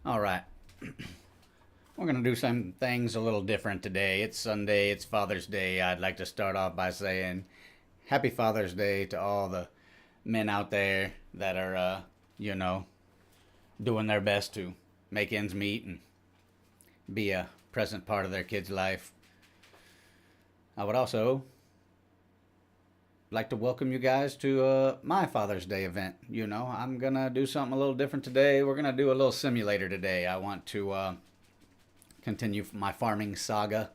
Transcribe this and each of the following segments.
All right. We're going to do some things a little different today. It's Sunday, it's Father's Day. I'd like to start off by saying Happy Father's Day to all the men out there that are, doing their best to make ends meet and be a present part of their kid's life. I would also like to welcome you guys to my Father's Day event. I'm going to do something a little different today. We're going to do a little simulator today. I want to continue my farming saga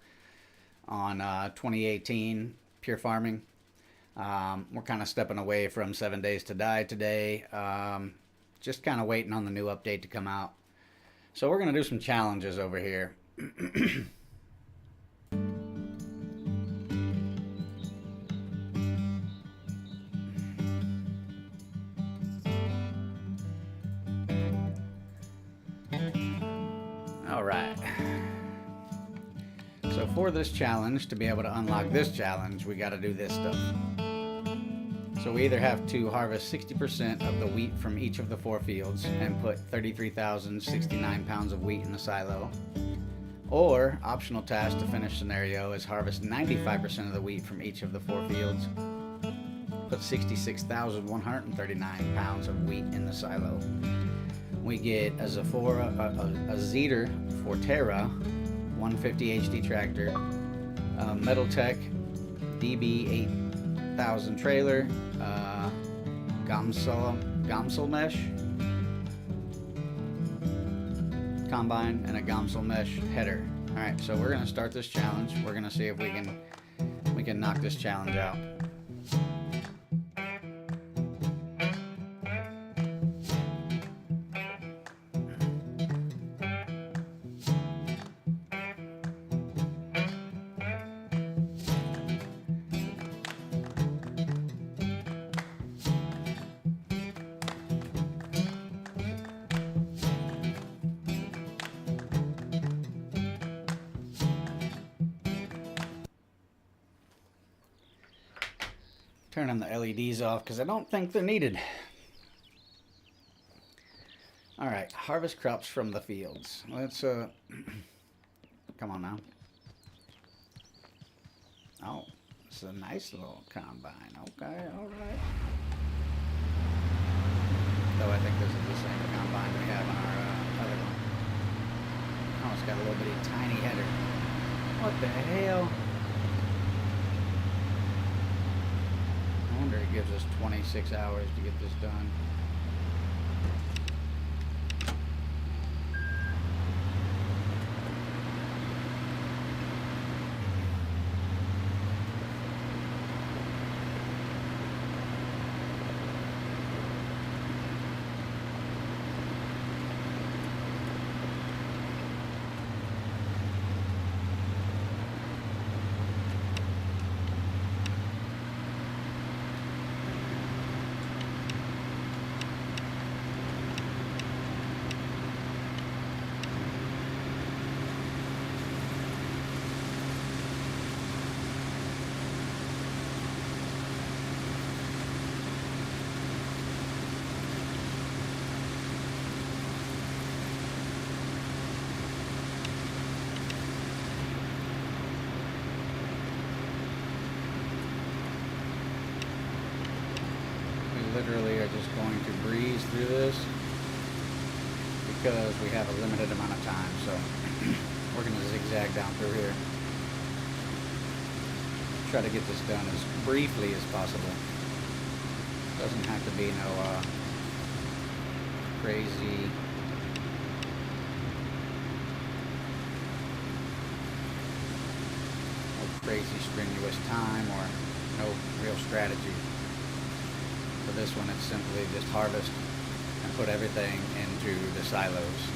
on 2018 pure farming. We're kind of stepping away from 7 Days to Die today. Just kind of waiting on the new update to come out. So we're going to do some challenges over here. All right. So for this challenge, to be able to unlock this challenge, we got to do this stuff. So we either have to harvest 60% of the wheat from each of the 4 fields and put 33,069 pounds of wheat in the silo. Or, optional task to finish scenario is harvest 95% of the wheat from each of the 4 fields. Put 66,139 pounds of wheat in the silo. We get a Zetor Forterra 150 HD tractor, Metal Tech DB 8000 trailer, Gamsel mesh combine, and a Gamsel mesh header. Alright, so we're gonna start this challenge. We're gonna see if we can knock this challenge out. Turning the LEDs off because I don't think they're needed. Alright, harvest crops from the fields. Let's, come on now. Oh, it's a nice little combine. Okay, alright. Though I think this is the same combine we have on our other one. Oh, it's got a little bitty tiny header. What the hell? I wonder it gives us 26 hours to get this done. Literally are just going to breeze through this because we have a limited amount of time, so we're going to zigzag down through here. Try to get this done as briefly as possible. Doesn't have to be no crazy strenuous time or no real strategy. For this one, it's simply just harvest and put everything into the silos.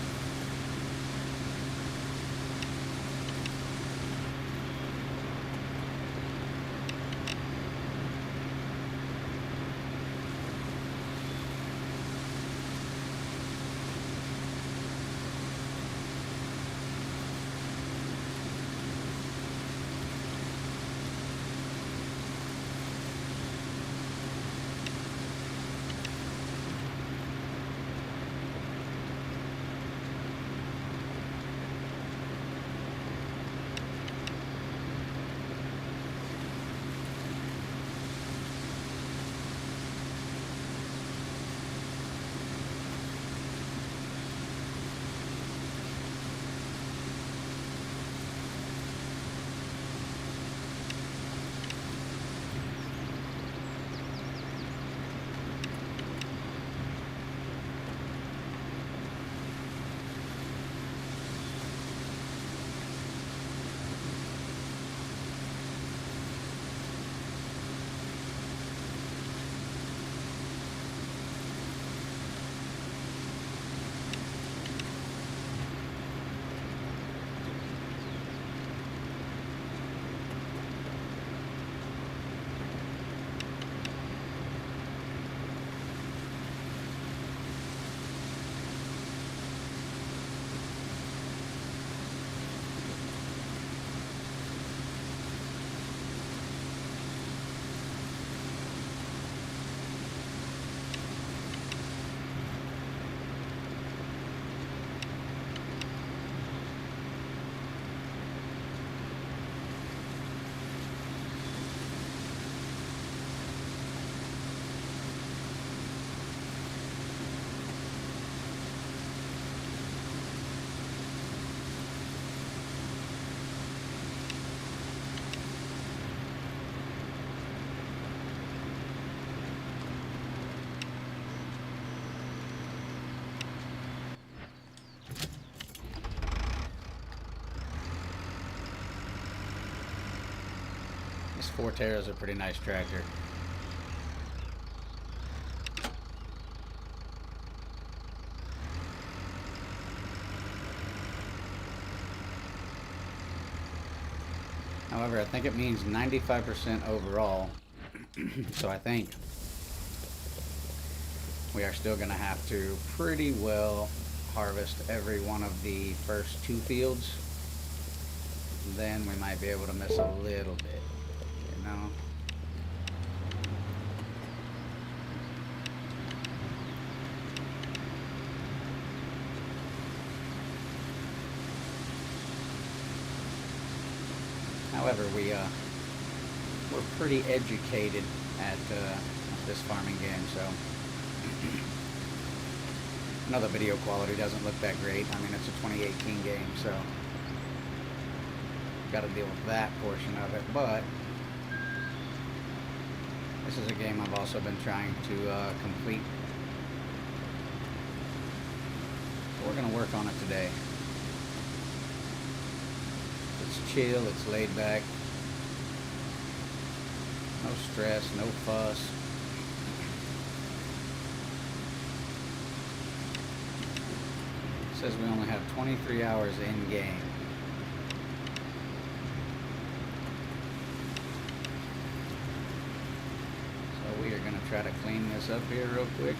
Forterra is a pretty nice tractor. However, I think it means 95% overall. So I think we are still going to have to pretty well harvest every one of the first 2 fields. Then we might be able to miss a little bit, you know. However, we're pretty educated at this farming game, so I know the video quality doesn't look that great. I mean, it's a 2018 game, so got to deal with that portion of it. But this is a game I've also been trying to complete. So we're going to work on it today. It's chill, it's laid back. No stress, no fuss. It says we only have 23 hours in game. So we are going to try to clean this up here real quick.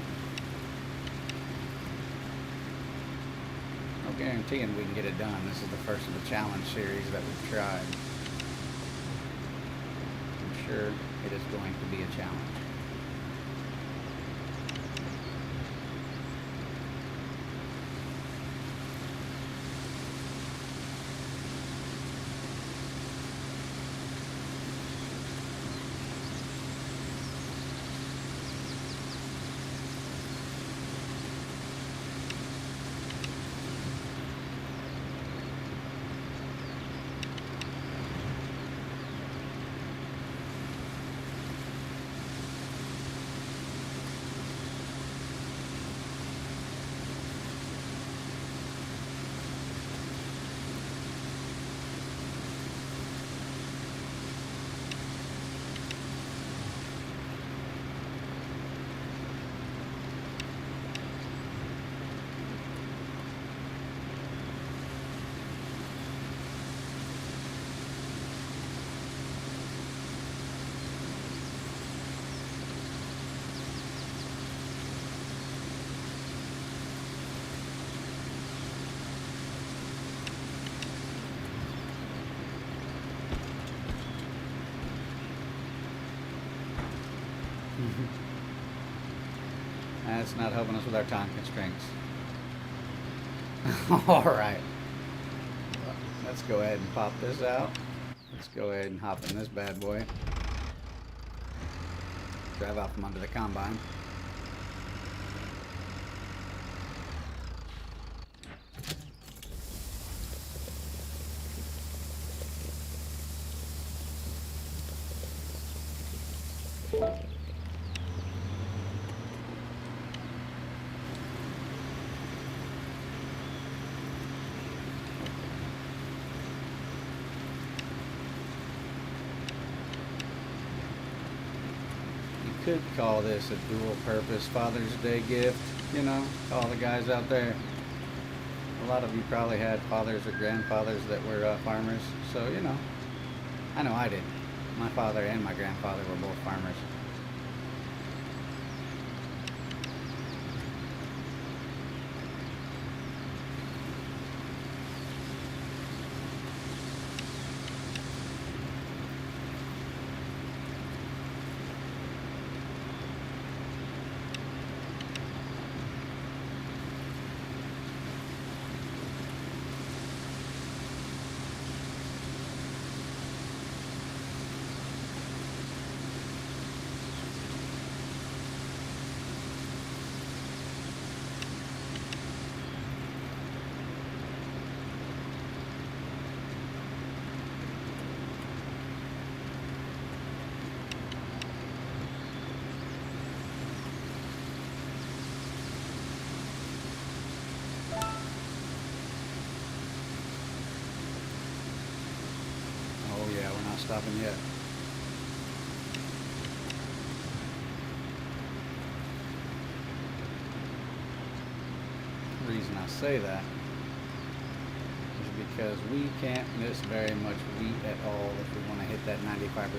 No guaranteeing we can get it done. This is the first of the challenge series that we've tried. I'm sure it is going to be a challenge. That's not helping us with our time constraints. Alright. Let's go ahead and pop this out. Let's go ahead and hop in this bad boy. Drive out from under the combine. Could call this a dual purpose Father's Day gift, you know, to all the guys out there. A lot of you probably had fathers or grandfathers that were farmers, so you know, I know I did. My father and my grandfather were both farmers. Stopping yet. reason I say that is because we can't miss very much wheat at all if we want to hit that 95%.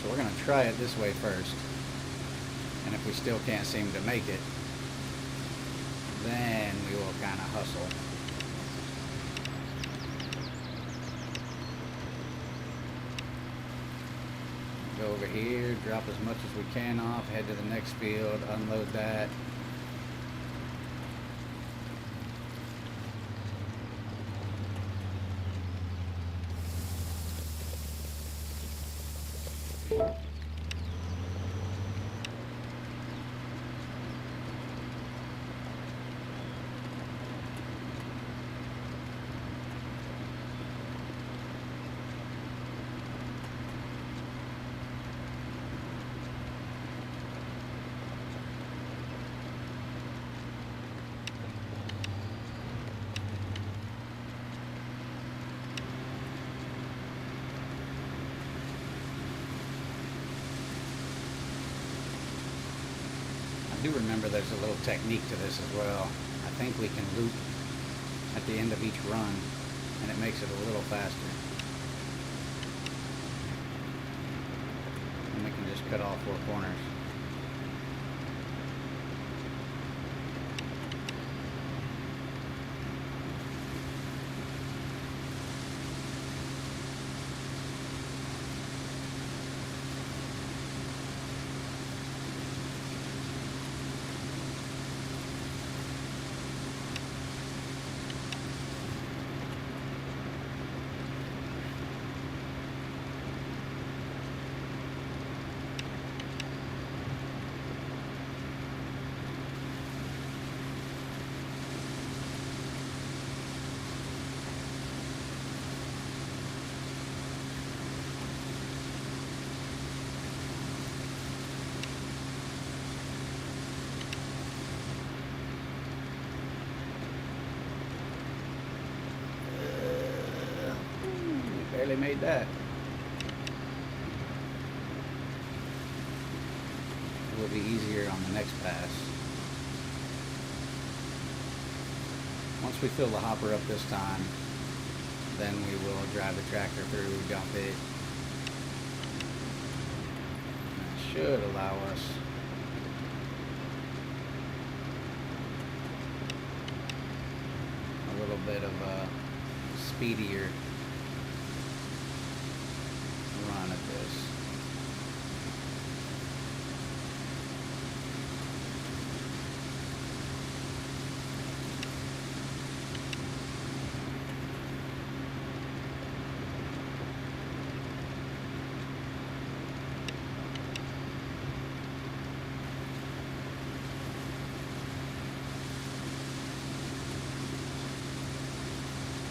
So we're going to try it this way first. And if we still can't seem to make it, then we will kind of hustle. Go over here, drop as much as we can off, head to the next field, unload that. I do remember there's a little technique to this as well. I think we can loop at the end of each run, and it makes it a little faster. And we can just cut all 4 corners. Barely made that. It will be easier on the next pass. Once we fill the hopper up this time, then we will drive the tractor through, dump it. That should allow us a little bit of a speedier run at this.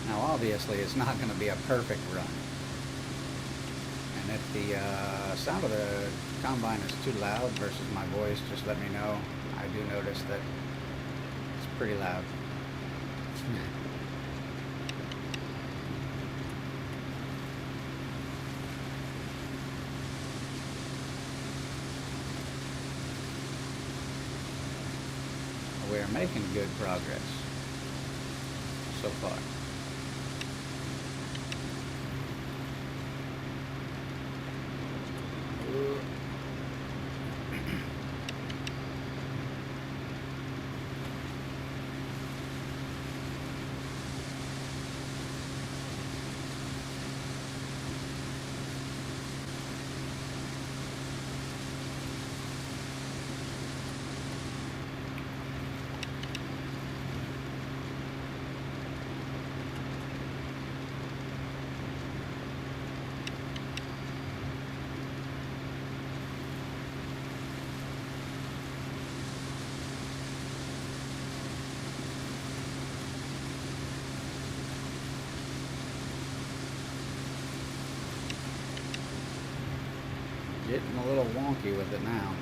Now obviously it's not going to be a perfect run. And if the sound of the combine is too loud versus my voice, just let me know. I do notice that it's pretty loud. We are making good progress so far. Getting a little wonky with it now.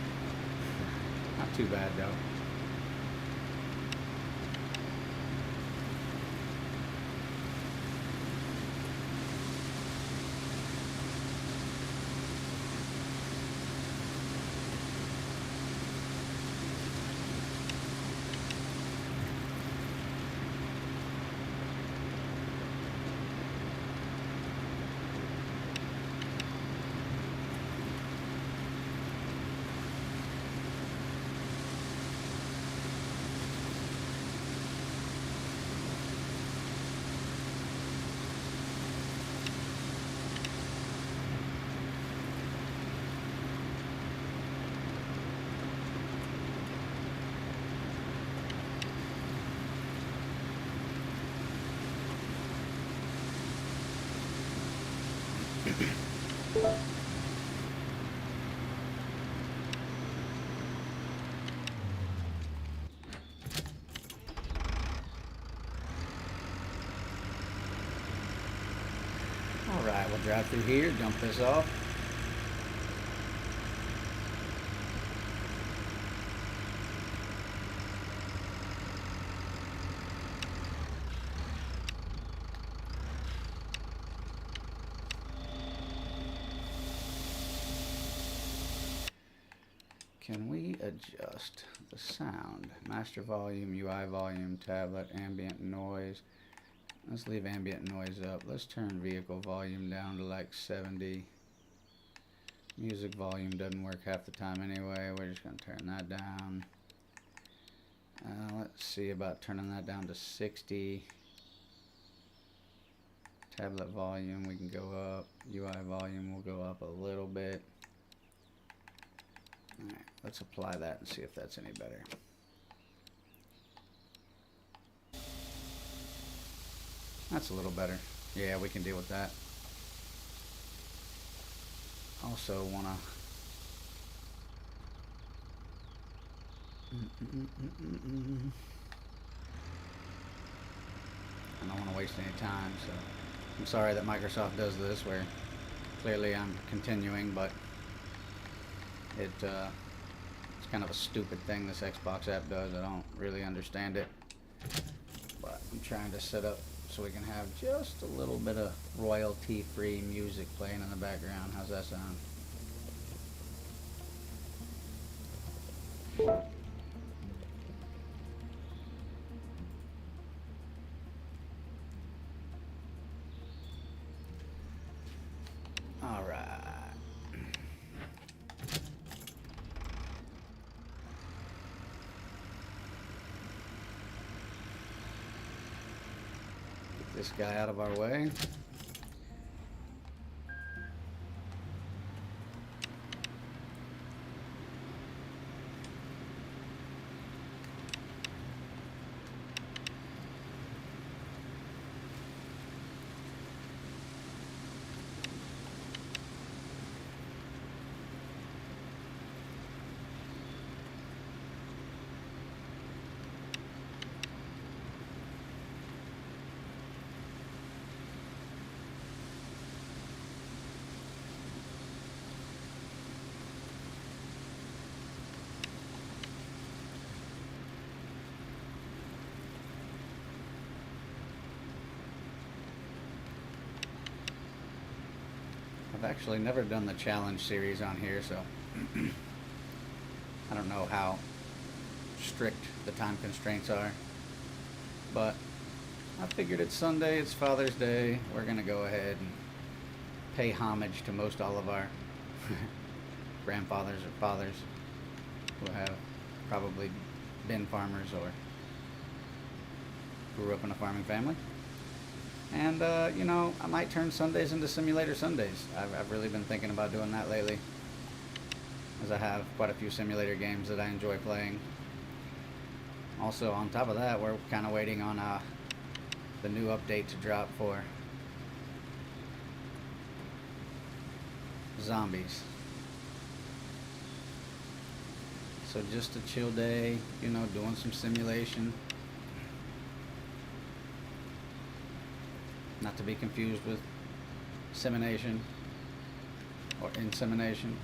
Not too bad though. drive through here, dump this off. Can we adjust the sound? Master volume, UI volume, tablet, ambient noise. Let's leave ambient noise up. Let's turn vehicle volume down to like 70. Music volume doesn't work half the time anyway. We're just going to turn that down. Let's see about turning that down to 60. Tablet volume, we can go up. UI volume will go up a little bit. Alright, let's apply that and see if that's any better. That's a little better. Yeah, we can deal with that. Also want to... I don't want to waste any time, so I'm sorry that Microsoft does this, where clearly I'm continuing, but it's kind of a stupid thing this Xbox app does. I don't really understand it, but I'm trying to set up so we can have just a little bit of royalty-free music playing in the background. How's that sound? All right. Get this guy out of our way. I've actually never done the challenge series on here, so I don't know how strict the time constraints are, but I figured it's Sunday, it's Father's Day, we're gonna go ahead and pay homage to most all of our grandfathers or fathers who have probably been farmers or grew up in a farming family. And, you know, I might turn Sundays into Simulator Sundays. I've really been thinking about doing that lately, as I have quite a few simulator games that I enjoy playing. Also, on top of that, we're kind of waiting on the new update to drop for zombies. So just a chill day, you know, doing some simulation. Not to be confused with semination or insemination.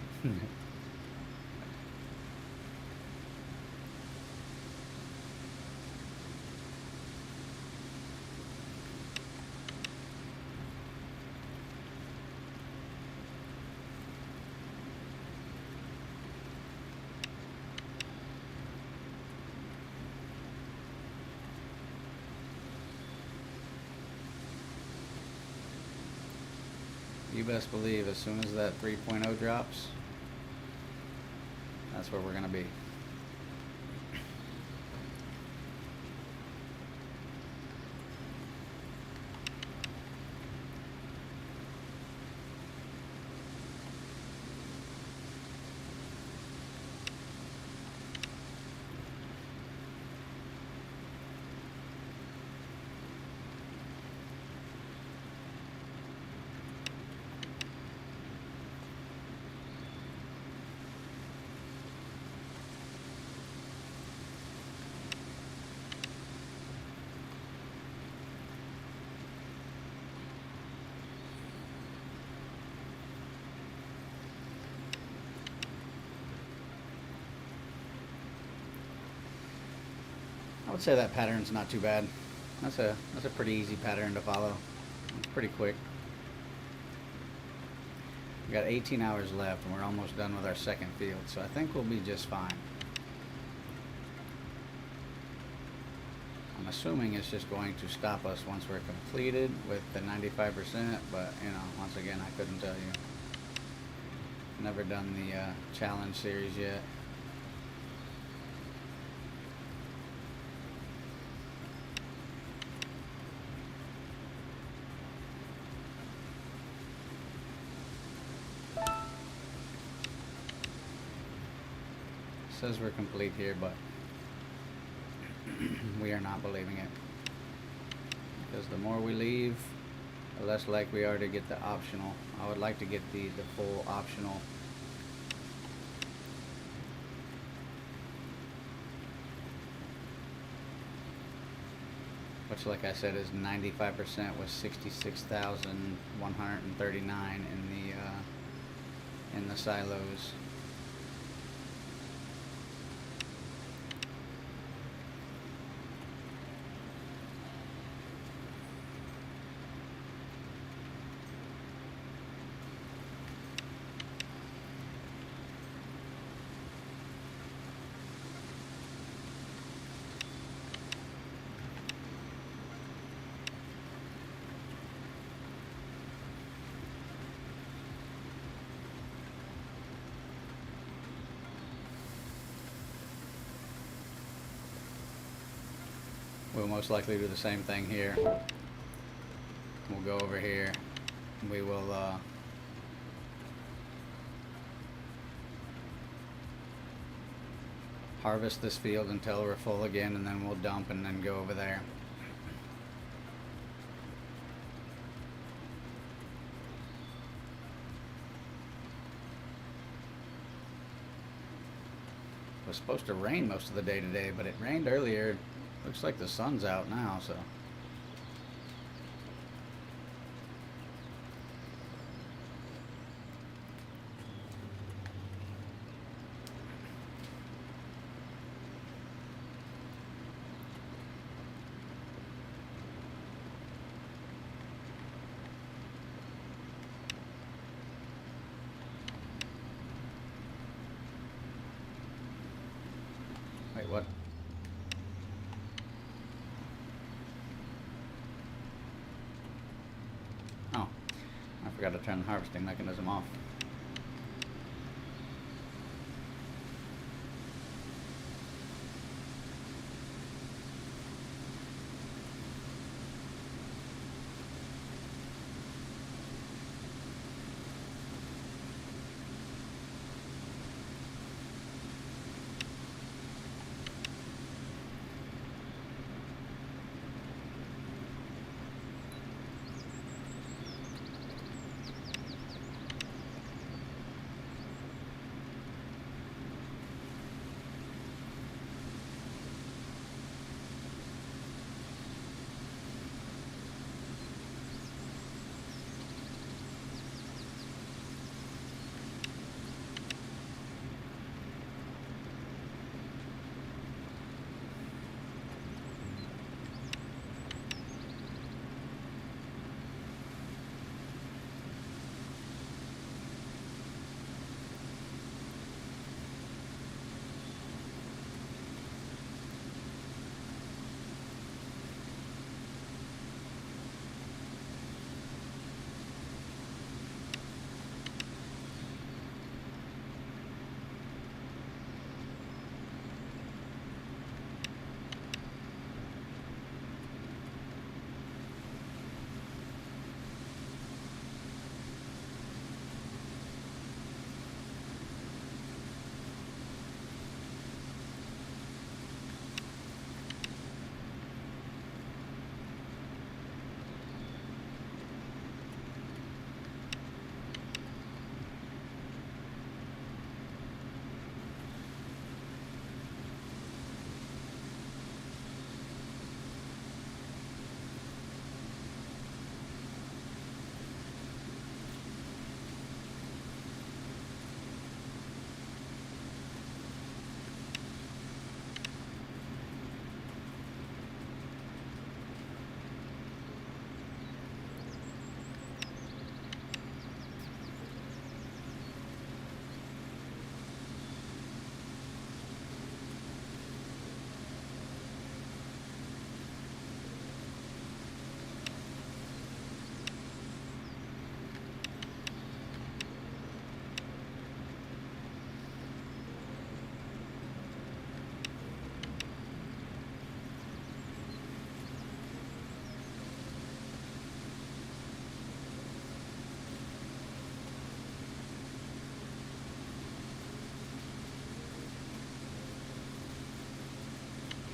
You best believe as soon as that 3.0 drops, that's where we're going to be. I would say that pattern's not too bad. That's a pretty easy pattern to follow. It's pretty quick. We got 18 hours left and we're almost done with our second field, so I think we'll be just fine. I'm assuming it's just going to stop us once we're completed with the 95%, but you know, once again, I couldn't tell you. Never done the challenge series yet. Says we're complete here, but we are not believing it, because the more we leave, the less likely we are to get the optional. I would like to get the full optional. Which, like I said, is 95% with 66,139 in the silos. We'll most likely do the same thing here. We'll go over here. We will harvest this field until we're full again, and then we'll dump and then go over there. It was supposed to rain most of the day today, but it rained earlier. Looks like the sun's out now, so. Wait, what? Oh, I forgot to turn the harvesting mechanism off.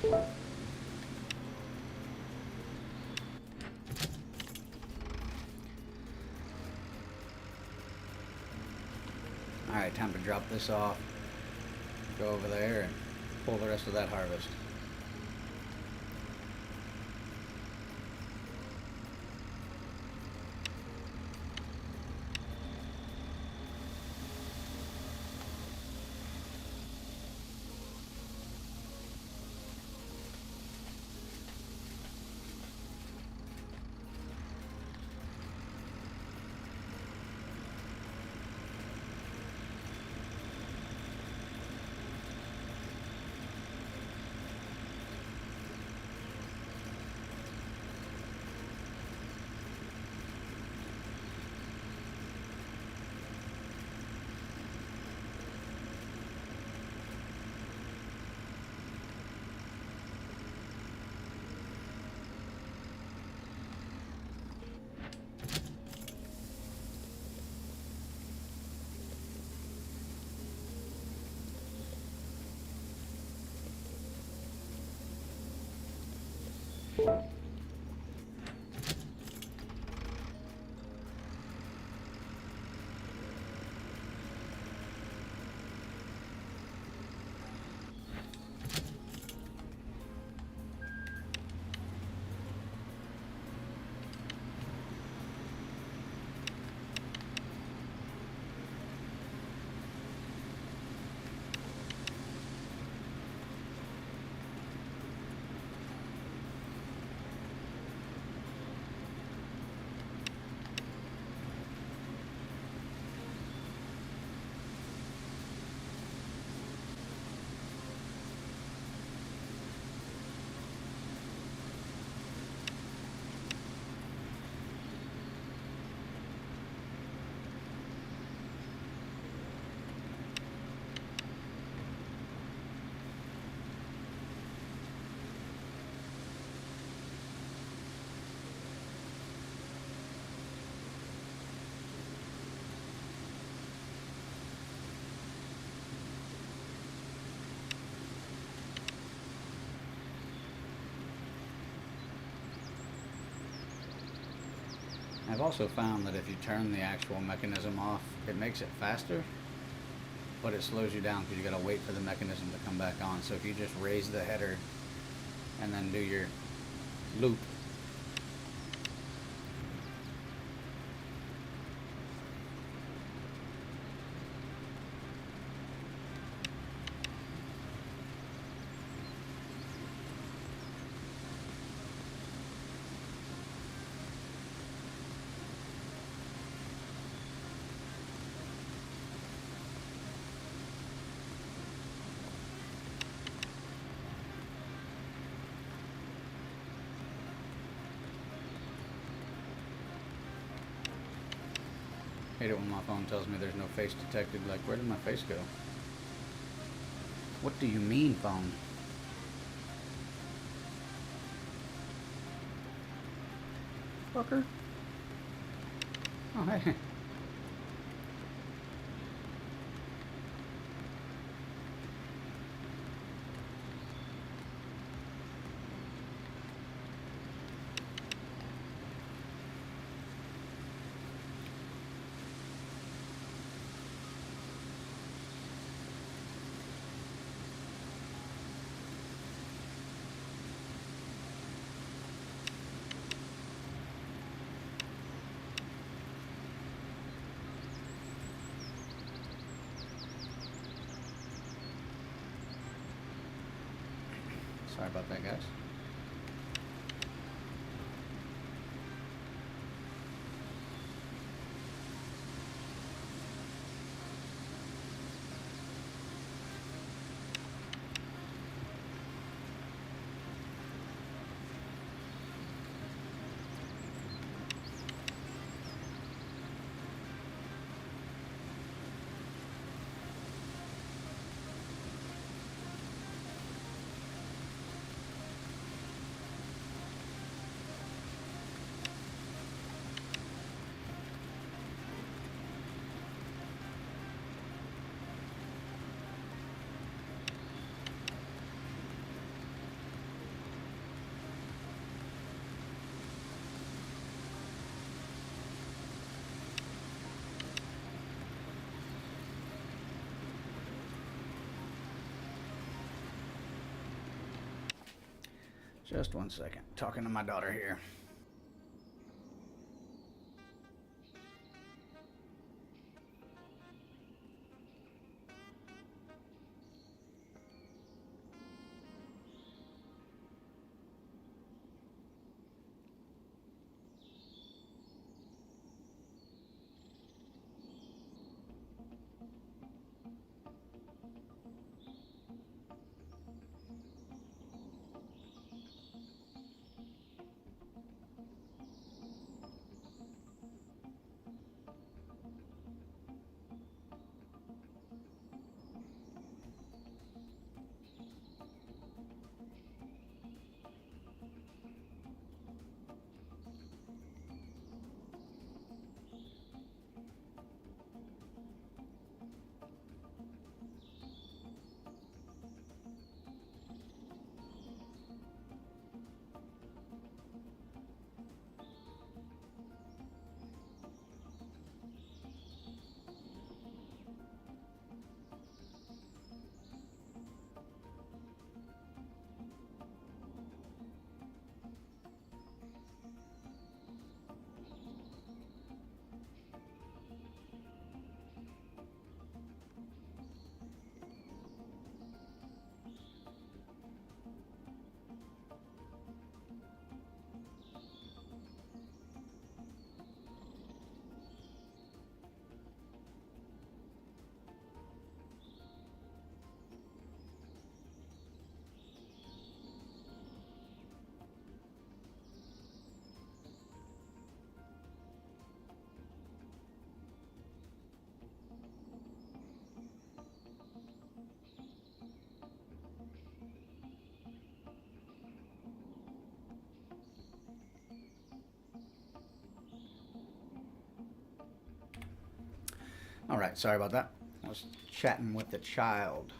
Alright, time to drop this off, go over there and pull the rest of that harvest. I've also found that if you turn the actual mechanism off, it makes it faster, but it slows you down because you gotta wait for the mechanism to come back on. So if you just raise the header and then do your loop, hate it when my phone tells me there's no face detected. Like, where did my face go? What do you mean, phone? Fucker. Oh, hey. Sorry about that, guys. Just one second. Talking to my daughter here. All right, sorry about that. I was chatting with the child.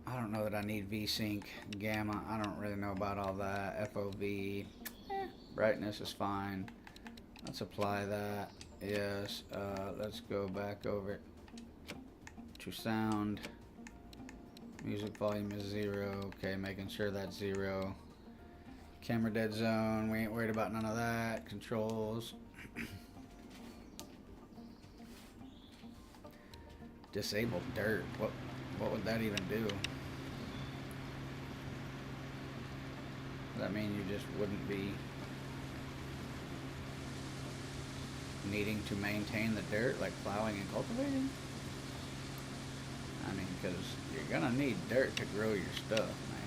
I don't know that I need VSync, gamma. I don't really know about all that. FOV, brightness is fine. Let's apply that. Yes. Let's go back over to sound. Music volume is 0. Okay, making sure that's 0. Camera dead zone, we ain't worried about none of that. Controls. Disable dirt. What would that even do? Does that mean you just wouldn't be needing to maintain the dirt like plowing and cultivating? I mean, because you're gonna need dirt to grow your stuff, man.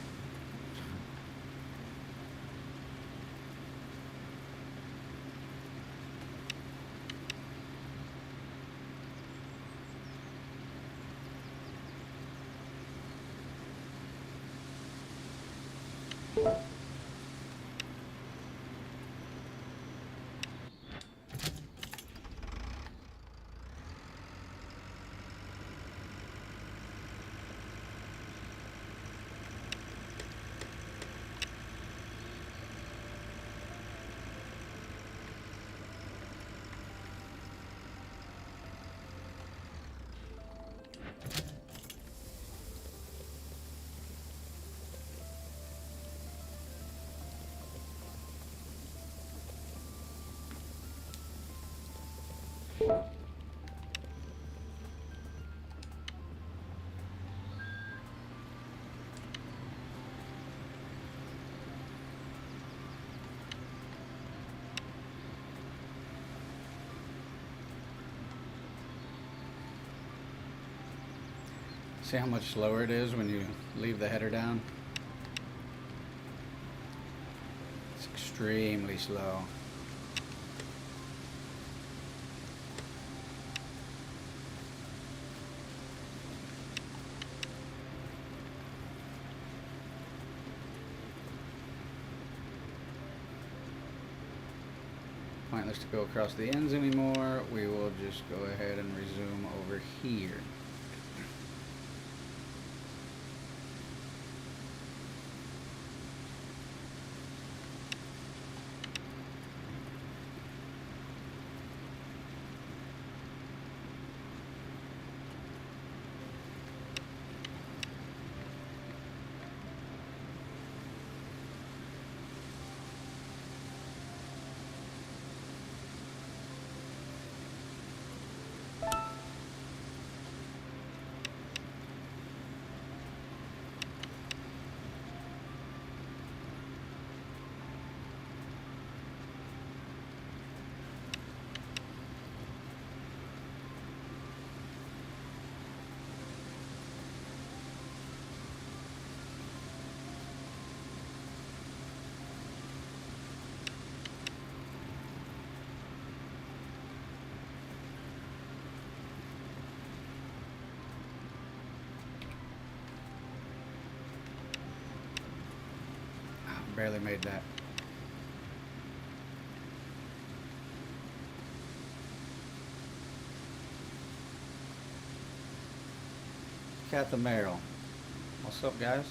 See how much slower it is when you leave the header down? It's extremely slow. Pointless to go across the ends anymore. We will just go ahead and resume over here. barely made that. Cathamero. What's up, guys?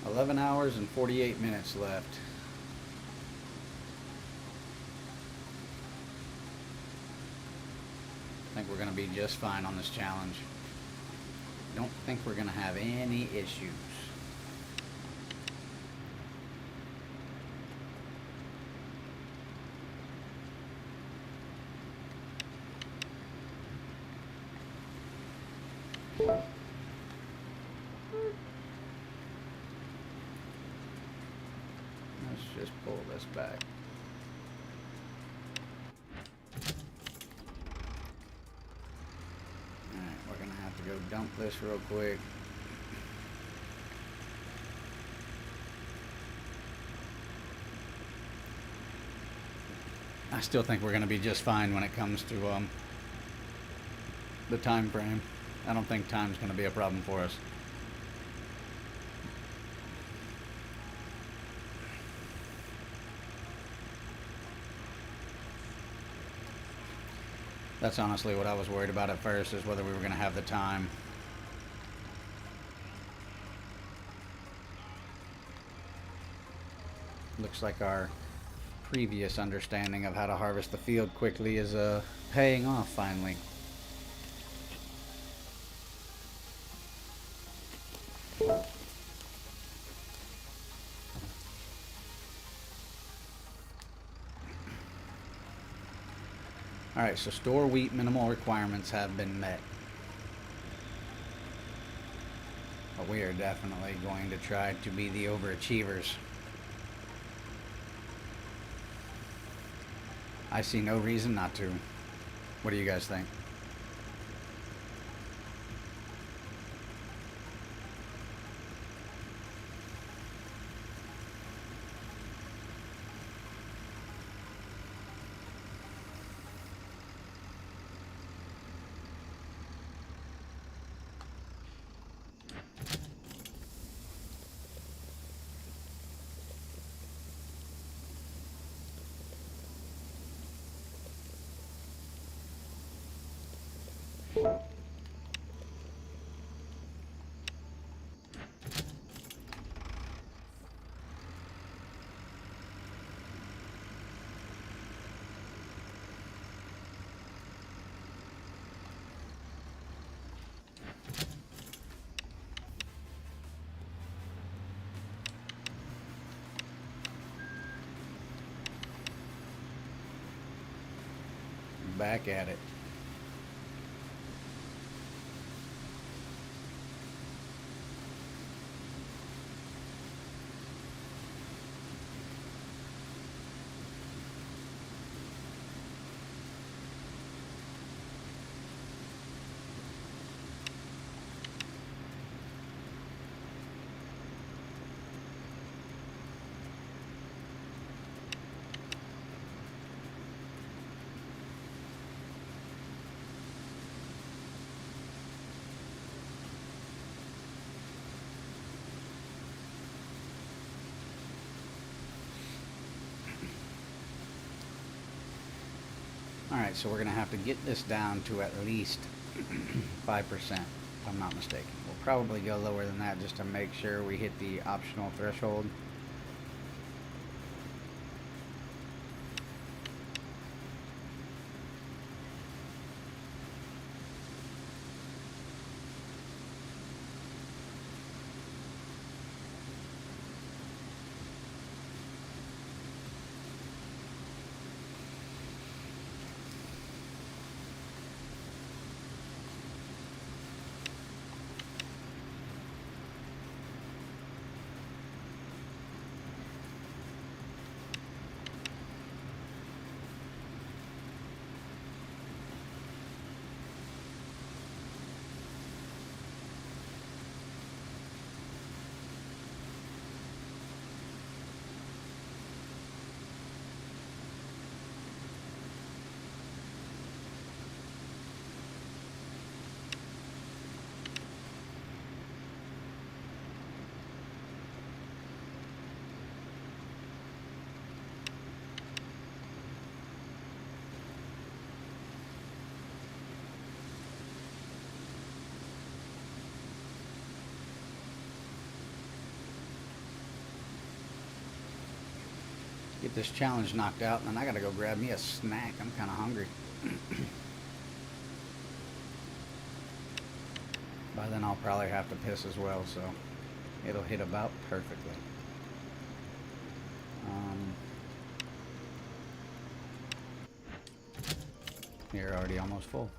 $11 hours and 48 minutes left. I think we're going to be just fine on this challenge. Don't think we're going to have any issues. Let's just pull this back. Alright, we're gonna have to go dump this real quick. I still think we're gonna be just fine when it comes to the time frame. I don't think time's gonna be a problem for us. That's honestly what I was worried about at first, is whether we were going to have the time. Looks like our previous understanding of how to harvest the field quickly is paying off finally. Alright, so store wheat minimal requirements have been met. But we are definitely going to try to be the overachievers. I see no reason not to. What do you guys think? Back at it. Alright, so we're going to have to get this down to at least 5%, if I'm not mistaken. We'll probably go lower than that just to make sure we hit the optional threshold. Get this challenge knocked out, and then I gotta go grab me a snack. I'm kind of hungry. By then I'll probably have to piss as well, so it'll hit about perfectly. You're already almost full.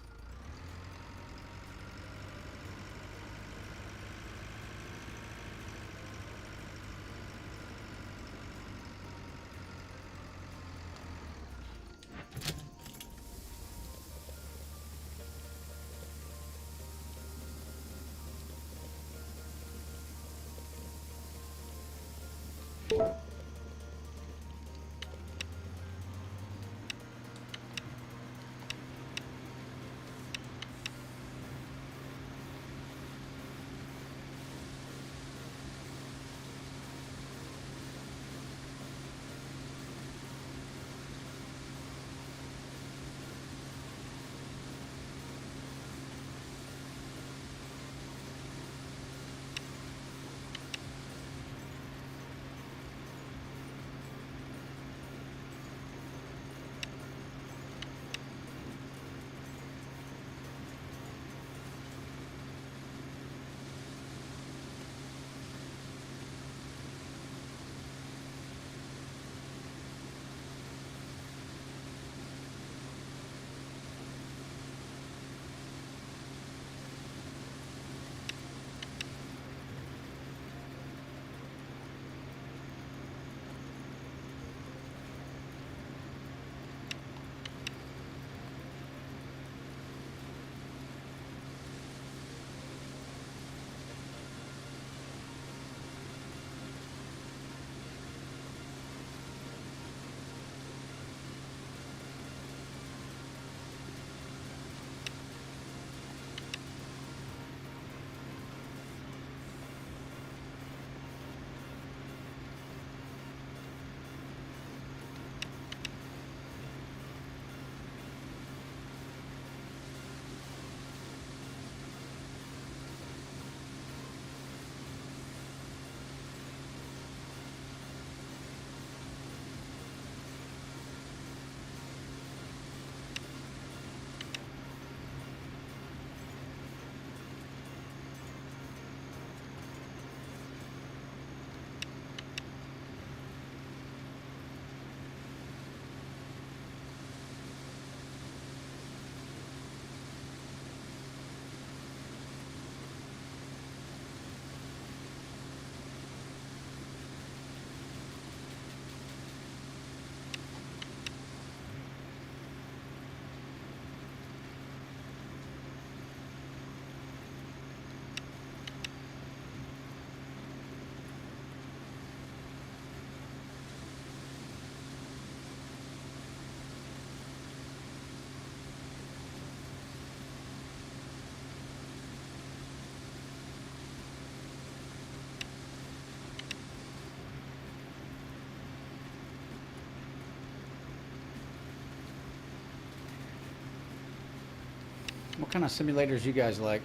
kind of simulators you guys like?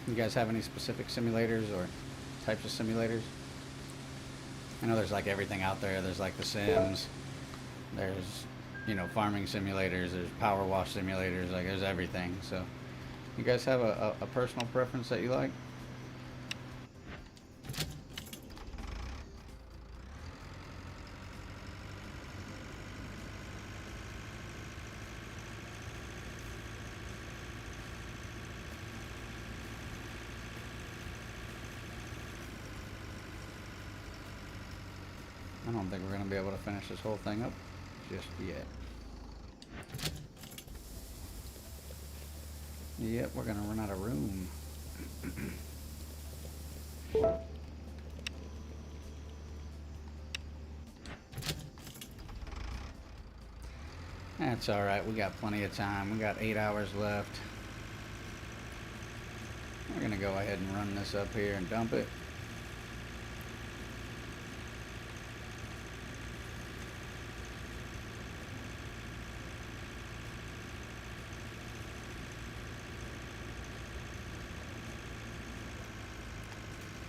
You guys have any specific simulators or types of simulators? I know there's like everything out there. There's like The Sims. There's, you know, farming simulators. There's power wash simulators. Like there's everything. So, you guys have a personal preference that you like? I don't think we're going to be able to finish this whole thing up just yet. Yep, we're going to run out of room. That's alright, we got plenty of time. We got 8 hours left. We're going to go ahead and run this up here and dump it.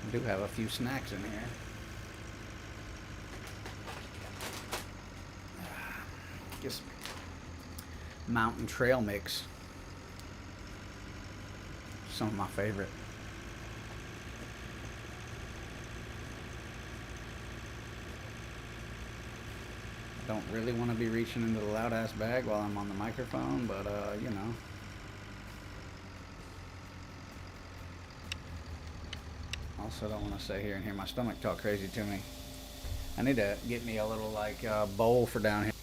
We do have a few snacks in here. Just mountain trail mix. Some of my favorite. I don't really want to be reaching into the loud ass bag while I'm on the microphone, but you know. Also don't want to sit here and hear my stomach talk crazy to me. I need to get me a little like bowl for down here.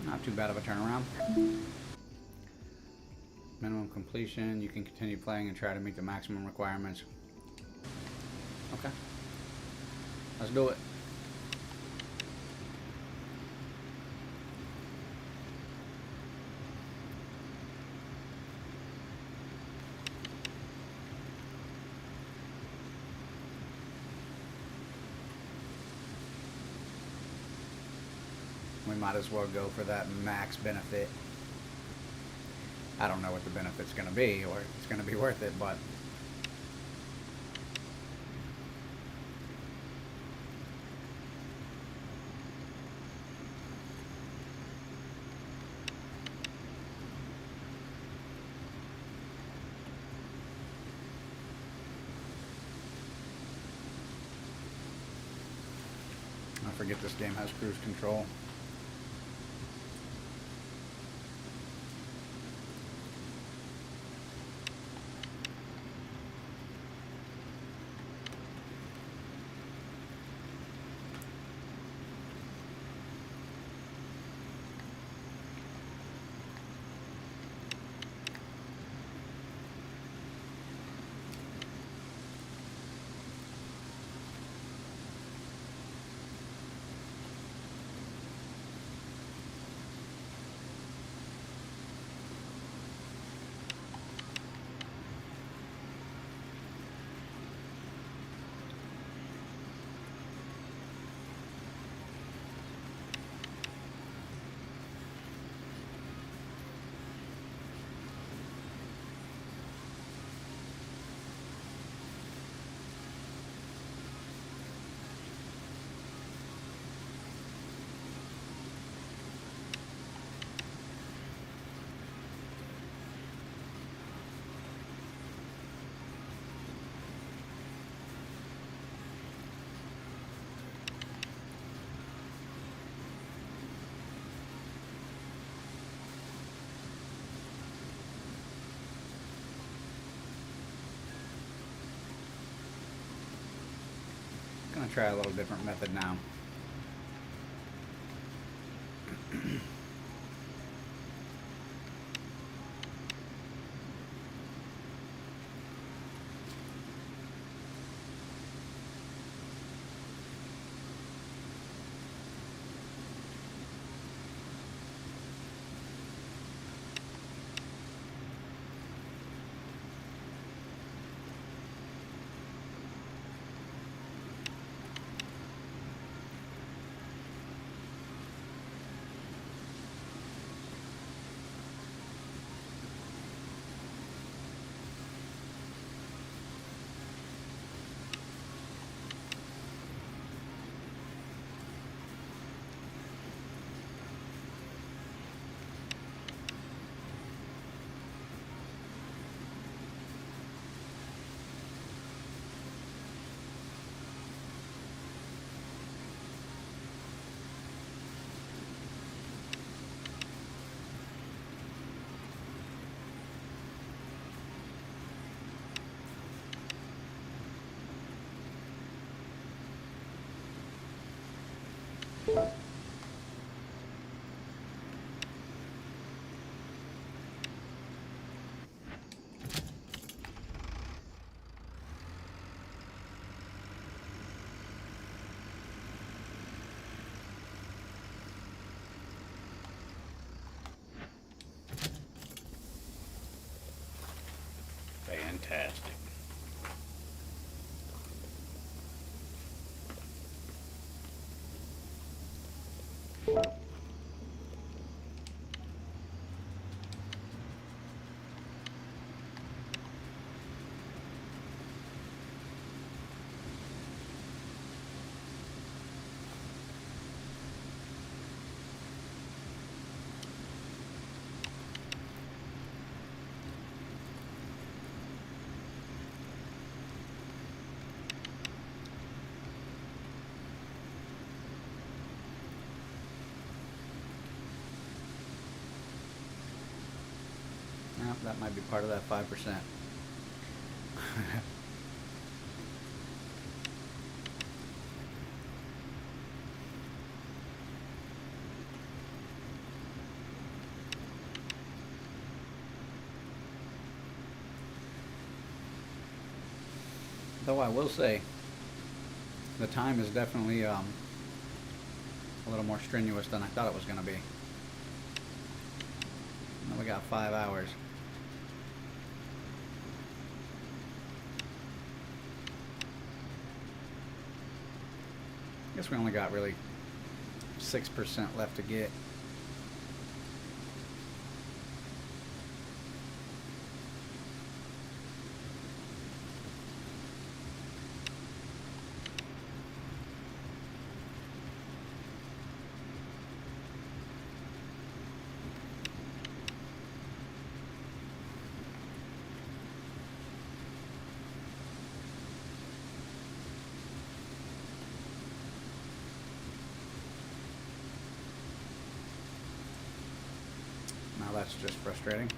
Not too bad of a turnaround. Minimum completion. You can continue playing and try to meet the maximum requirements. Okay. Let's do it. We might as well go for that max benefit. I don't know what the benefit's going to be, or it's going to be worth it, but I forget this game has cruise control. I'm gonna try a little different method now. Fantastic. Well, that might be part of that 5%. Though I will say, the time is definitely a little more strenuous than I thought it was going to be. Now we got 5 hours. I guess we only got really 6% left to get. Now that's just frustrating.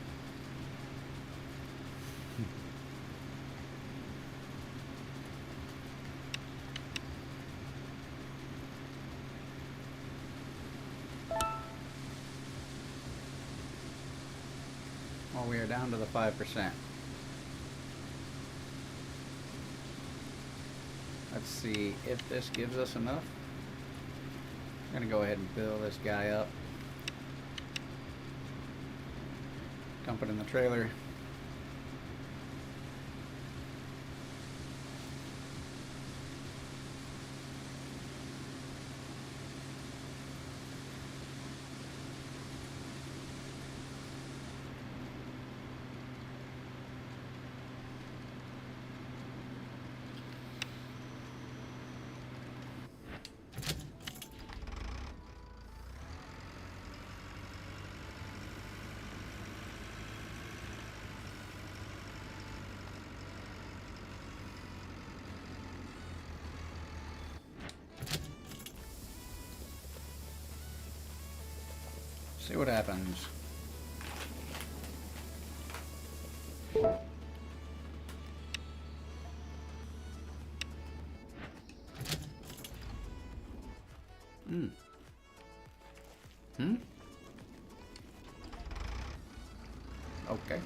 Well, we are down to the 5%. Let's see if this gives us enough. I'm gonna go ahead and fill this guy up. Dump it in the trailer. See what happens. Hmm. Hmm? Okay.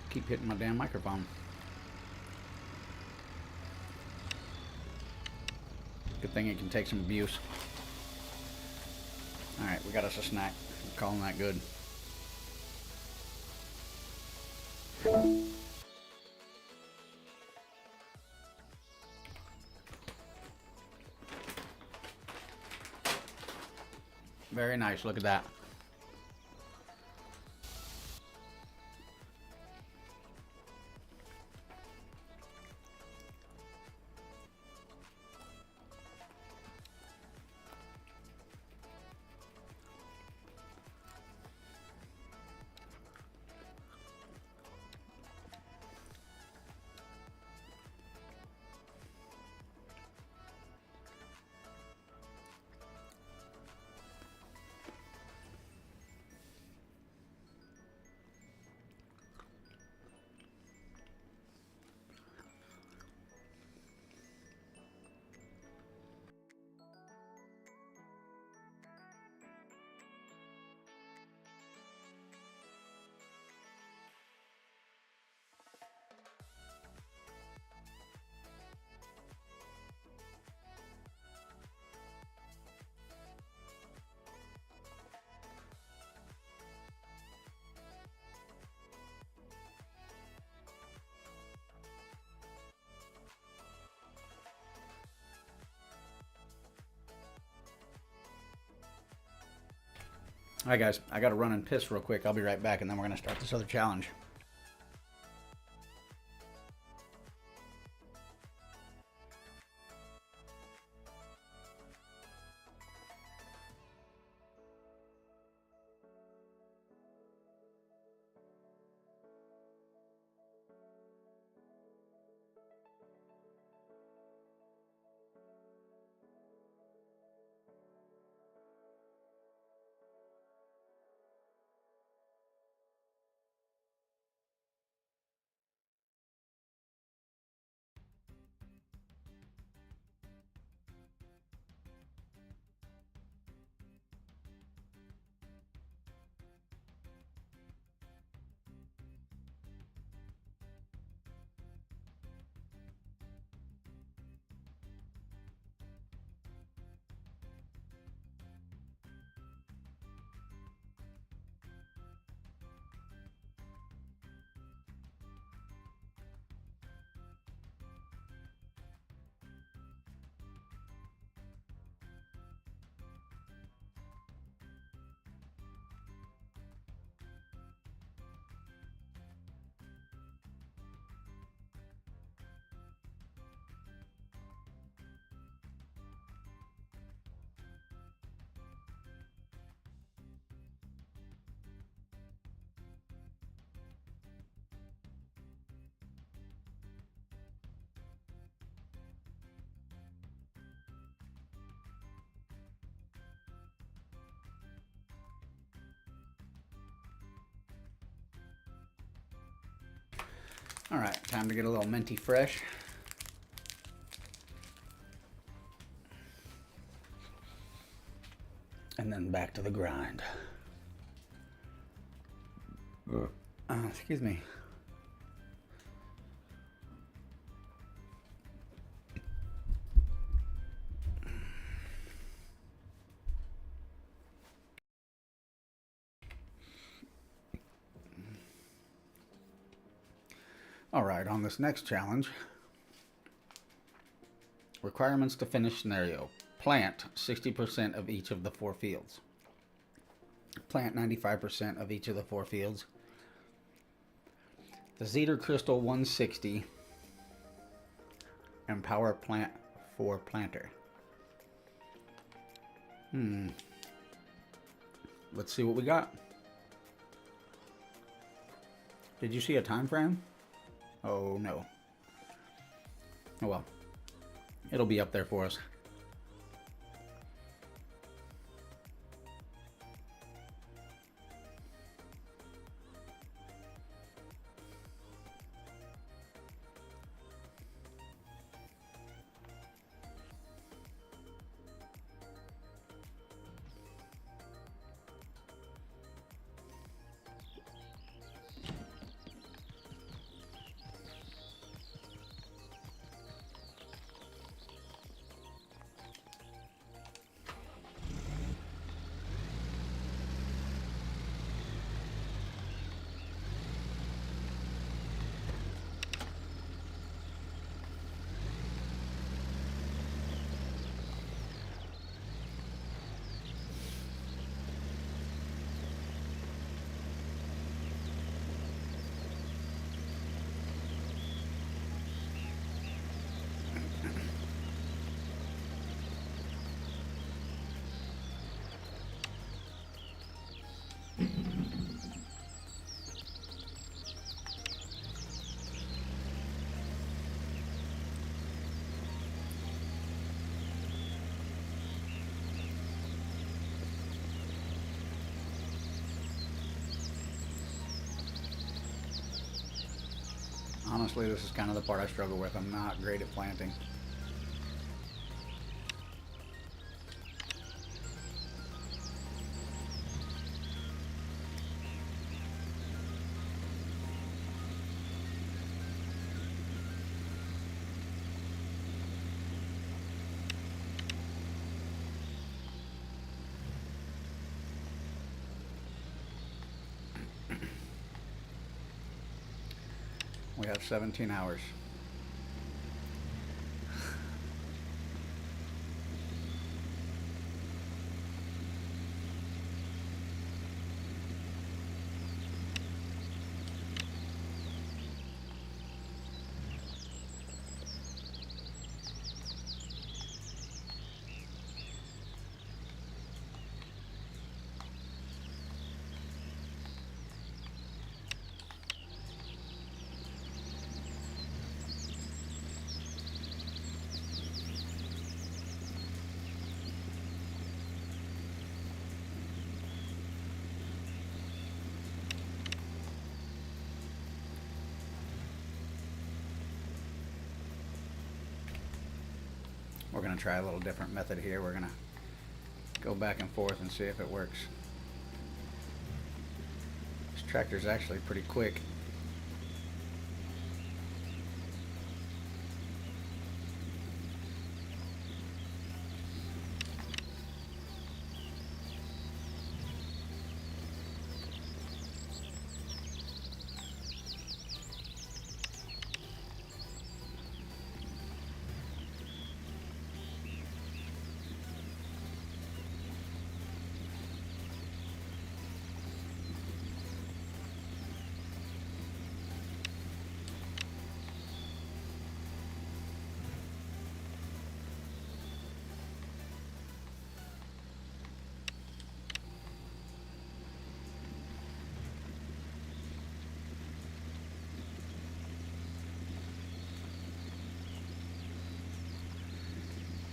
Keep hitting my damn microphone. Good thing it can take some abuse. Alright, we got us a snack. I'm calling that good. Very nice, look at that. Alright guys, I gotta run and piss real quick. I'll be right back and then we're gonna start this other challenge. Alright, time to get a little minty fresh. And then back to the grind. Excuse me. Alright, on this next challenge, requirements to finish scenario. Plant 60% of each of the 4 fields. Plant 95% of each of the 4 fields. The Zeder Crystal 160. And Power Plant for Planter. Let's see what we got. Did you see a time frame? Oh no. Oh well. It'll be up there for us. Honestly, this is kind of the part I struggle with. I'm not great at planting. We have 17 hours. We're going to try a little different method here. We're going to go back and forth and see if it works. This tractor's actually pretty quick.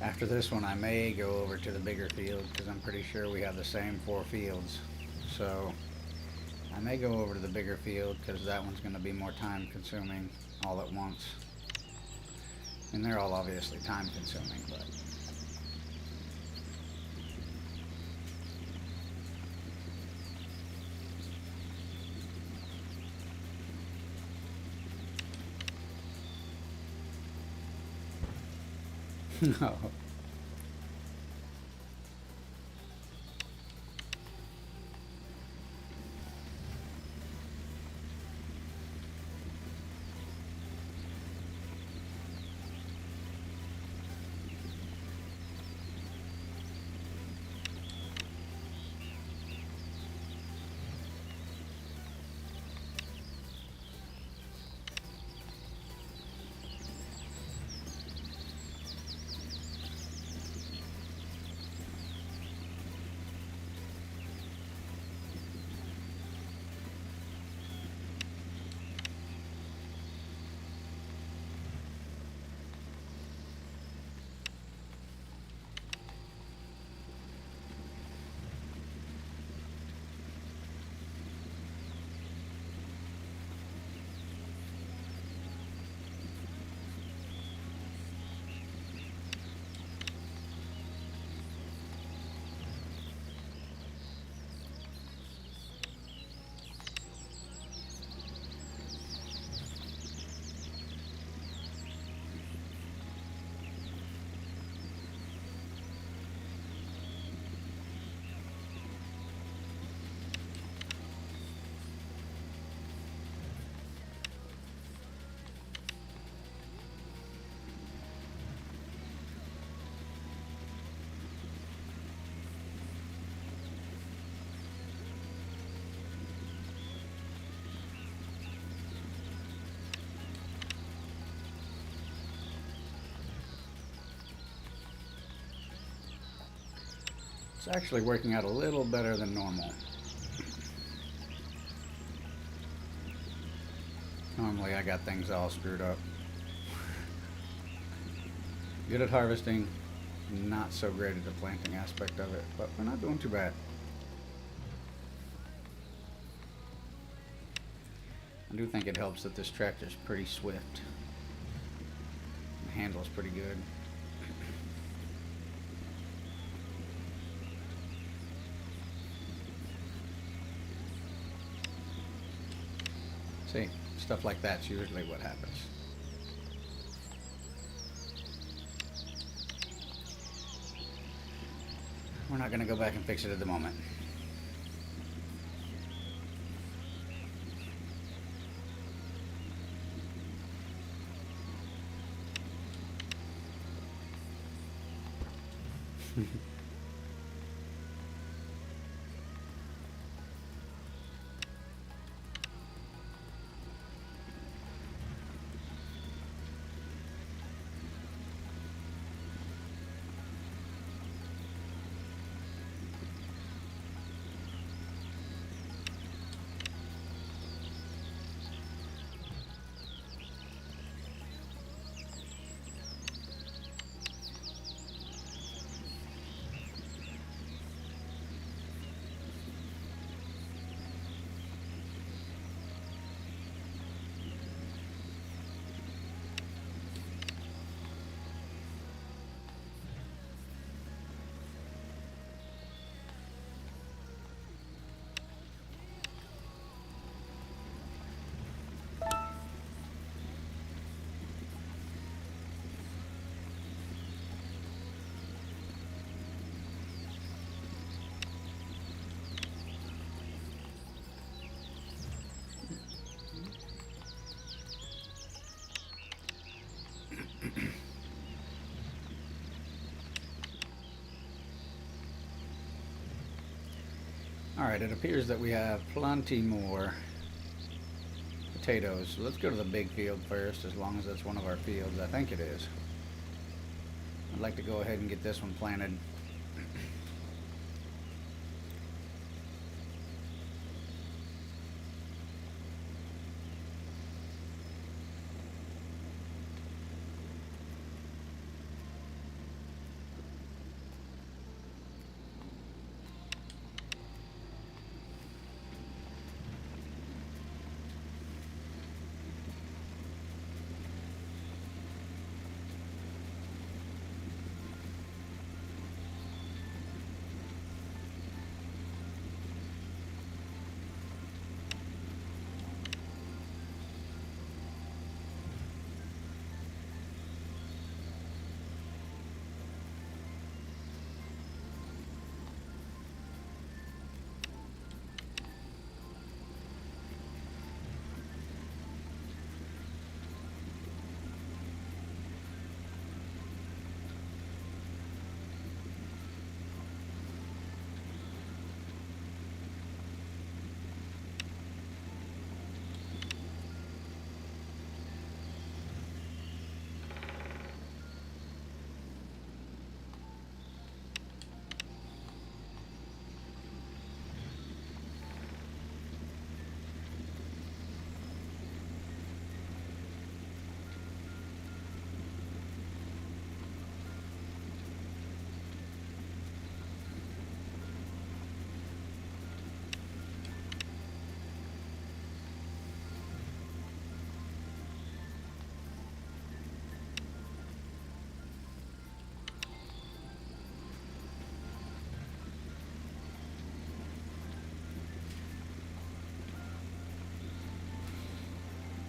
After this one, I may go over to the bigger field because I'm pretty sure we have the same 4 fields. So I may go over to the bigger field because that one's going to be more time consuming all at once. And they're all obviously time consuming, but no. It's actually working out a little better than normal. Normally I got things all screwed up. Good at harvesting, not so great at the planting aspect of it, but we're not doing too bad. I do think it helps that this tractor's pretty swift. The handle's pretty good. See, stuff like that's usually what happens. We're not going to go back and fix it at the moment. Alright, it appears that we have plenty more potatoes. So let's go to the big field first, as long as that's one of our fields. I think it is. I'd like to go ahead and get this one planted.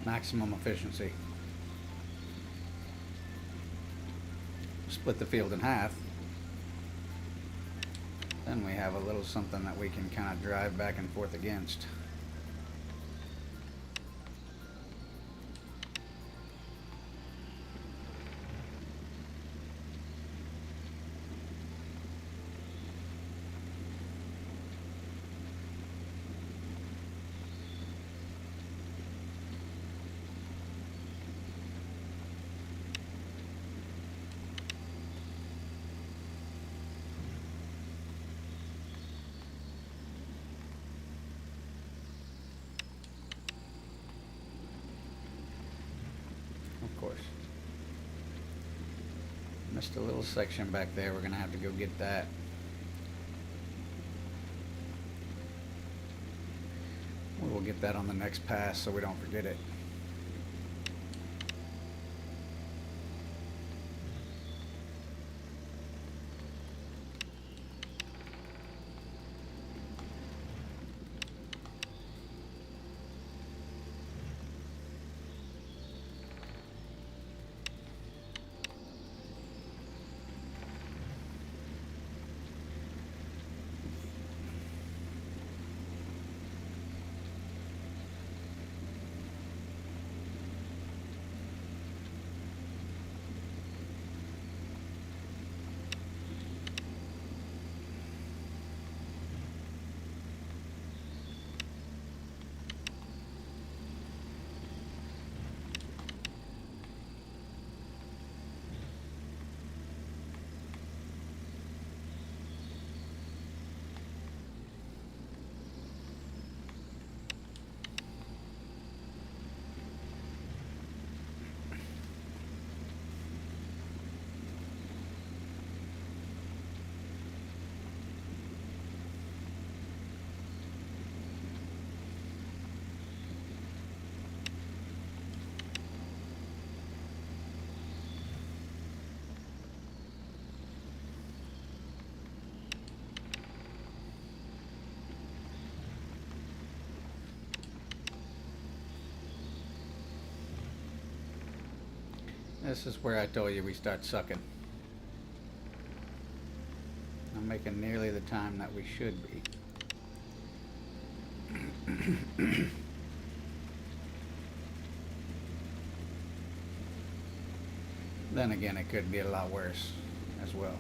Maximum efficiency. Split the field in half. Then we have a little something that we can kind of drive back and forth against. Missed a little section back there. We're gonna have to go get that. We'll get that on the next pass so we don't forget it. This is where I told you we start sucking. I'm making nearly the time that we should be. Then again, it could be a lot worse as well.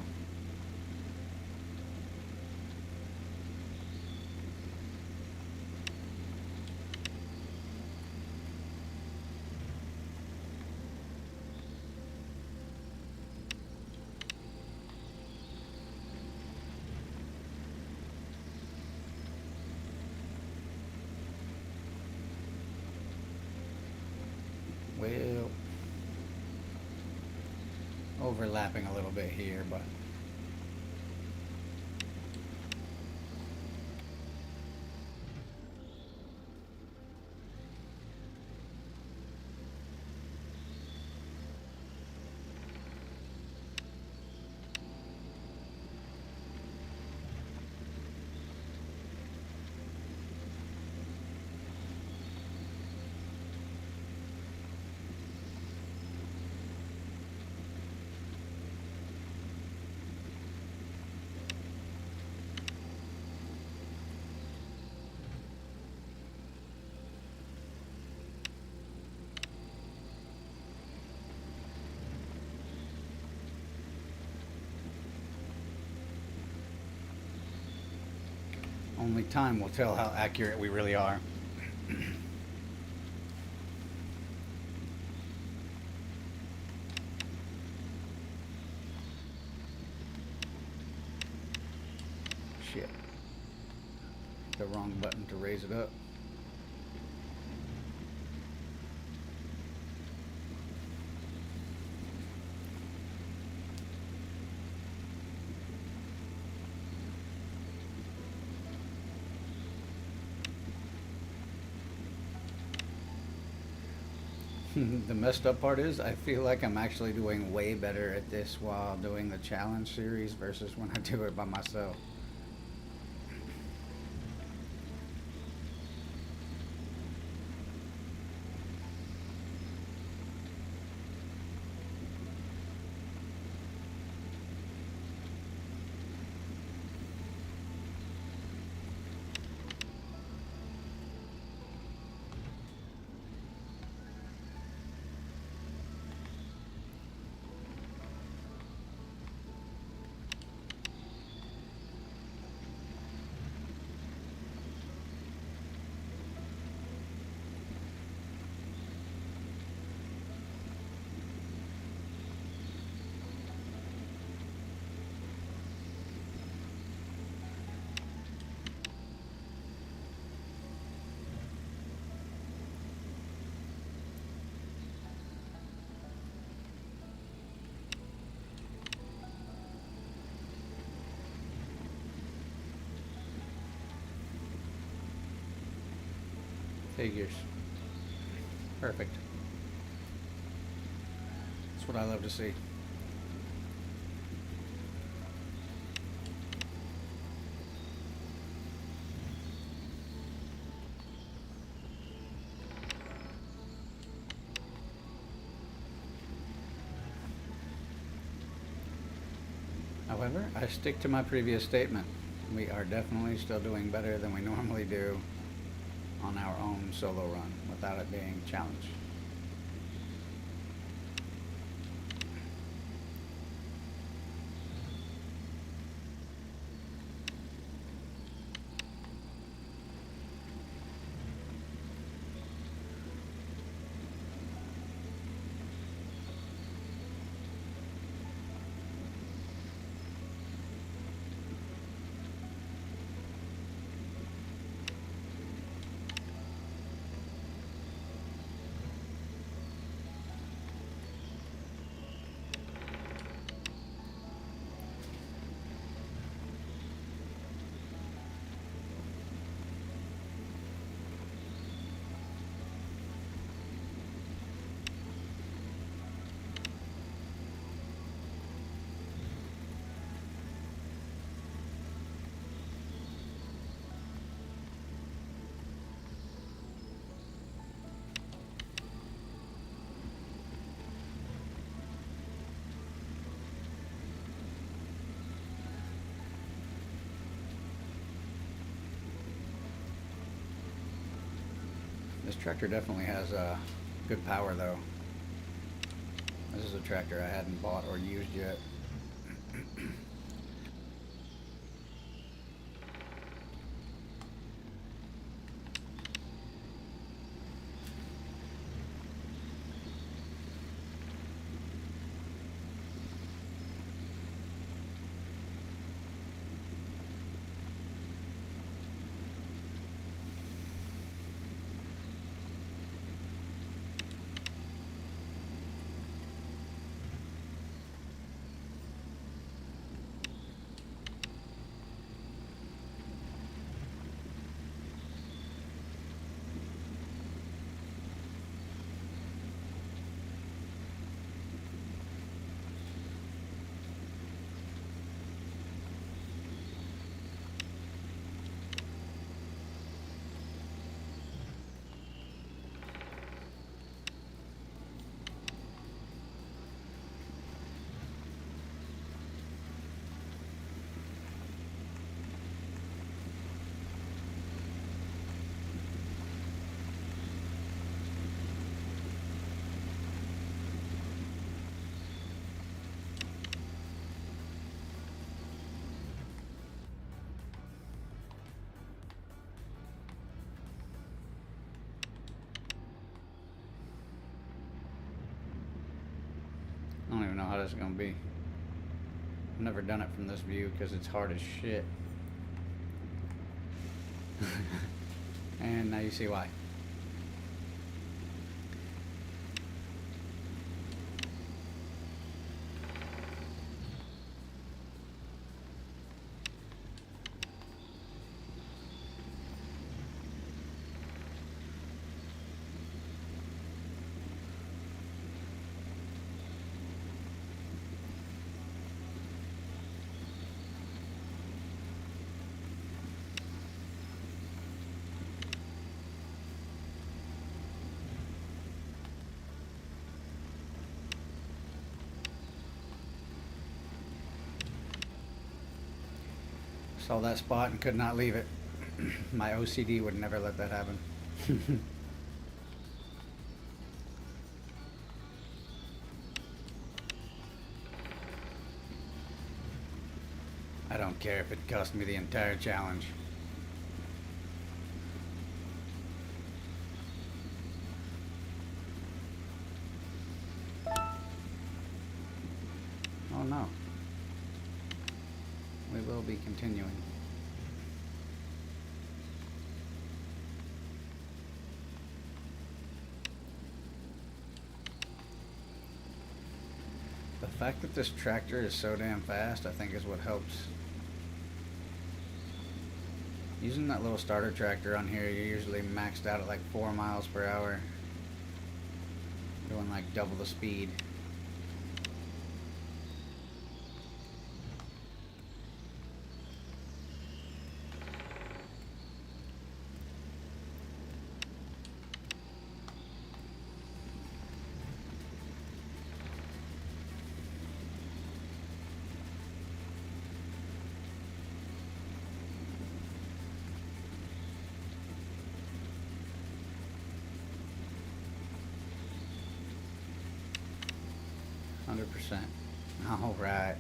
Well, overlapping a little bit here, but only time will tell how accurate we really are. Shit. The wrong button to raise it up. The messed up part is I feel like I'm actually doing way better at this while doing the challenge series versus when I do it by myself. Figures. Perfect. That's what I love to see. However, I stick to my previous statement. We are definitely still doing better than we normally do on our own solo run without it being a challenge. This tractor definitely has good power though. This is a tractor I hadn't bought or used yet. I don't even know how this is going to be. I've never done it from this view because it's hard as shit. And now you see why. Saw that spot and could not leave it. My OCD would never let that happen. I don't care if it cost me the entire challenge. Oh no. We will be continuing. The fact that this tractor is so damn fast, I think, is what helps. Using that little starter tractor on here, you're usually maxed out at like 4 miles per hour. Doing like double the speed. %. All right.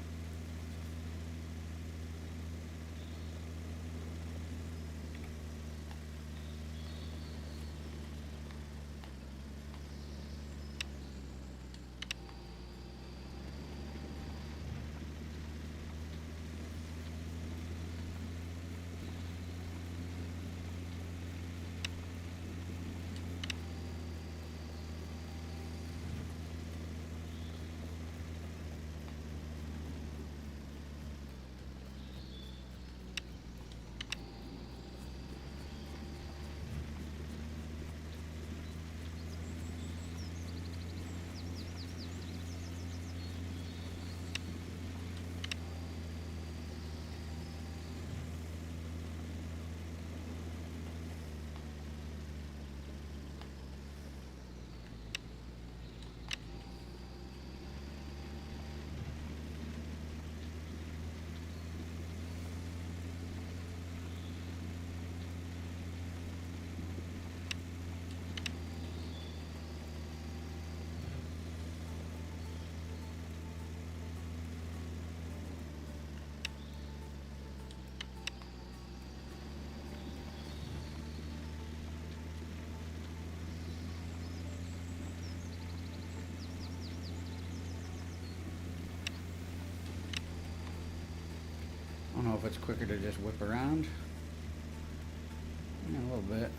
I don't know if it's quicker to just whip around. Yeah, a little bit.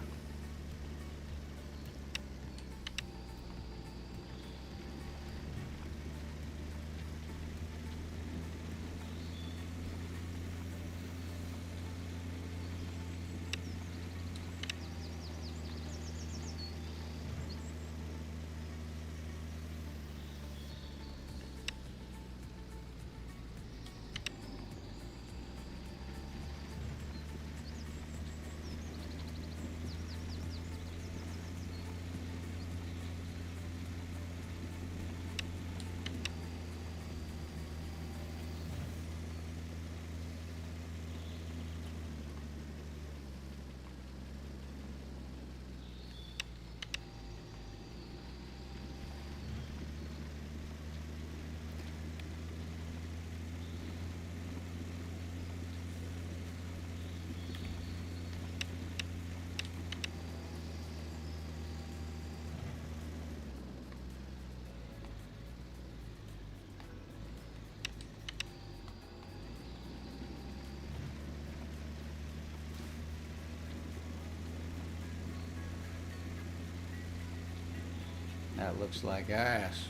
That looks like ass.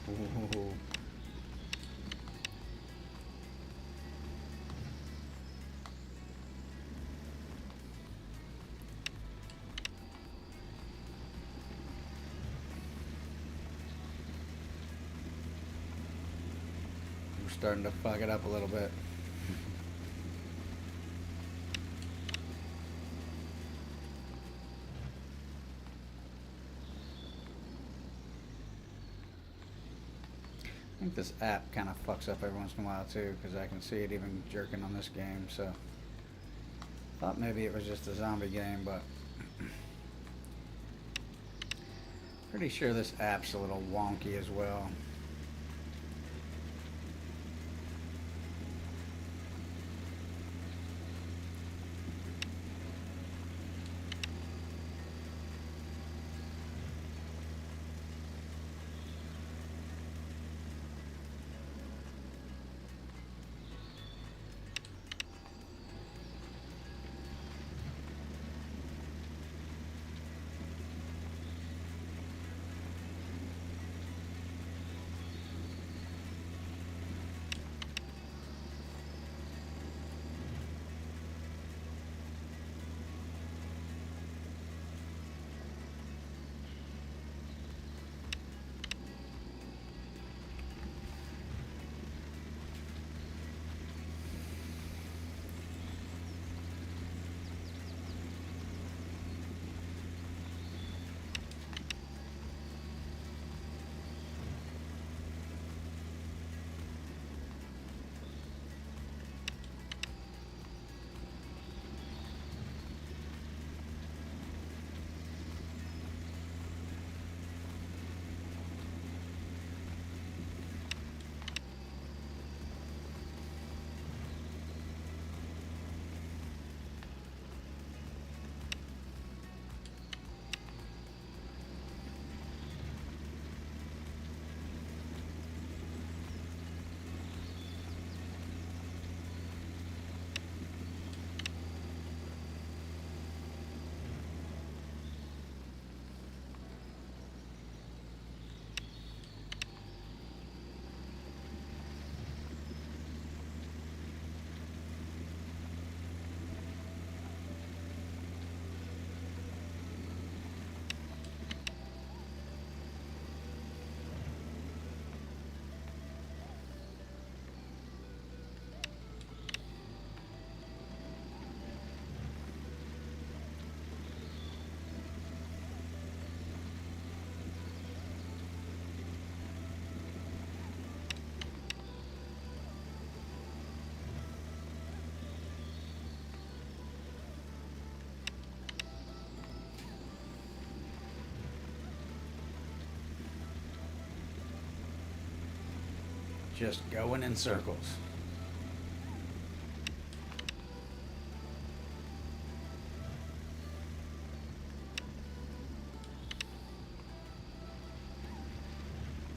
Ooh. We're starting to fuck it up a little bit. I think this app kind of fucks up every once in a while too, because I can see it even jerking on this game, so thought maybe it was just a zombie game, but pretty sure this app's a little wonky as well. Just going in circles.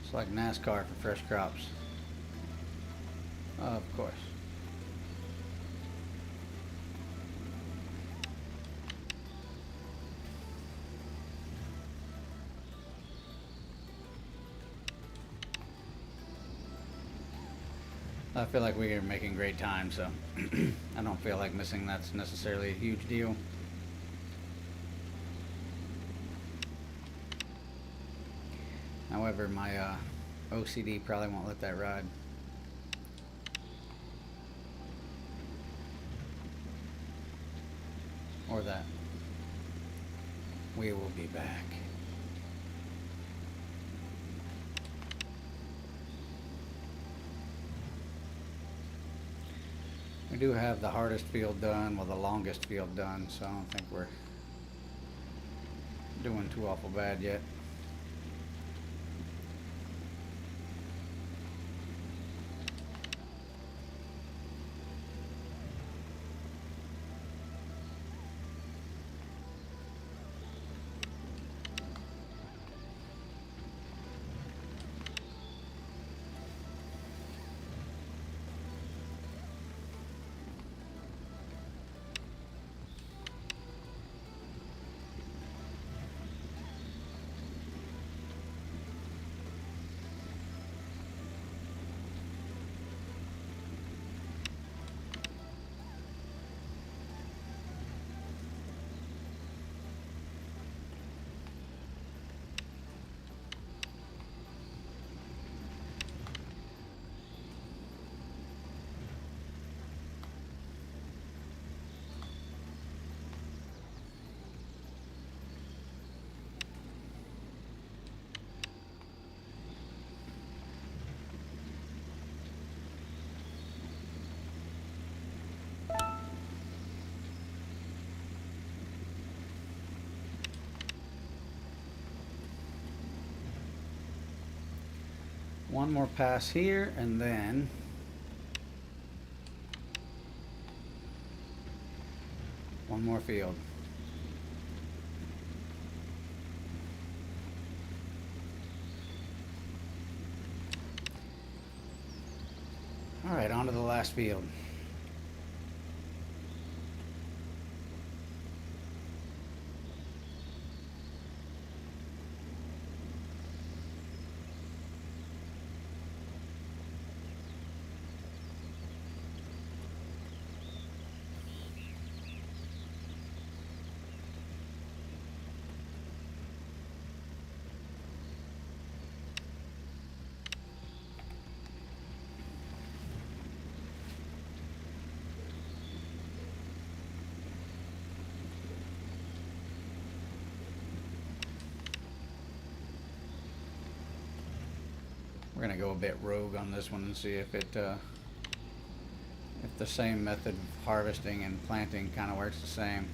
It's like NASCAR for fresh crops. Of course. I feel like we are making great time, so I don't feel like missing that's necessarily a huge deal. However, my OCD probably won't let that ride. Or that. We will be back. We do have the hardest field done, well, the longest field done, so I don't think we're doing too awful bad yet. One more pass here, and then one more field. All right, on to the last field. We're gonna go a bit rogue on this one and see if it if the same method of harvesting and planting kind of works the same.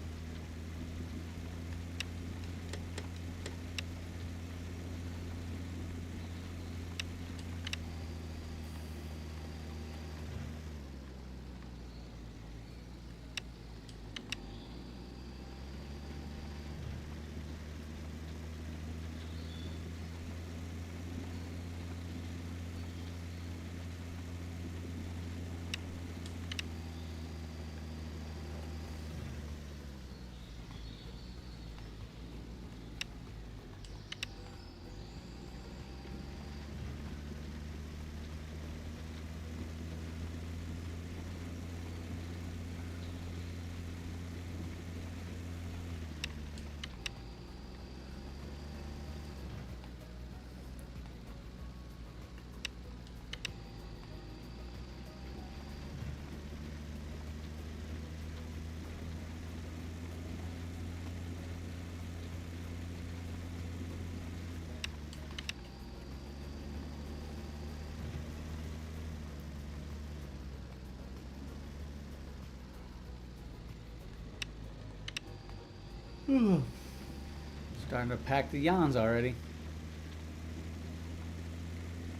Starting to pack the yawns already.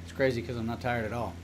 It's crazy because I'm not tired at all.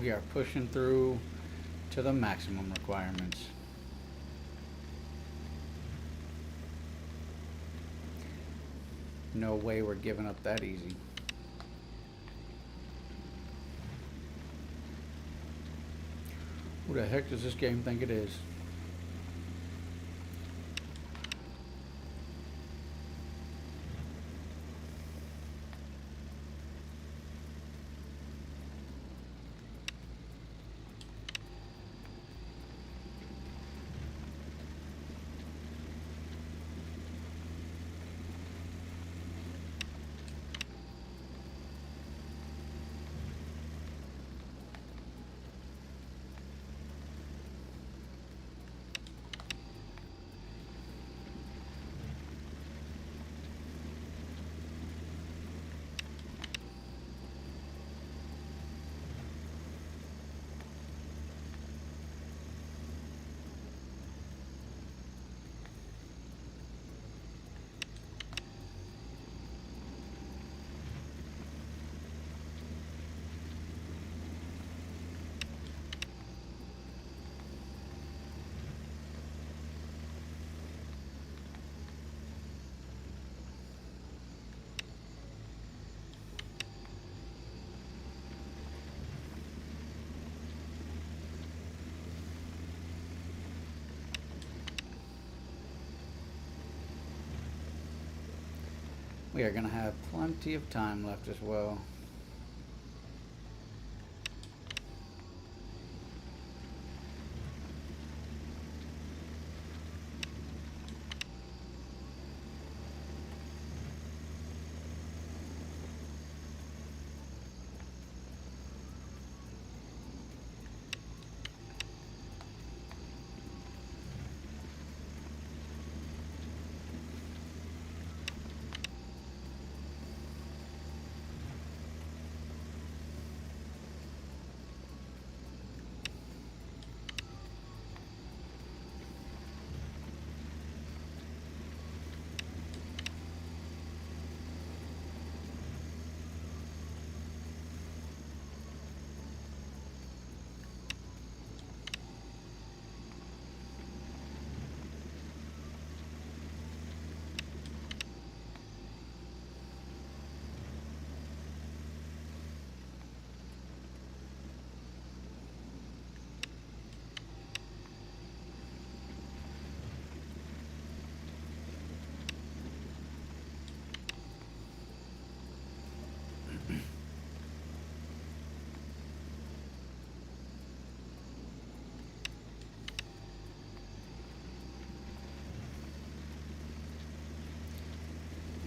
We are pushing through to the maximum requirements. No way we're giving up that easy. Who the heck does this game think it is? We are going to have plenty of time left as well.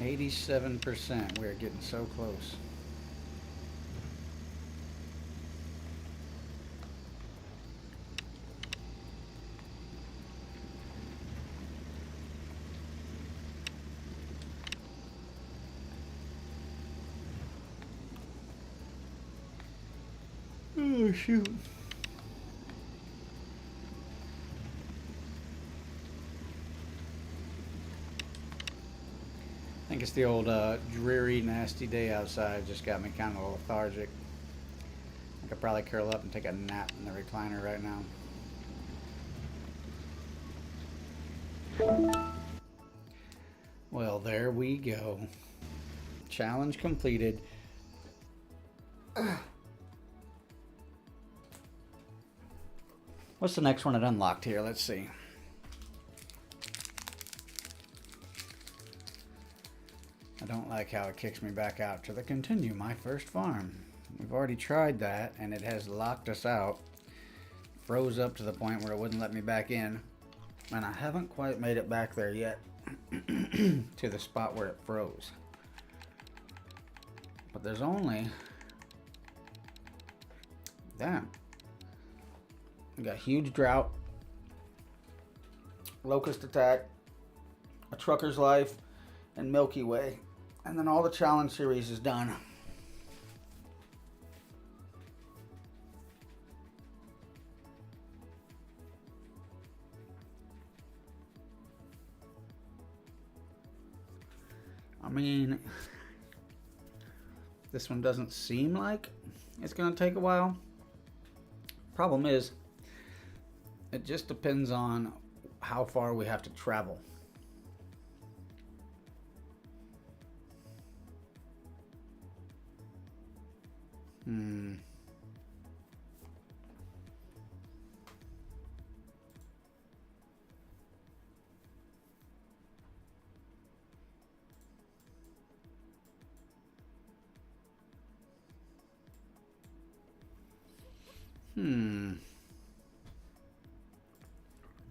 87%. We're getting so close. Oh, shoot. I think it's the old dreary, nasty day outside just got me kind of lethargic. I could probably curl up and take a nap in the recliner right now. Well, there we go. Challenge completed. What's the next one it unlocked here? Let's see. I don't like how it kicks me back out to the continue my first farm. We've already tried that and it has locked us out. Froze up to the point where it wouldn't let me back in. And I haven't quite made it back there yet to the spot where it froze. But there's only... Damn. We got huge drought, locust attack, a trucker's life, and Milky Way. And then all the challenge series is done. I mean, this one doesn't seem like it's going to take a while. Problem is, it just depends on how far we have to travel.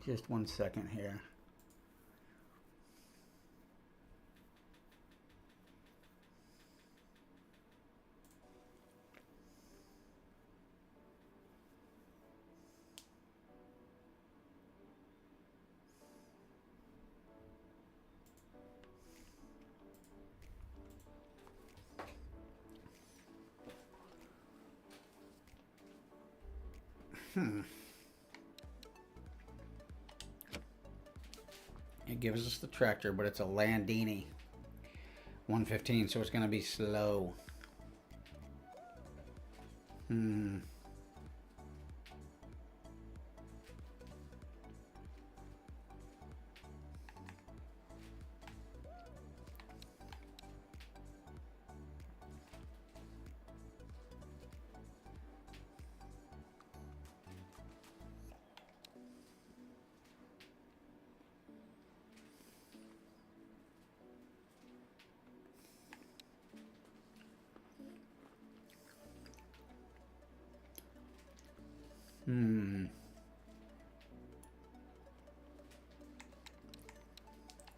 Just 1 second here. It gives us the tractor, but it's a Landini 115, so it's going to be slow.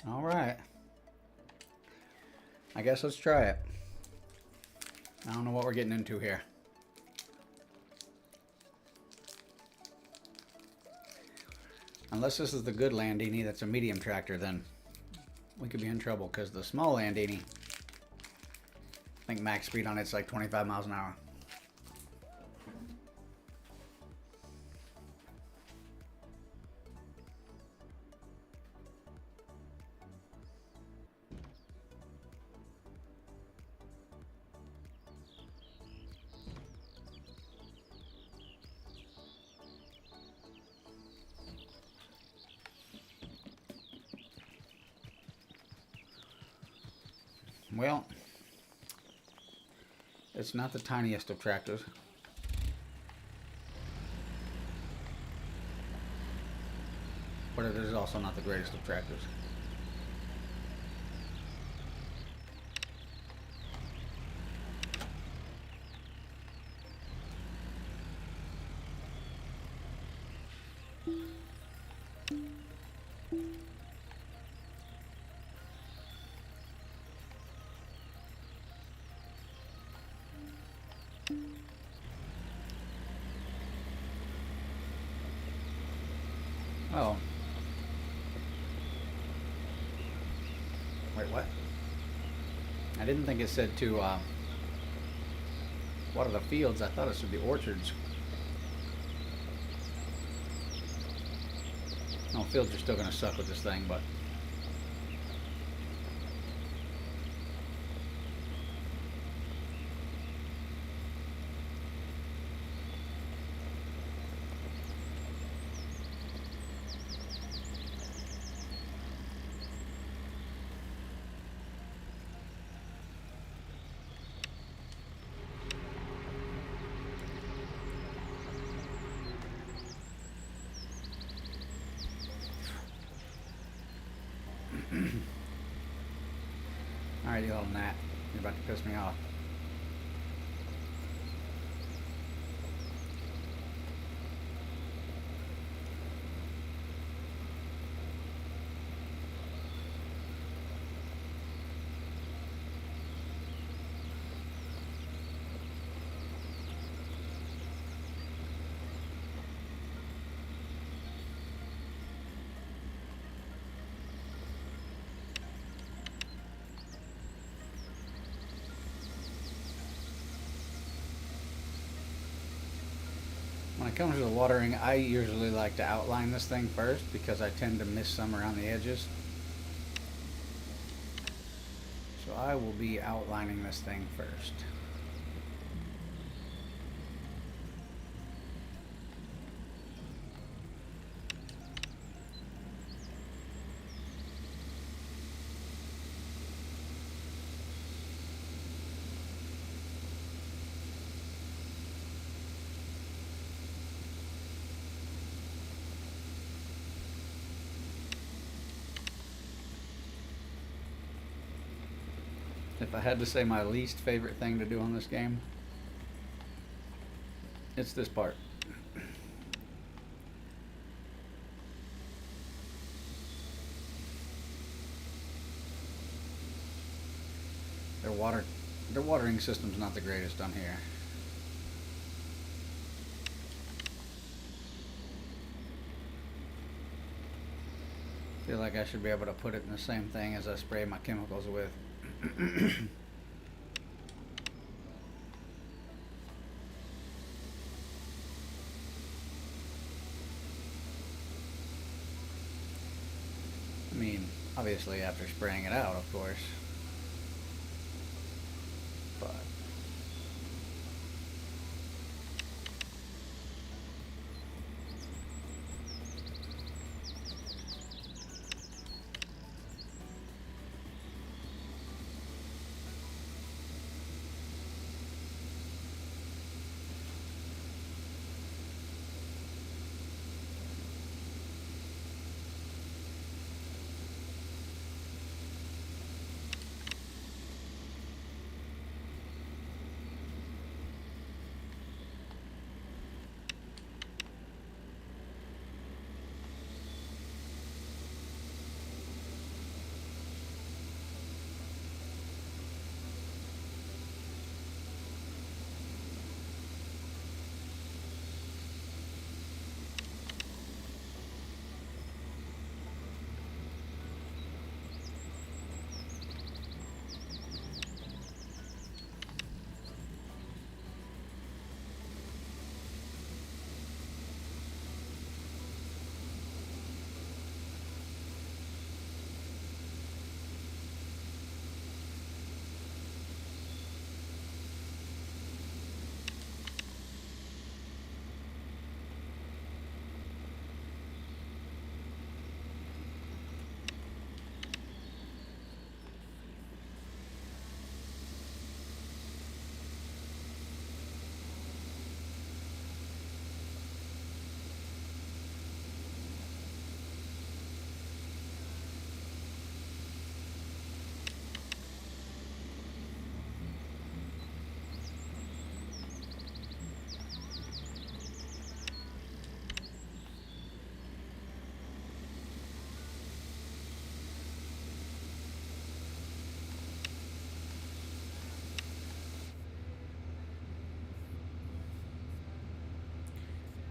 All right. I guess let's try it. I don't know what we're getting into here. Unless this is the good Landini that's a medium tractor, then we could be in trouble, because the small Landini, I think max speed on it's like 25 miles an hour. Well, it's not the tiniest of tractors. But it is also not the greatest of tractors. Oh. Wait, what? I didn't think it said to water the fields. I thought it said the orchards. No, fields are still going to suck with this thing, but... Alright, you little gnat. You're about to piss me off. When it comes to the watering, I usually like to outline this thing first because I tend to miss some around the edges. So I will be outlining this thing first. If I had to say my least favorite thing to do on this game, it's this part. Their watering system's not the greatest on here. I feel like I should be able to put it in the same thing as I spray my chemicals with. I mean, obviously after spraying it out, of course. But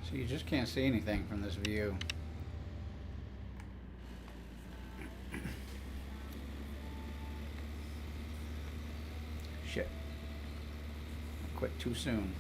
so you just can't see anything from this view. too soon.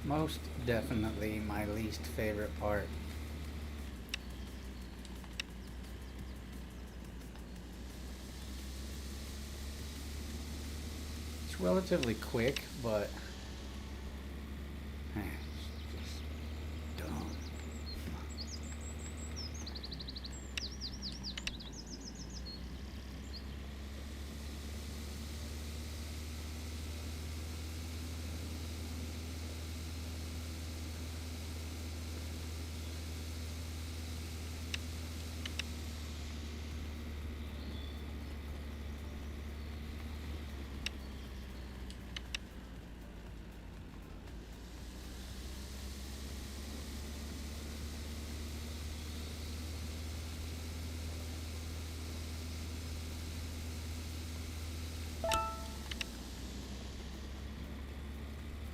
Most definitely my least favorite part. It's relatively quick, but it's just dumb.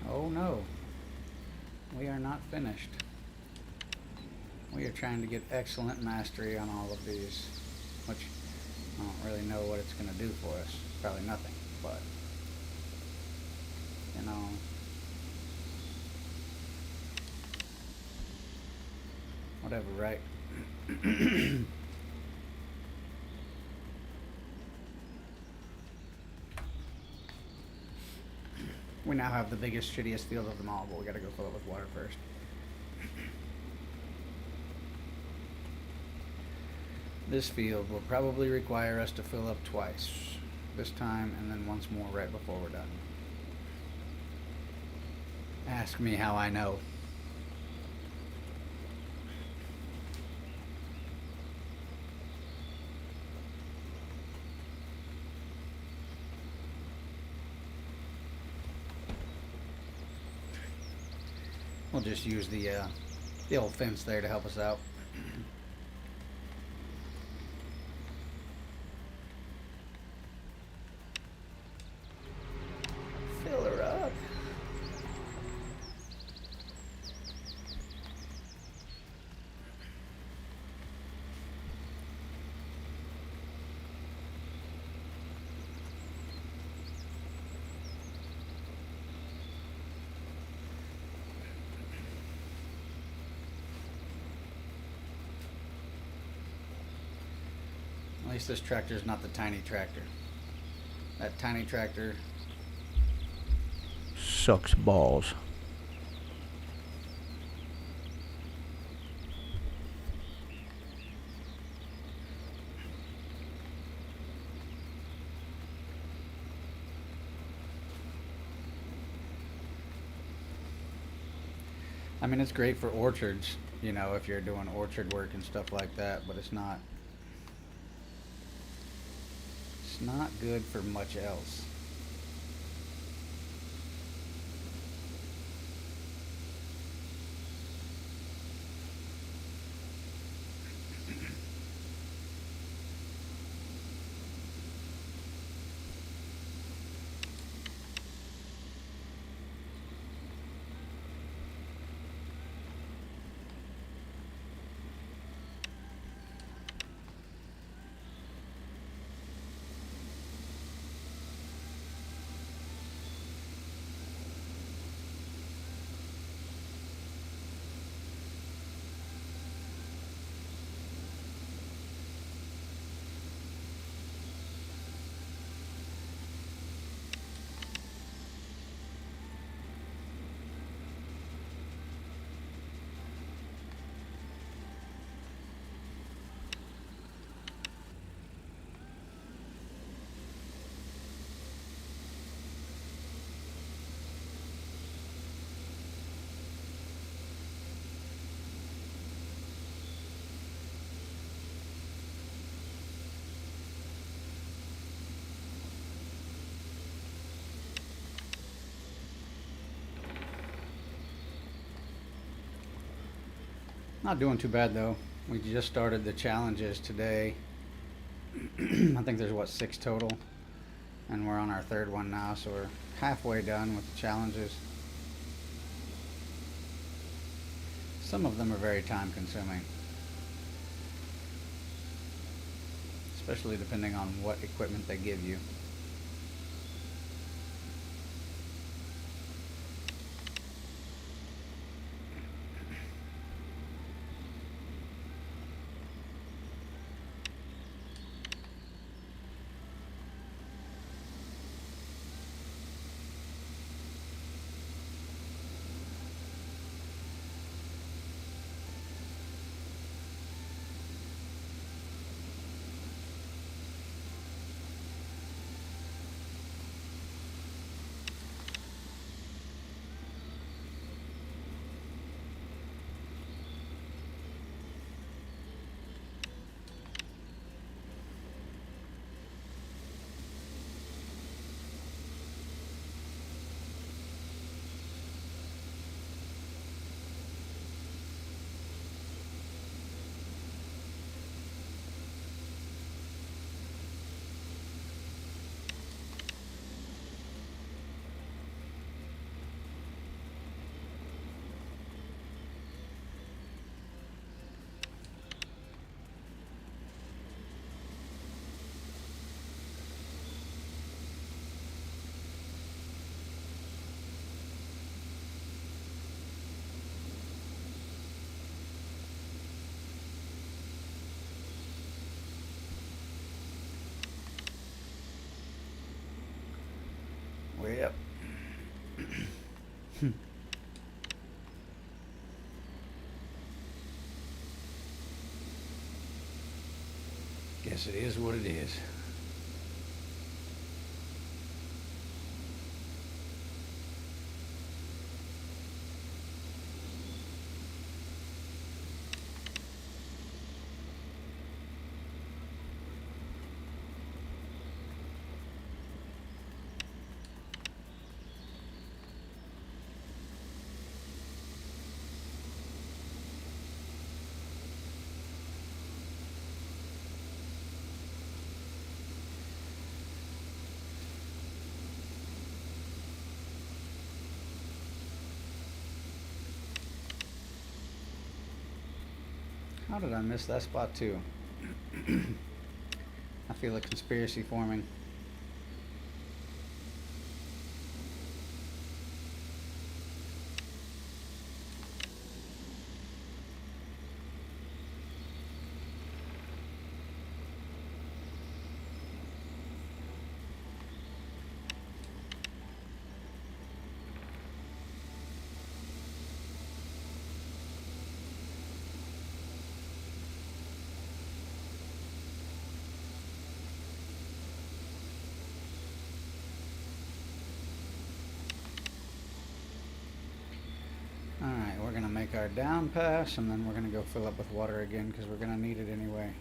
Oh no, we are not finished. We are trying to get excellent mastery on all of these, which I don't really know what it's going to do for us. Probably nothing, but, you know, whatever, right? We now have the biggest, shittiest field of them all, but we gotta go fill it with water first. This field will probably require us to fill up twice. This time, and then once more right before we're done. Ask me how I know. We'll just use the old fence there to help us out. Fill her up. At least this tractor is not the tiny tractor. That tiny tractor sucks balls. I mean, it's great for orchards, you know, if you're doing orchard work and stuff like that, but it's not good for much else. Not doing too bad though. We just started the challenges today. I think there's what, 6 total, and we're on our 3rd one now, so we're halfway done with the challenges. Some of them are very time consuming, especially depending on what equipment they give you. Yep. Guess it is what it is. How did I miss that spot too? I feel a conspiracy forming. our down pass, and then we're going to go fill up with water again because we're going to need it anyway.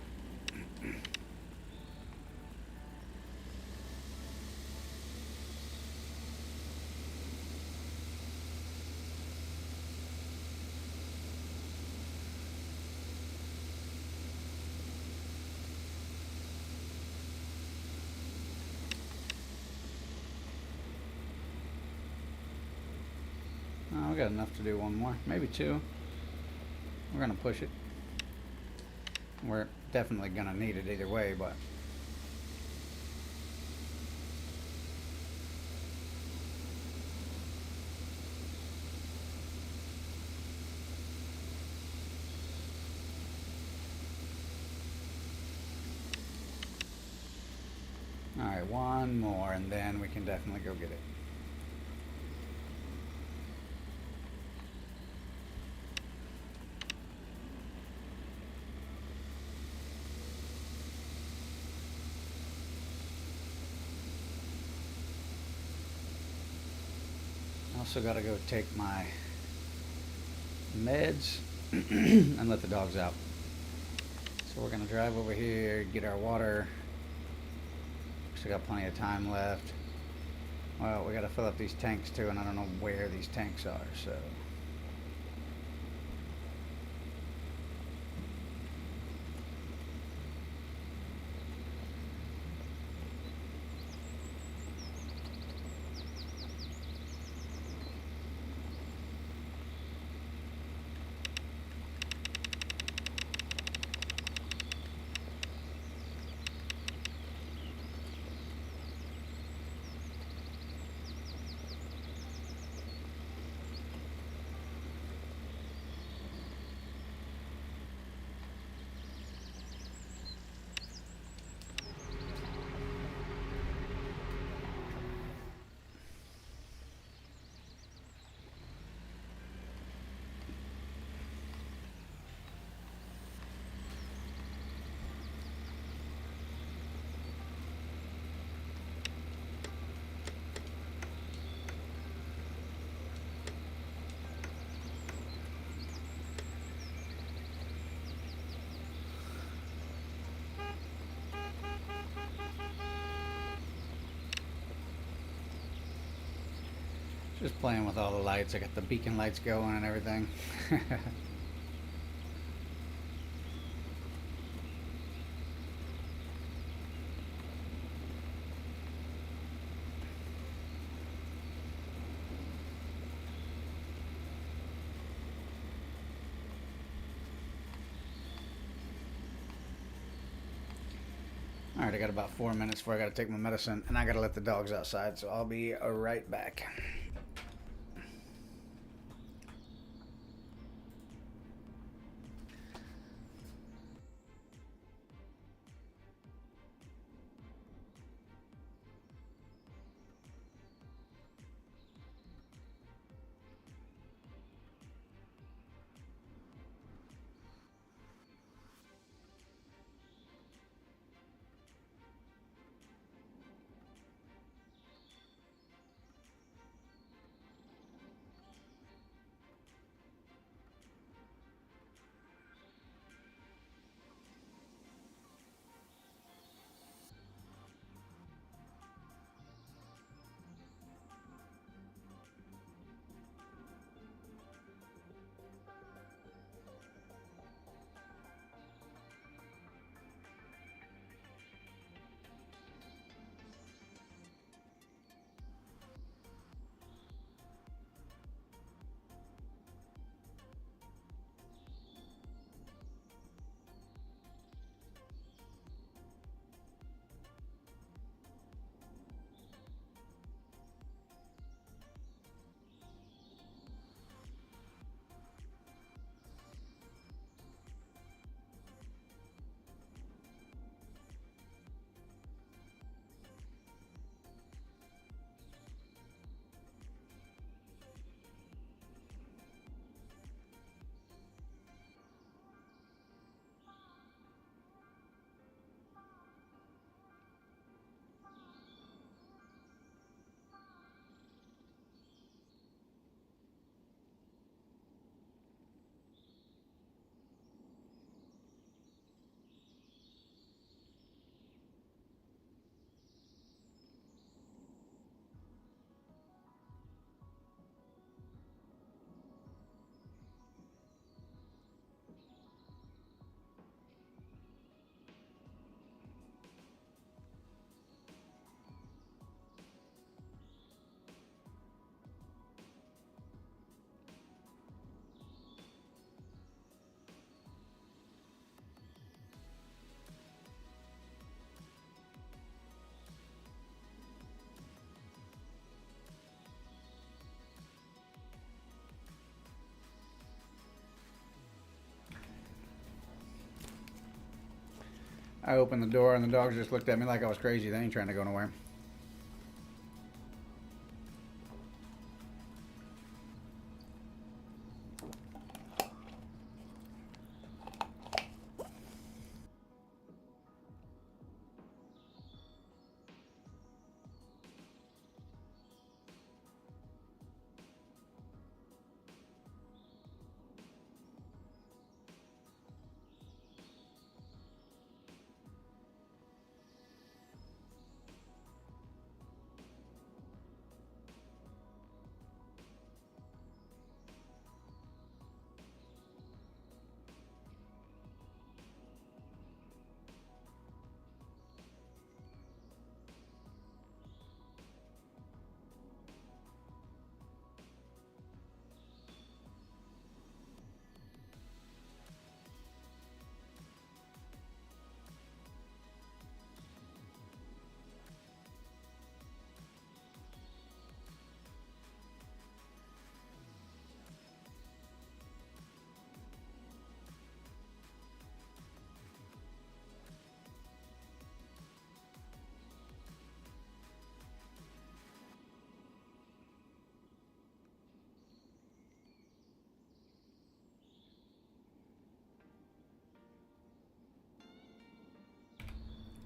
Oh, we got enough to do one more, maybe two. We're gonna push it. We're definitely gonna need it either way, but alright, one more and then we can definitely go get it. Also got to go take my meds and let the dogs out. So we're going to drive over here, get our water. Still got plenty of time left. Well, we got to fill up these tanks too, and I don't know where these tanks are, so. Just playing with all the lights. I got the beacon lights going and everything. Alright, I got about 4 minutes before I gotta take my medicine, and I gotta let the dogs outside, so I'll be right back. I opened the door and the dogs just looked at me like I was crazy. They ain't trying to go nowhere.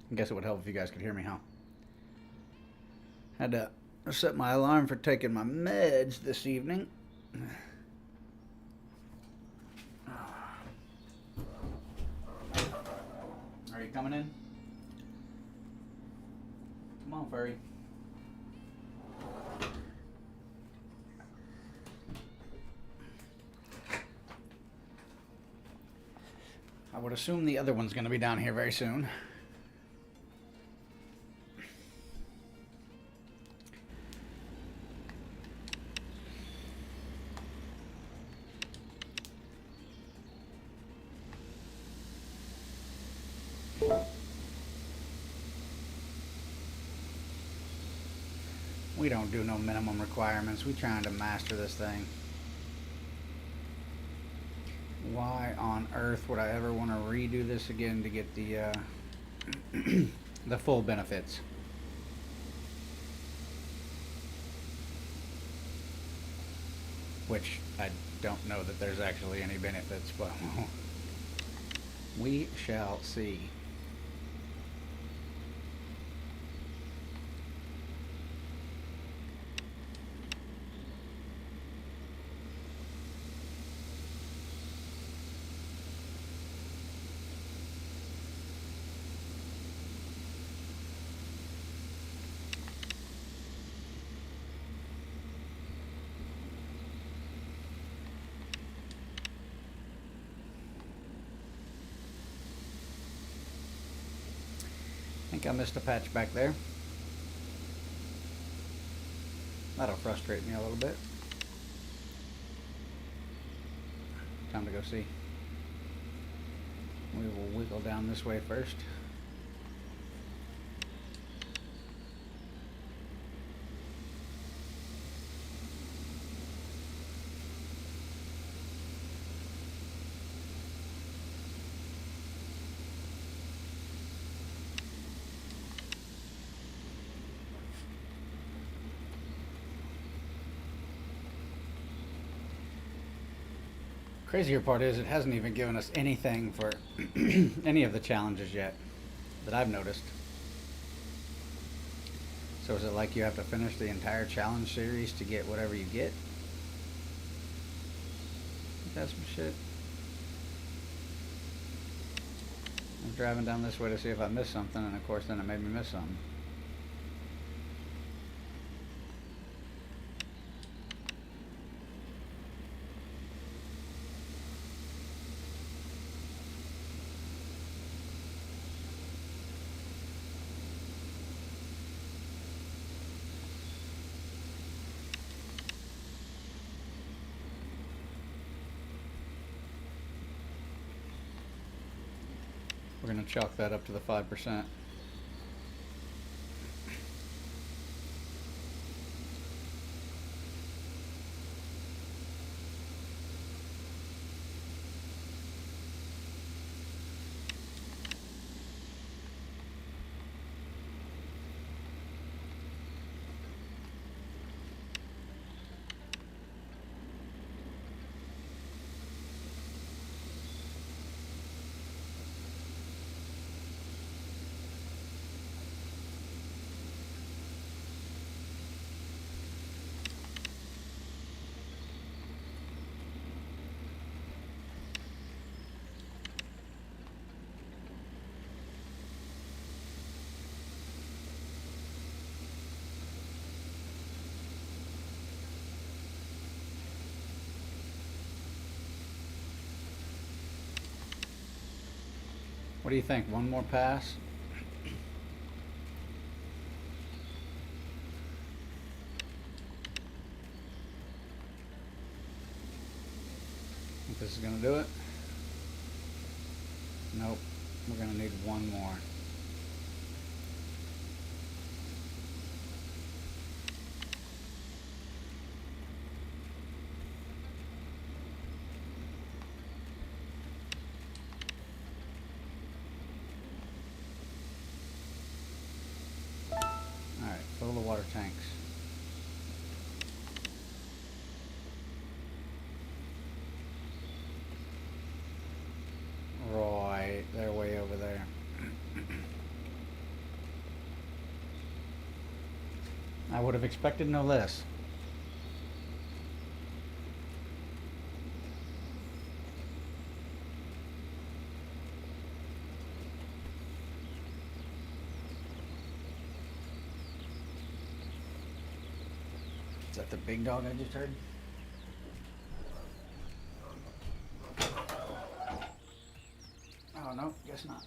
I guess it would help if you guys could hear me, huh? Had to set my alarm for taking my meds this evening. Are you coming in? Come on, furry. I would assume the other one's going to be down here very soon. We don't do no minimum requirements. We trying to master this thing. Why on earth would I ever want to redo this again to get the the full benefits? Which I don't know that there's actually any benefits, but we shall see. I think I missed a patch back there. That'll frustrate me a little bit. Time to go see. We will wiggle down this way first. Crazier part is it hasn't even given us anything for any of the challenges yet that I've noticed. So is it like you have to finish the entire challenge series to get whatever you get? That's some shit. I'm driving down this way to see if I missed something, and of course then it made me miss something. We're going to chalk that up to the 5%. do you think? One more pass? Think this is gonna do it? Nope. We're gonna need one more. Alright, fill the water tanks. Right, they're way over there. I would have expected no less. Is that the big dog I just heard? Oh no, guess not.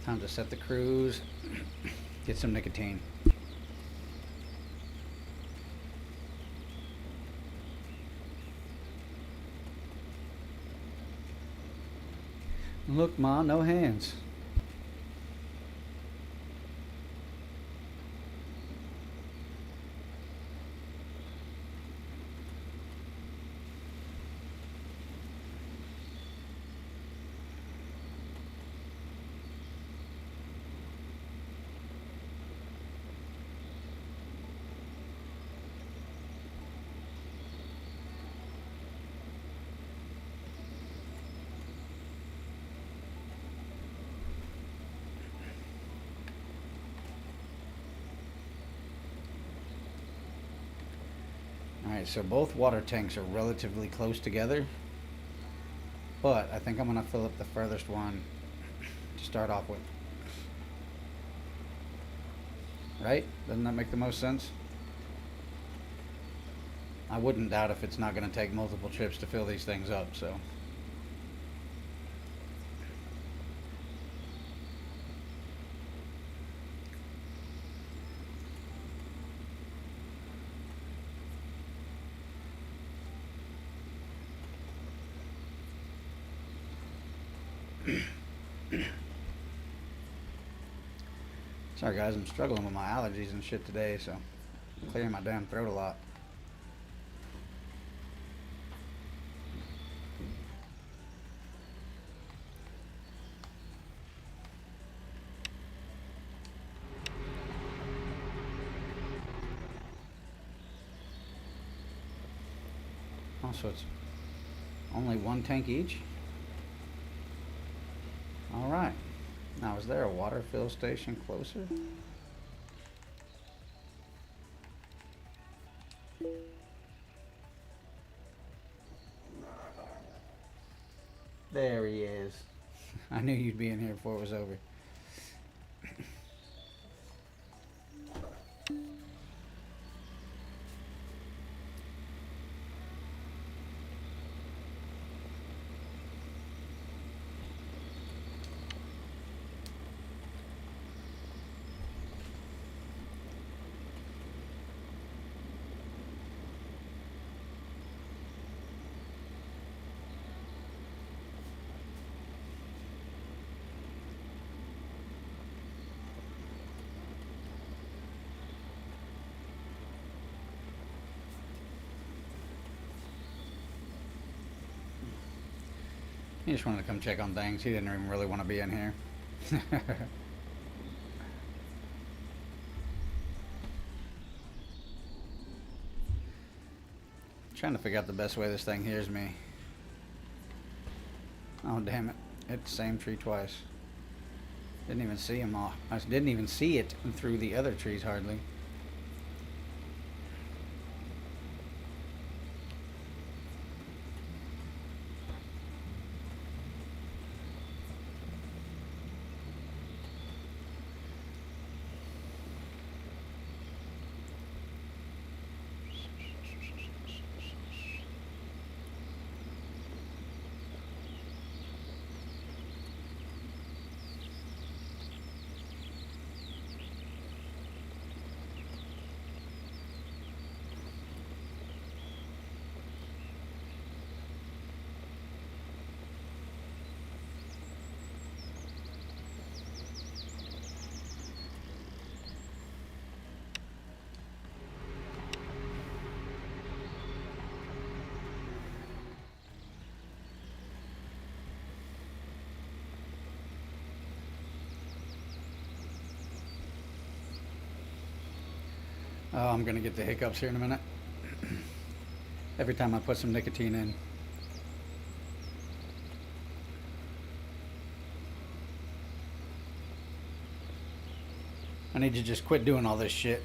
Time to set the cruise, get some nicotine. Look, Ma, no hands. Alright, so both water tanks are relatively close together, but I think I'm going to fill up the furthest one to start off with. Right? Doesn't that make the most sense? I wouldn't doubt if it's not going to take multiple trips to fill these things up, so... Sorry guys, I'm struggling with my allergies and shit today, so I'm clearing my damn throat a lot. Oh, so it's only one tank each? Alright. Now, is there a water fill station closer? There he is. I knew you'd be in here before it was over. He just wanted to come check on things. He didn't even really want to be in here. Trying to figure out the best way this thing hears me. Oh, damn it. Hit the same tree twice. Didn't even see him off. I didn't even see it through the other trees hardly. Oh, I'm gonna get the hiccups here in a minute. Every time I put some nicotine in. I need to just quit doing all this shit.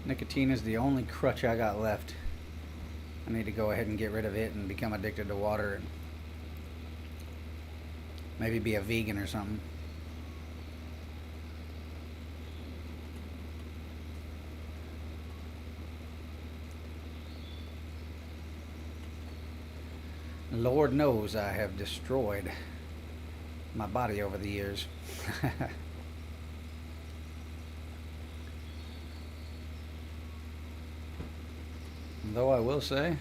Nicotine is the only crutch I got left. I need to go ahead and get rid of it and become addicted to water and maybe be a vegan or something. Lord knows I have destroyed my body over the years. Though I will say,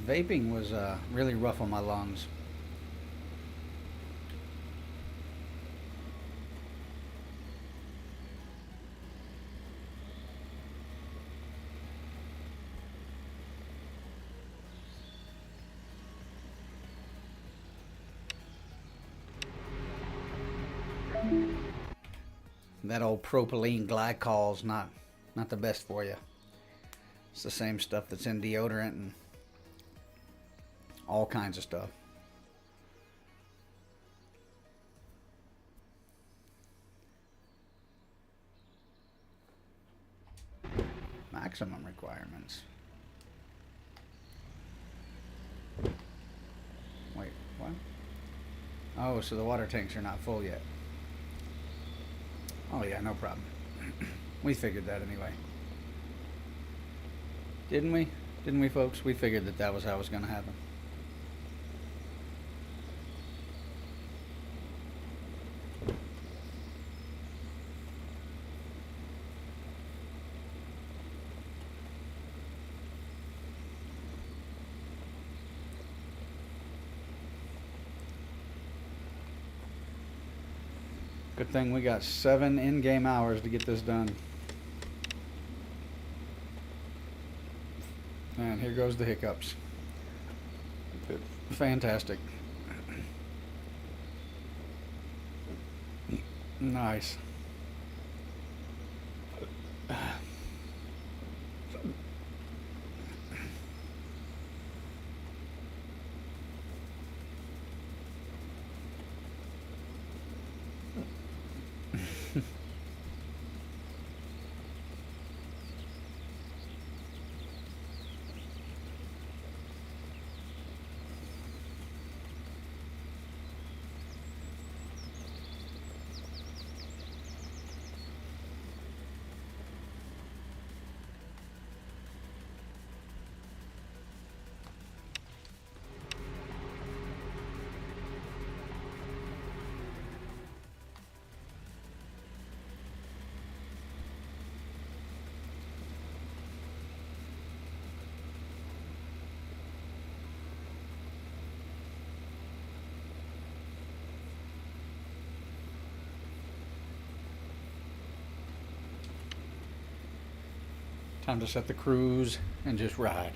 vaping was really rough on my lungs. That old propylene glycol's not the best for you. It's the same stuff that's in deodorant and all kinds of stuff. Maximum requirements. Wait, what? Oh, so the water tanks are not full yet. Oh yeah, no problem. We figured that anyway. Didn't we? Didn't we, folks? We figured that was how it was going to happen. Good thing we got 7 in-game hours to get this done. And here goes the hiccups. Fantastic. Nice. Time to set the cruise and just ride.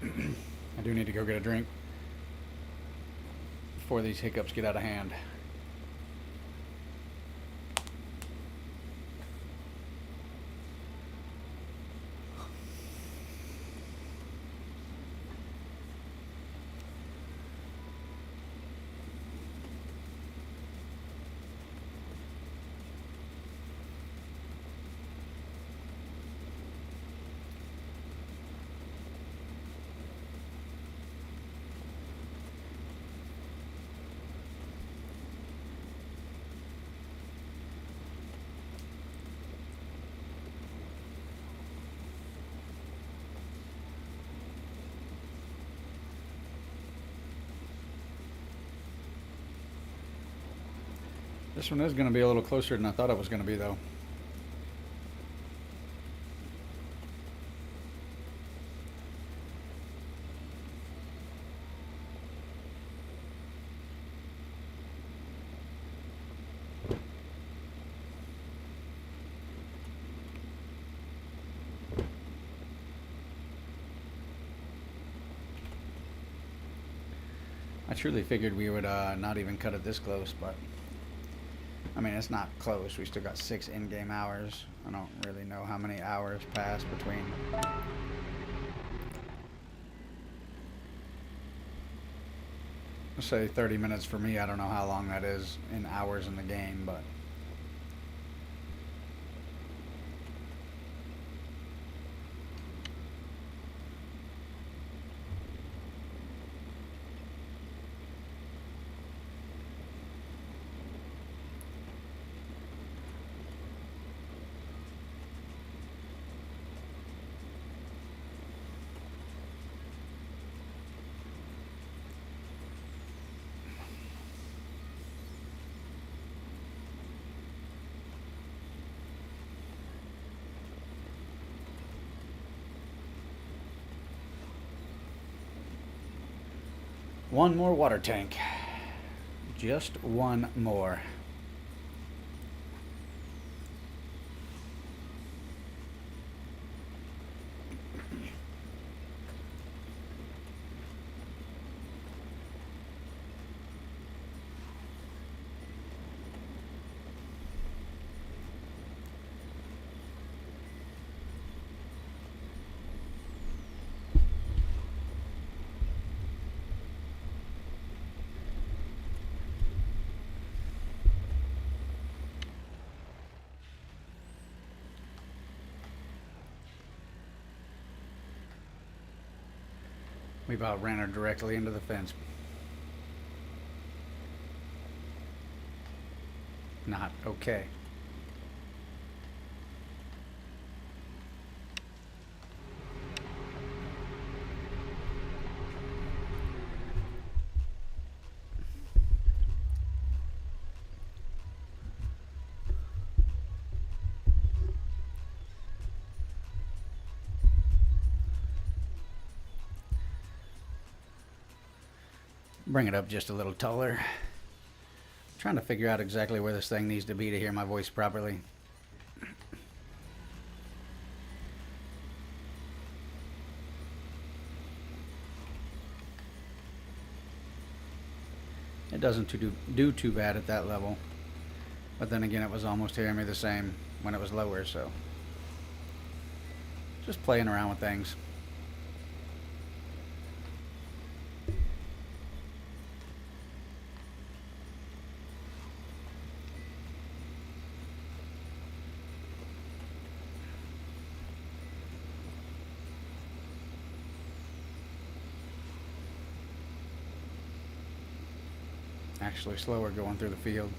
I do need to go get a drink before these hiccups get out of hand. This one is going to be a little closer than I thought it was going to be, though. I truly figured we would not even cut it this close, but I mean, it's not close. We still got 6 in-game hours. I don't really know how many hours passed between. Let's say 30 minutes for me. I don't know how long that is in hours in the game, but one more water tank. Just one more. We about ran her directly into the fence. Not okay. Bring it up just a little taller. I'm trying to figure out exactly where this thing needs to be to hear my voice properly. It doesn't do too bad at that level, but then again, it was almost hearing me the same when it was lower, so just playing around with things. Actually slower going through the field.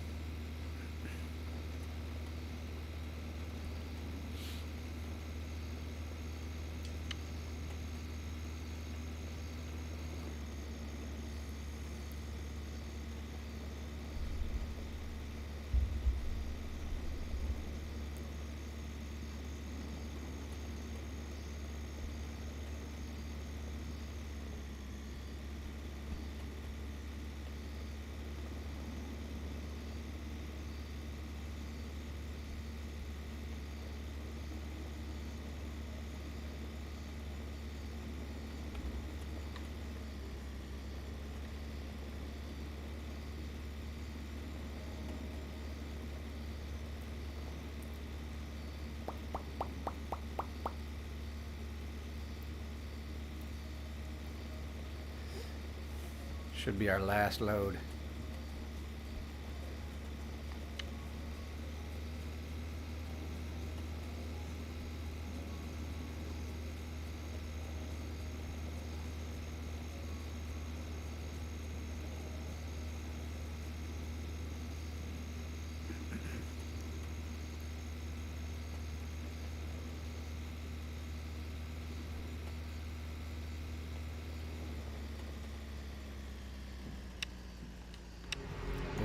Should be our last load.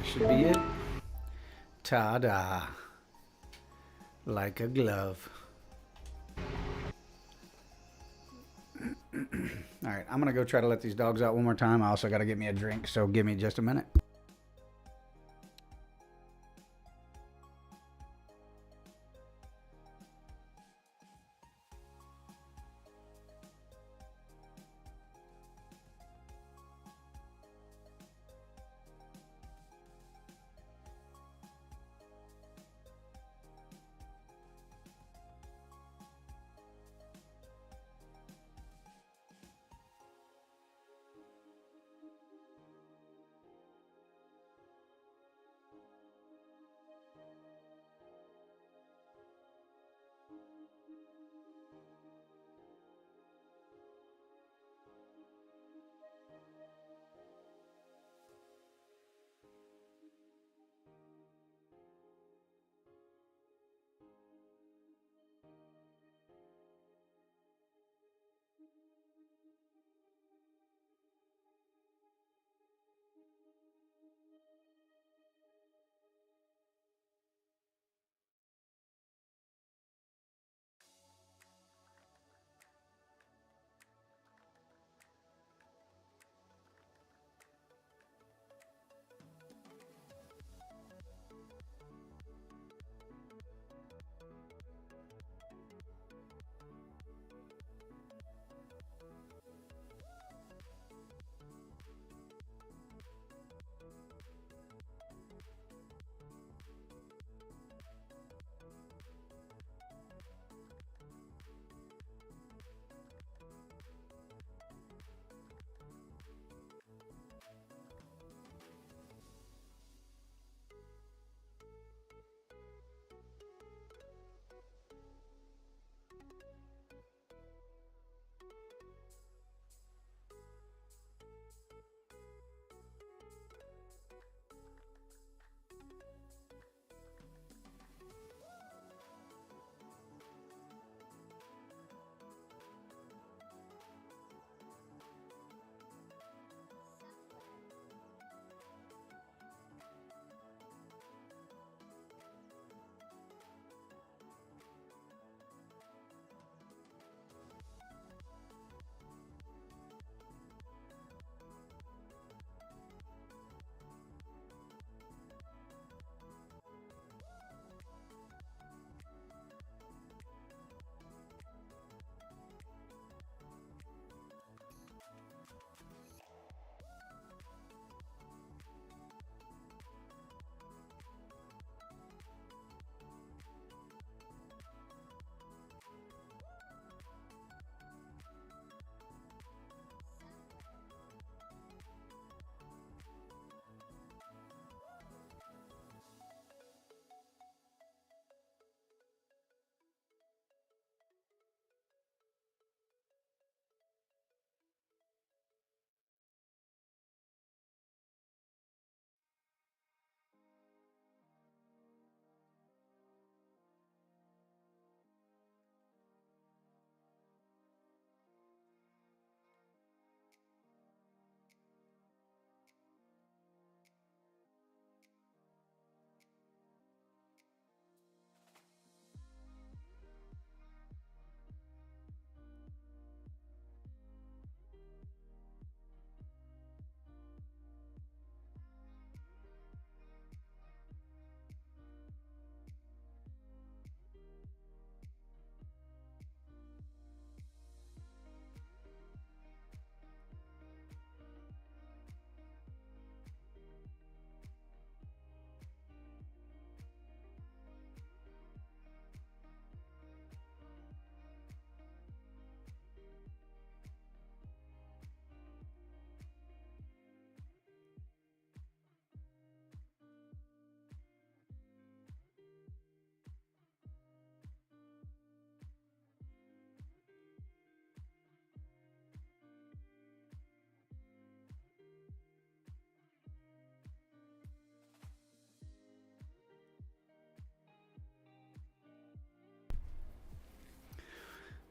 Should be it. Ta-da. Like a glove. Alright, I'm gonna go try to let these dogs out one more time. I also gotta get me a drink, so give me just a minute.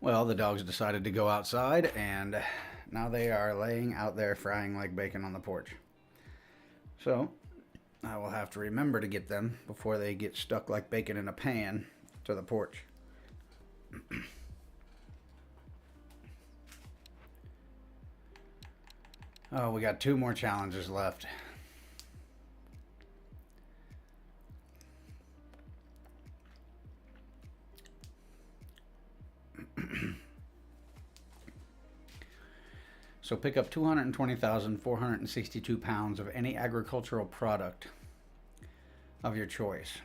Well, the dogs decided to go outside, and now they are laying out there frying like bacon on the porch. So, I will have to remember to get them before they get stuck like bacon in a pan to the porch. Oh, we got 2 more challenges left. So pick up 220,462 pounds of any agricultural product of your choice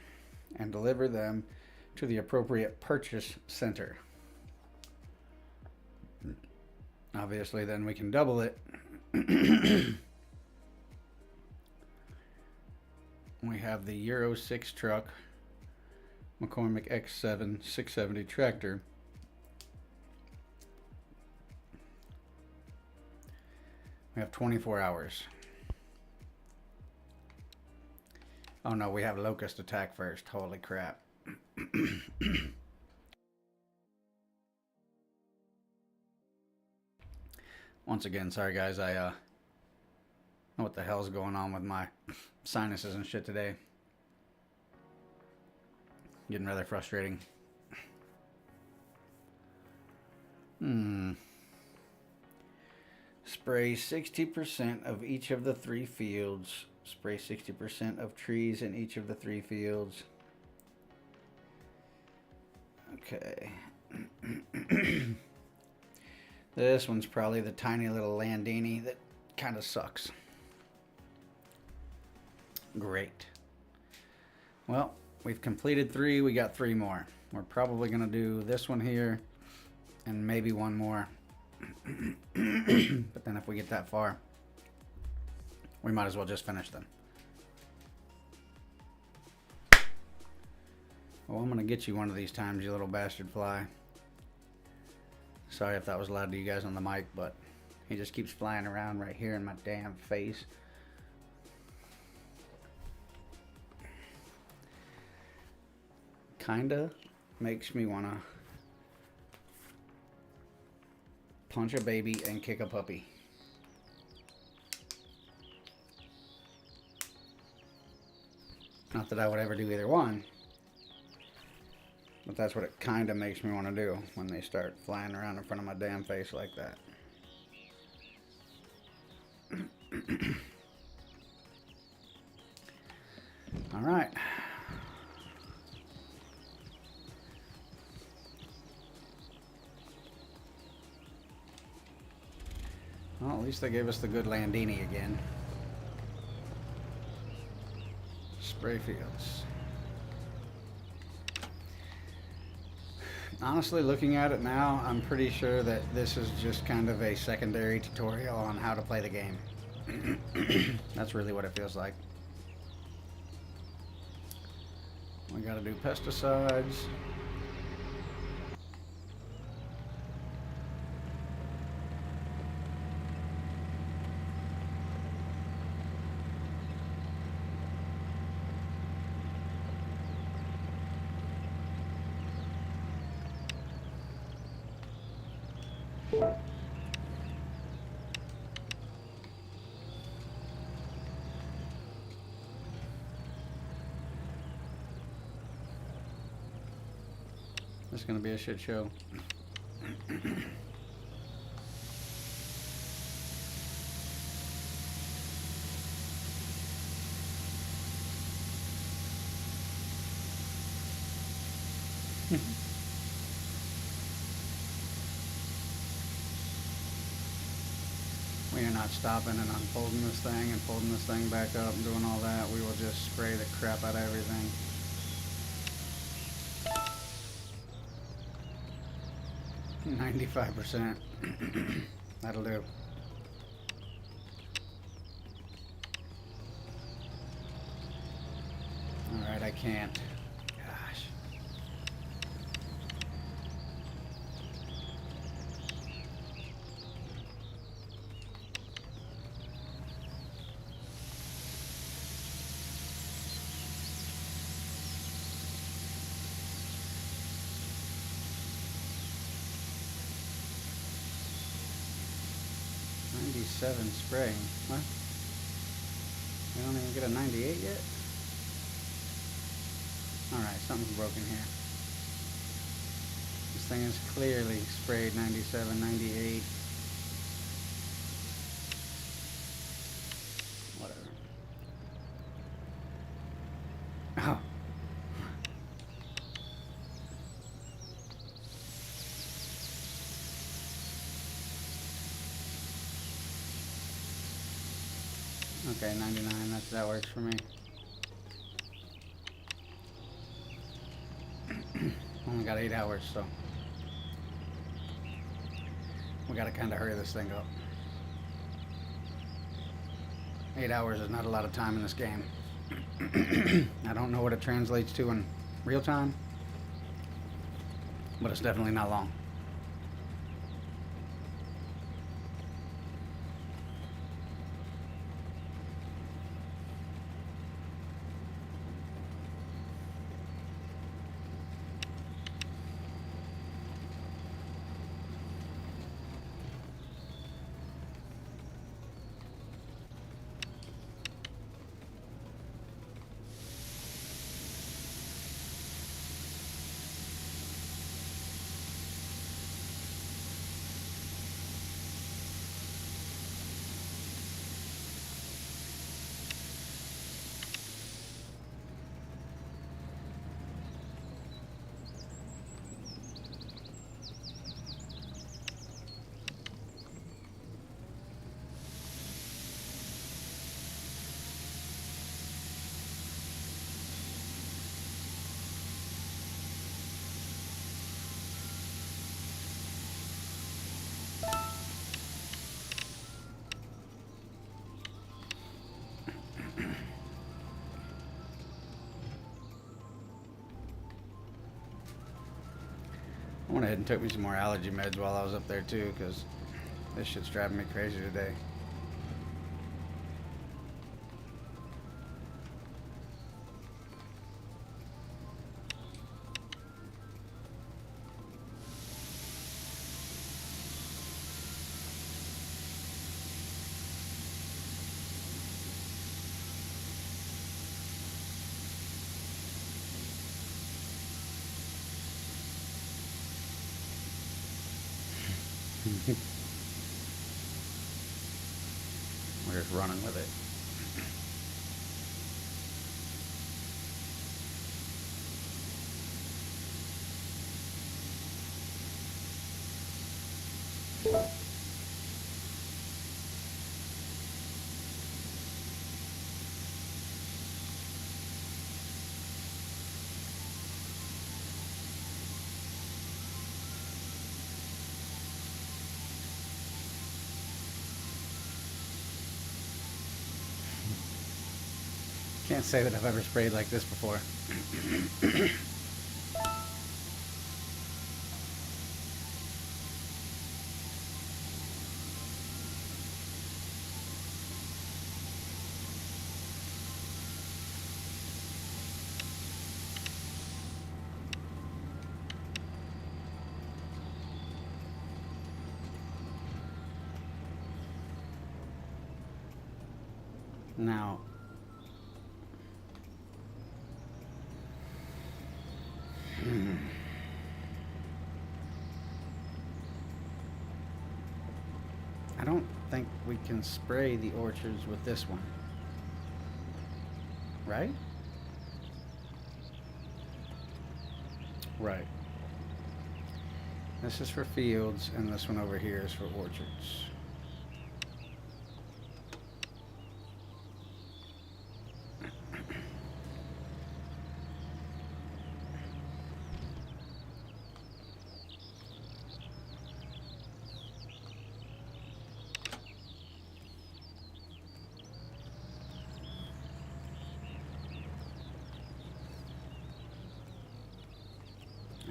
and deliver them to the appropriate purchase center. Obviously, then we can double it. We have the Euro 6 truck, McCormick X7 670 tractor. We have 24 hours. Oh no, we have locust attack first. Holy crap. Once again, sorry guys, I know what the hell's going on with my sinuses and shit today. Getting rather frustrating. Spray 60% of each of the 3 fields. Spray 60% of trees in each of the 3 fields. Okay. This one's probably the tiny little Landini that kind of sucks. Great. Well, we've completed 3. We got 3 more. We're probably going to do this one here and maybe one more. But then if we get that far, we might as well just finish them. Well, I'm going to get you one of these times, you little bastard fly. Sorry if that was loud to you guys on the mic, but he just keeps flying around right here in my damn face. Kinda makes me want to punch a baby and kick a puppy. Not that I would ever do either one, but that's what it kind of makes me want to do when they start flying around in front of my damn face like that. All right. Well, at least they gave us the good Landini again. Spray fields. Honestly, looking at it now, I'm pretty sure that this is just kind of a secondary tutorial on how to play the game. That's really what it feels like. We gotta do pesticides. This is going to be a shit show. We are not stopping and unfolding this thing and folding this thing back up and doing all that. We will just spray the crap out of everything. 95%. That'll do. Alright, I can't. Gosh. 97 spraying. What? We don't even get a 98 yet? Alright, something's broken here. This thing is clearly sprayed 97, 98. Whatever. Oh. Okay, 99, that works for me. Only got 8 hours, so we gotta kinda hurry this thing up. 8 hours is not a lot of time in this game. I don't know what it translates to in real time, but it's definitely not long. I went ahead and took me some more allergy meds while I was up there too, because this shit's driving me crazy today. We're just running with it. Can't say that I've ever sprayed like this before. Now, I don't think we can spray the orchards with this one, right? Right. This is for fields, and this one over here is for orchards.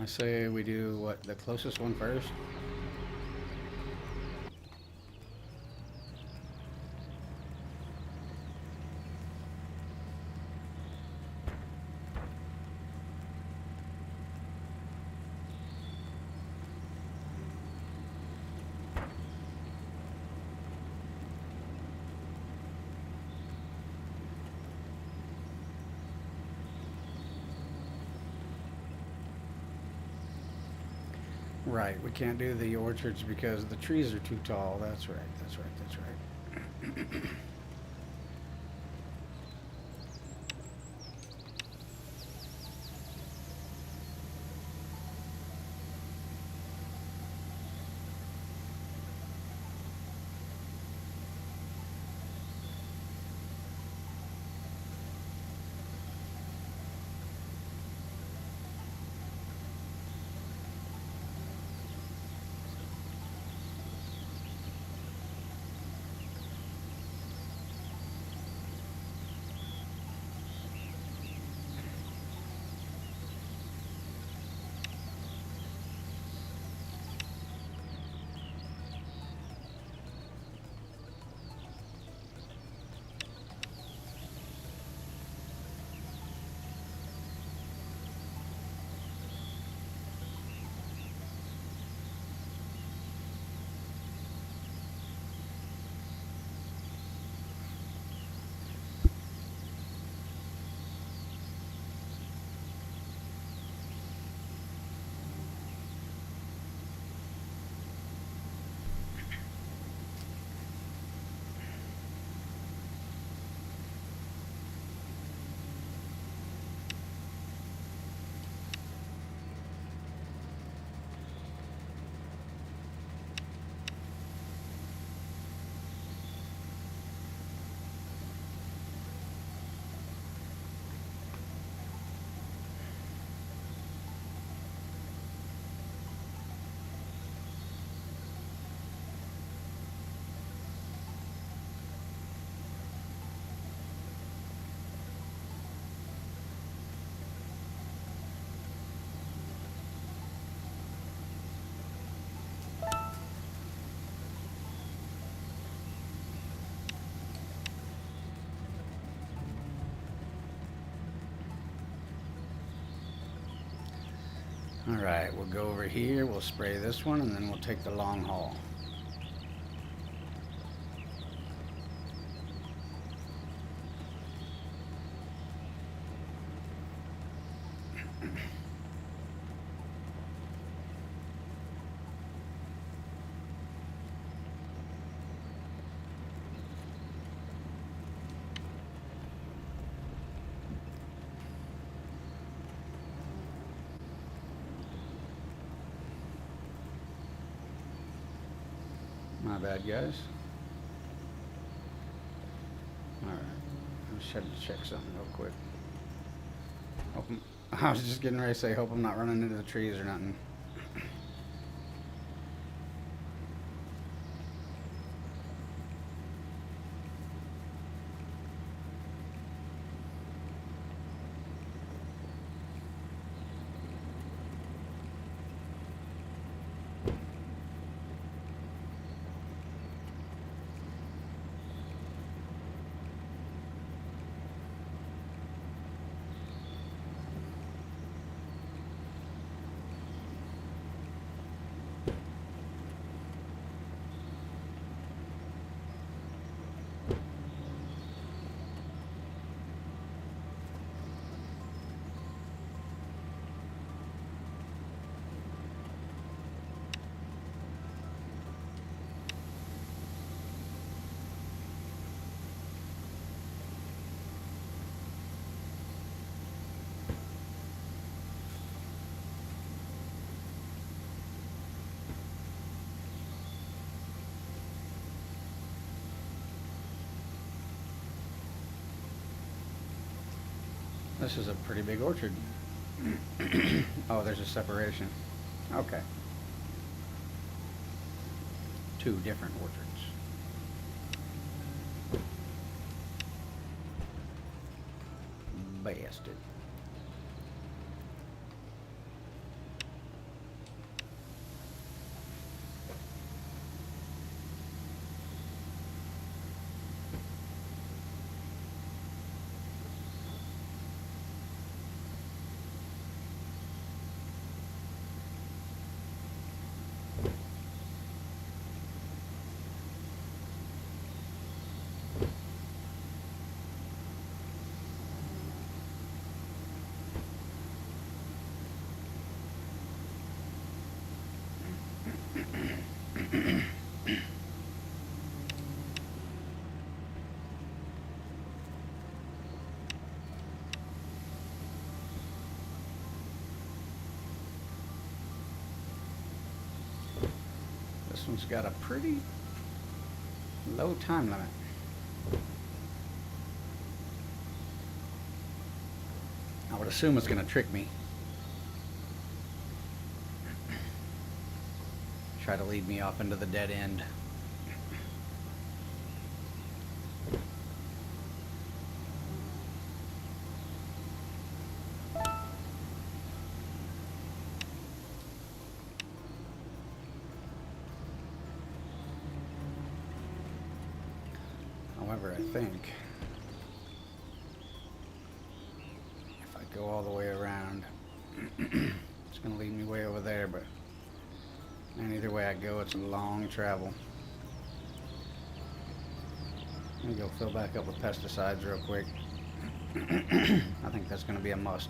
I say we do what, the closest one first? Right, we can't do the orchards because the trees are too tall. That's right, that's right, that's right. All right, we'll go over here, we'll spray this one, and then we'll take the long haul. My bad, guys. Alright, I just had to check something real quick. I was just getting ready to say, hope I'm not running into the trees or nothing. This is a pretty big orchard. Oh, there's a separation. Okay. Two different orchards. Bastard. This one's got a pretty low time limit. I would assume it's going to trick me. Try to lead me off into the dead end. However, I think if I go all the way around, it's going to lead me way over there, but and either way I go, it's a long travel. Let me go fill back up with pesticides real quick. I think that's going to be a must.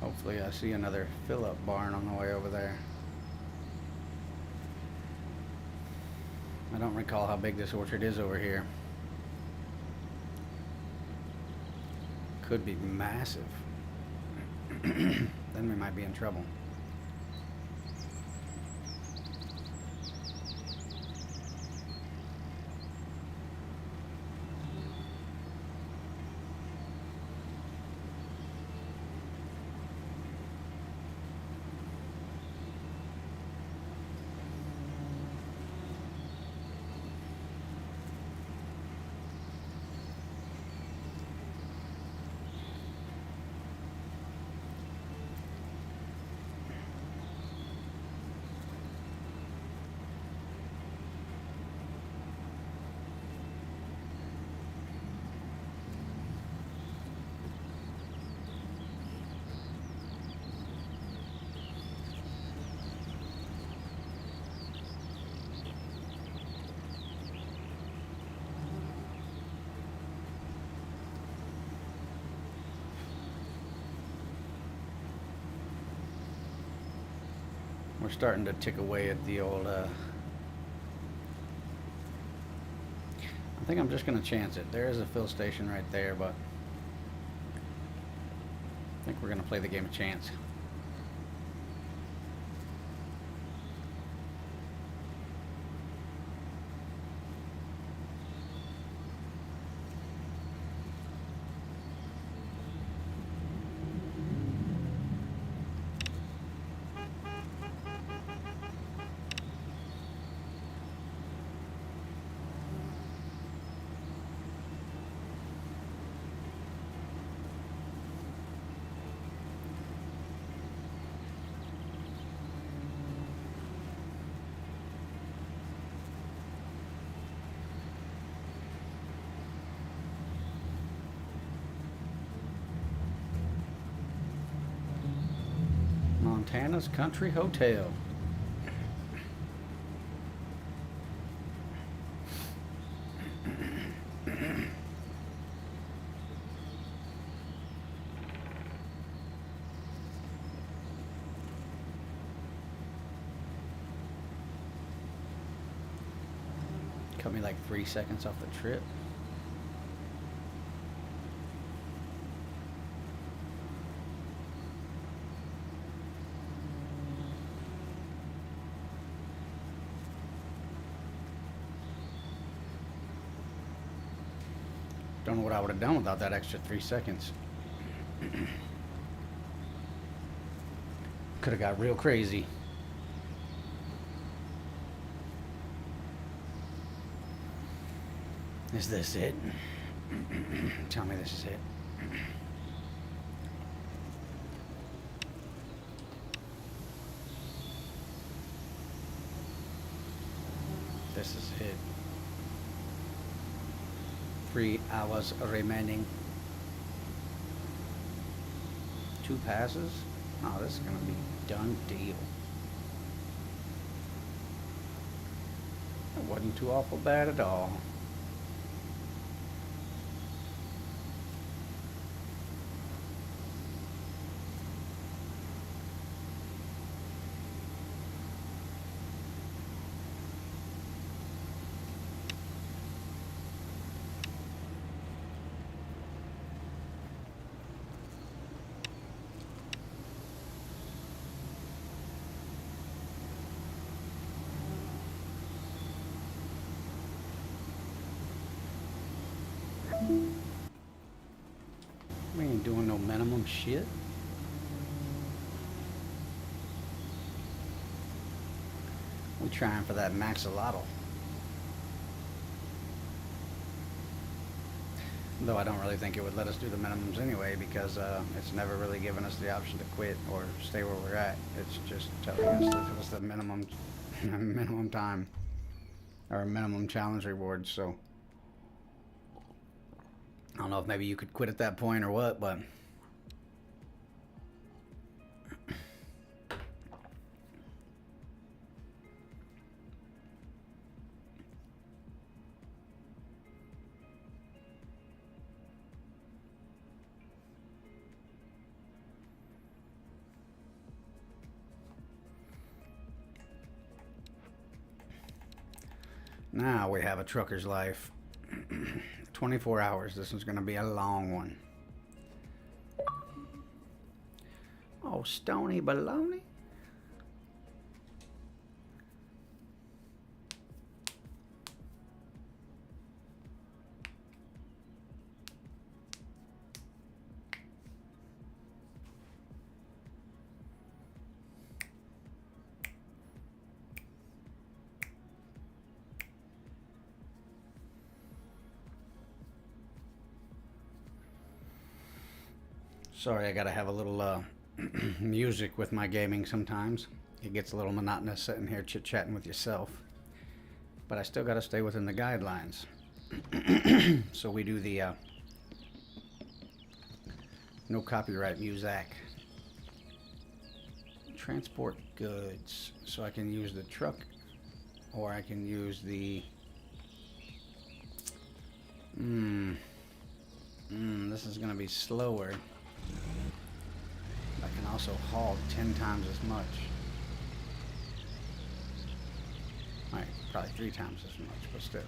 Hopefully I see another fill-up barn on the way over there. I don't recall how big this orchard is over here. Could be massive. Then we might be in trouble. We're starting to tick away at the old, I think I'm just going to chance it. There is a fill station right there, but I think we're going to play the game of chance. Montana's Country Hotel. Cut me like 3 seconds off the trip. Don't know what I would have done without that extra 3 seconds. Could have got real crazy. Is this it? Tell me this is it. This is it. 3 hours remaining. 2 passes? Oh, this is gonna be done deal. Wasn't too awful bad at all. We ain't doing no minimum shit. We trying for that maxolotl. Though I don't really think it would let us do the minimums anyway, because it's never really given us the option to quit or stay where we're at. It's just telling us that it was the minimum minimum time or minimum challenge rewards. So I don't know if maybe you could quit at that point or what, but now we have a trucker's life. 24 hours. This is going to be a long one. Oh, stony baloney. Sorry, I gotta have a little music with my gaming sometimes. It gets a little monotonous sitting here chit-chatting with yourself. But I still gotta stay within the guidelines. So we do the no copyright music. Transport goods. So I can use the truck, or I can use the... this is gonna be slower. I can also haul 10 times as much. Alright, probably 3 times as much, but still.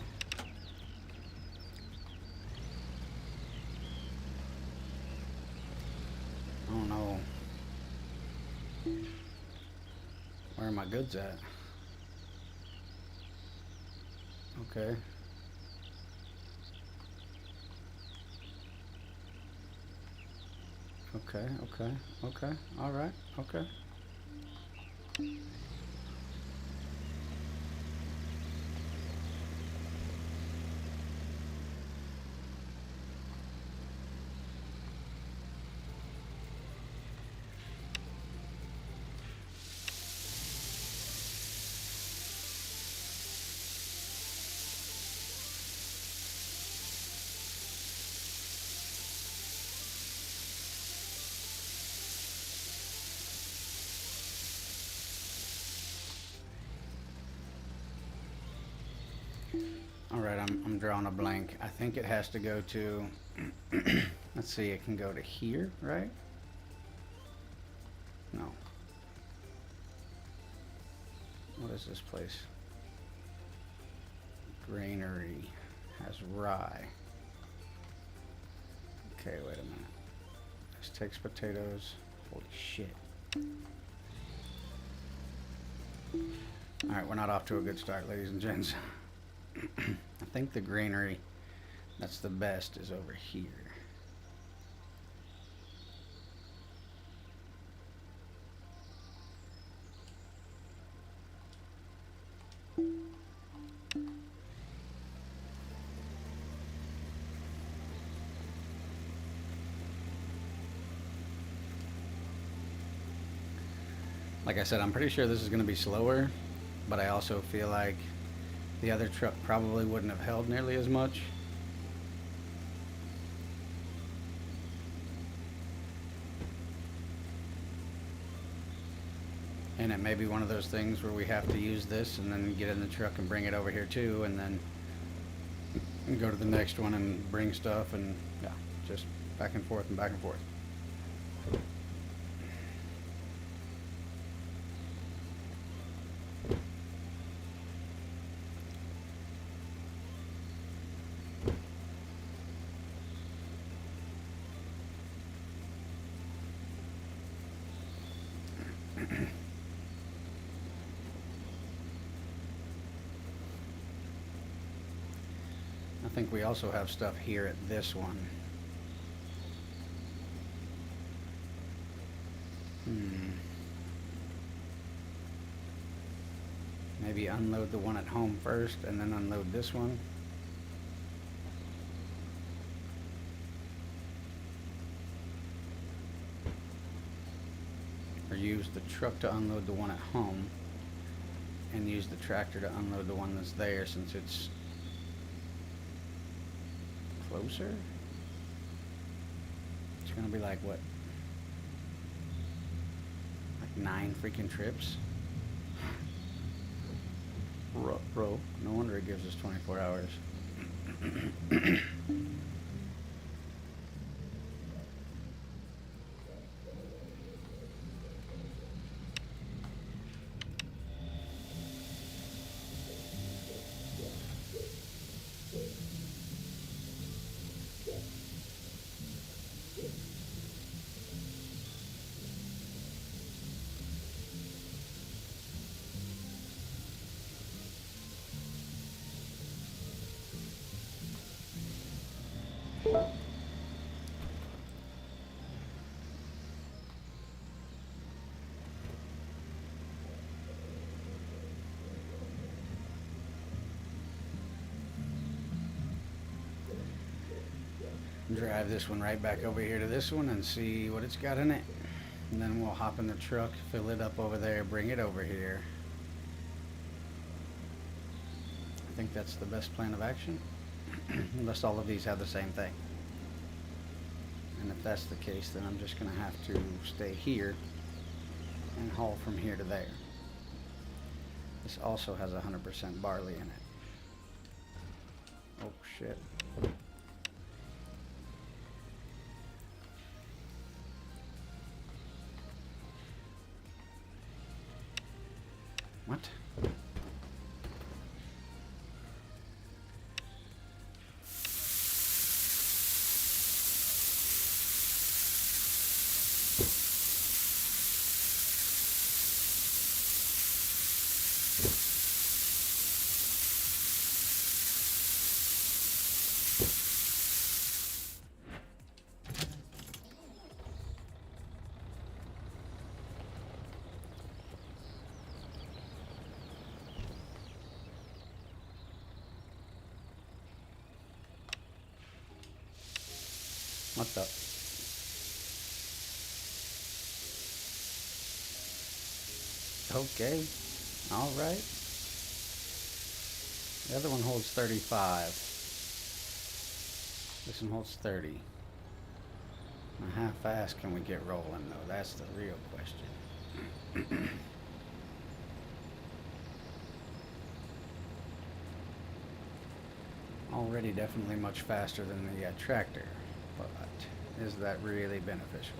Oh no. Where are my goods at? Okay. Okay. Alright, okay. Alright, I'm drawing a blank. I think it has to go to... let's see, it can go to here, right? No. What is this place? Granary has rye. Okay, wait a minute. This takes potatoes. Holy shit. Alright, we're not off to a good start, ladies and gents. I think the granary that's the best is over here. Like I said, I'm pretty sure this is going to be slower, but I also feel like the other truck probably wouldn't have held nearly as much. And it may be one of those things where we have to use this and then get in the truck and bring it over here too, and then go to the next one and bring stuff, and yeah, just back and forth and back and forth. I think we also have stuff here at this one. Maybe unload the one at home first and then unload this one. Or use the truck to unload the one at home and use the tractor to unload the one that's there, since it's closer. It's gonna be like what? Like 9 freaking trips? Bro, no wonder it gives us 24 hours. Drive this one right back over here to this one and see what it's got in it, and then we'll hop in the truck, fill it up over there, bring it over here. I think that's the best plan of action, unless all of these have the same thing. And if that's the case, then I'm just gonna have to stay here and haul from here to there. This also has 100% barley in it. Oh shit. What? What the? Okay. All right. The other one holds 35. This one holds 30. Now, how fast can we get rolling, though? That's the real question. Already definitely much faster than the tractor. But is that really beneficial?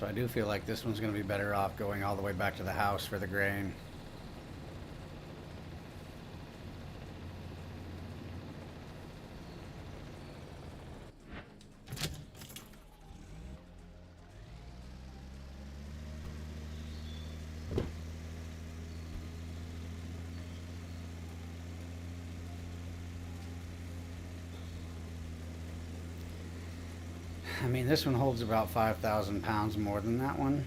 So I do feel like this one's going to be better off going all the way back to the house for the grain. I mean, this one holds about 5,000 pounds more than that one,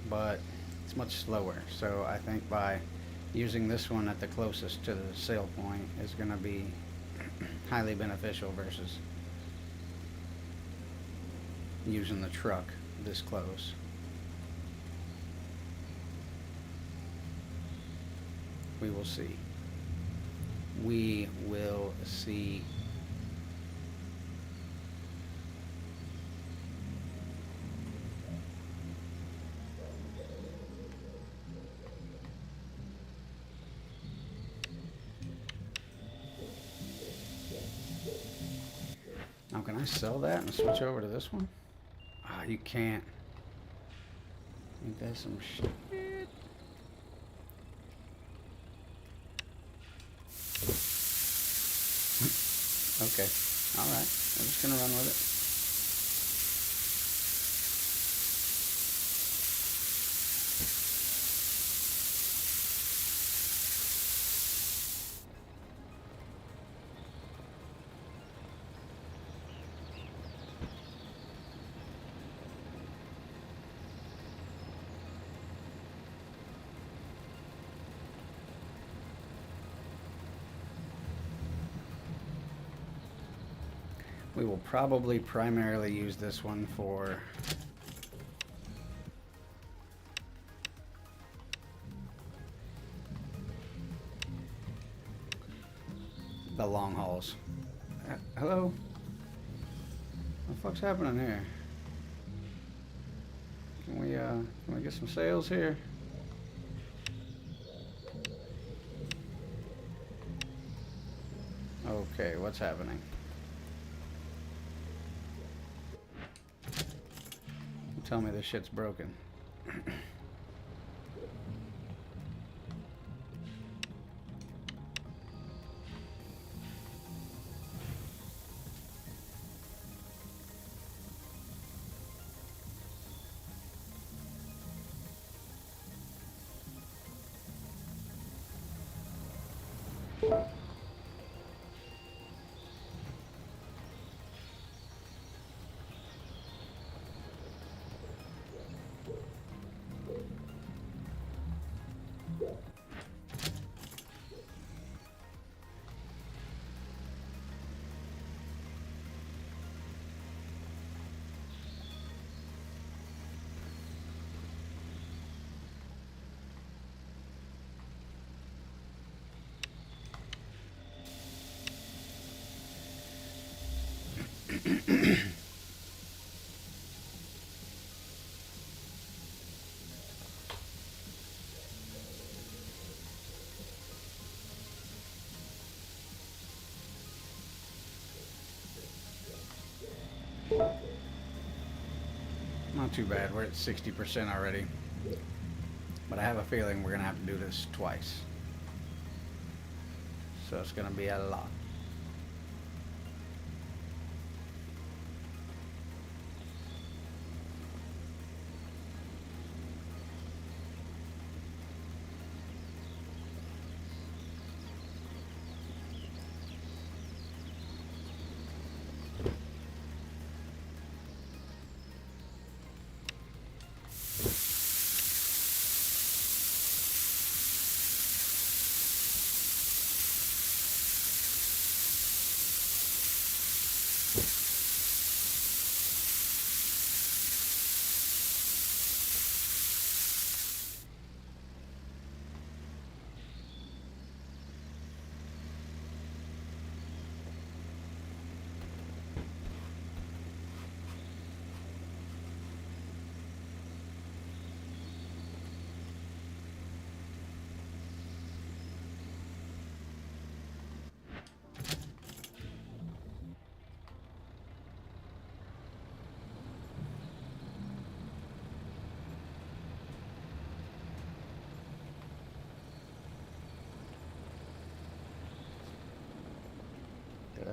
but it's much slower. So I think by using this one at the closest to the sale point is going to be highly beneficial versus using the truck this close. We will see. We will see. Now, can I sell that and switch over to this one? Ah, you can't. Ain't that some shit? Okay. Alright. I'm just gonna run with it. We will probably primarily use this one for the long hauls. Hello? What the fuck's happening here? Can we get some sales here? Okay, what's happening? Tell me this shit's broken. Not too bad. We're at 60% already. But I have a feeling we're going to have to do this twice. So it's going to be a lot.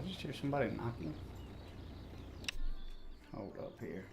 just hear somebody knocking. Hold up here.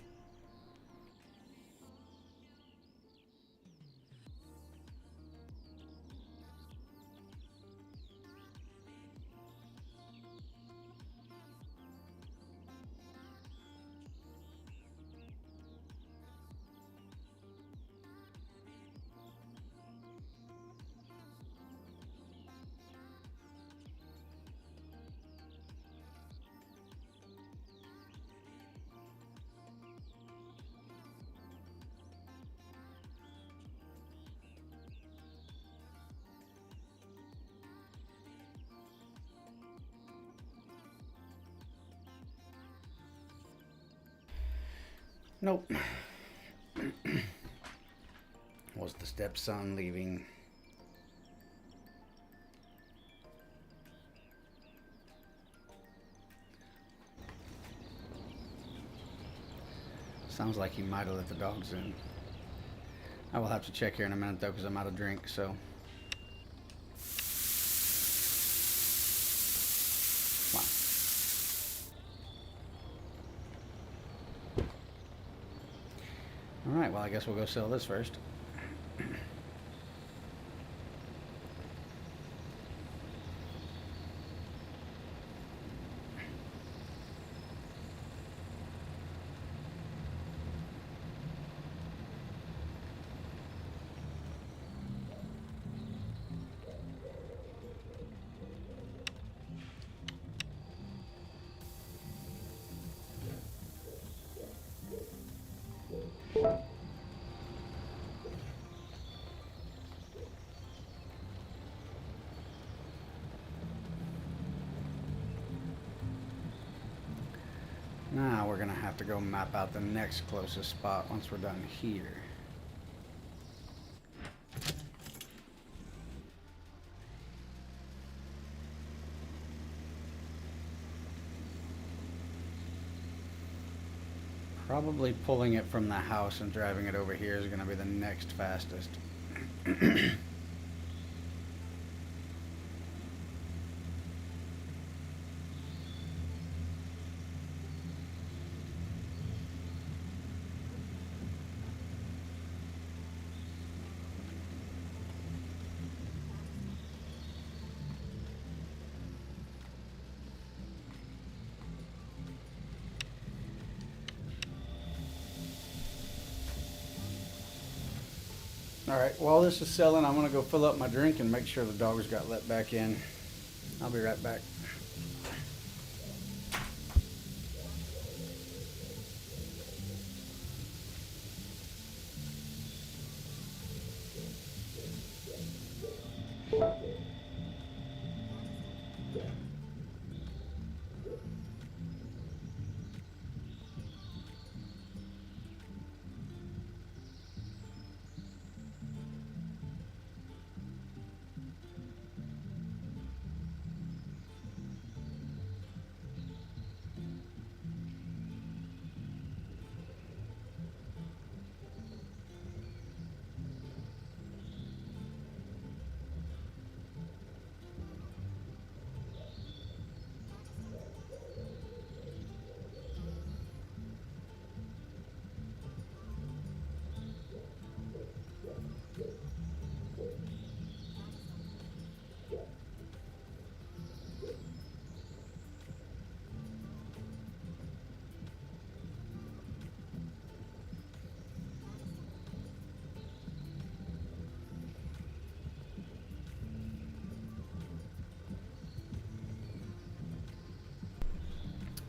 Nope. Was the stepson leaving? Sounds like he might have let the dogs in. I will have to check here in a minute though, because I'm out of drink, so. Wow. Alright, well I guess we'll go sell this first. Now we're gonna have to go map out the next closest spot once we're done here. Probably pulling it from the house and driving it over here is gonna be the next fastest. Alright, while this is selling, I'm going to go fill up my drink and make sure the dogs got let back in. I'll be right back.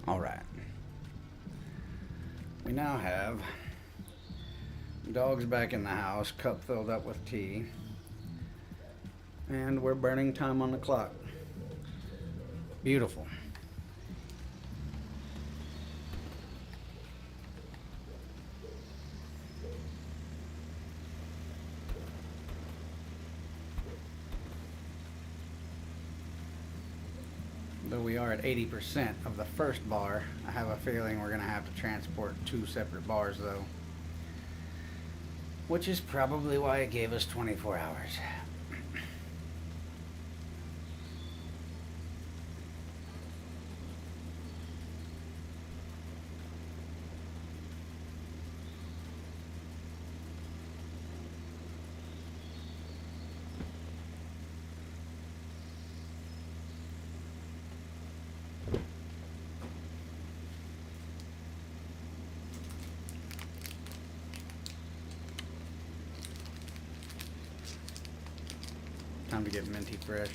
All right. We now have dogs back in the house, cup filled up with tea, and we're burning time on the clock. Beautiful. Though we are at 80% of the first bar, I have a feeling we're going to have to transport 2 separate bars though. Which is probably why it gave us 24 hours. Time to get minty fresh.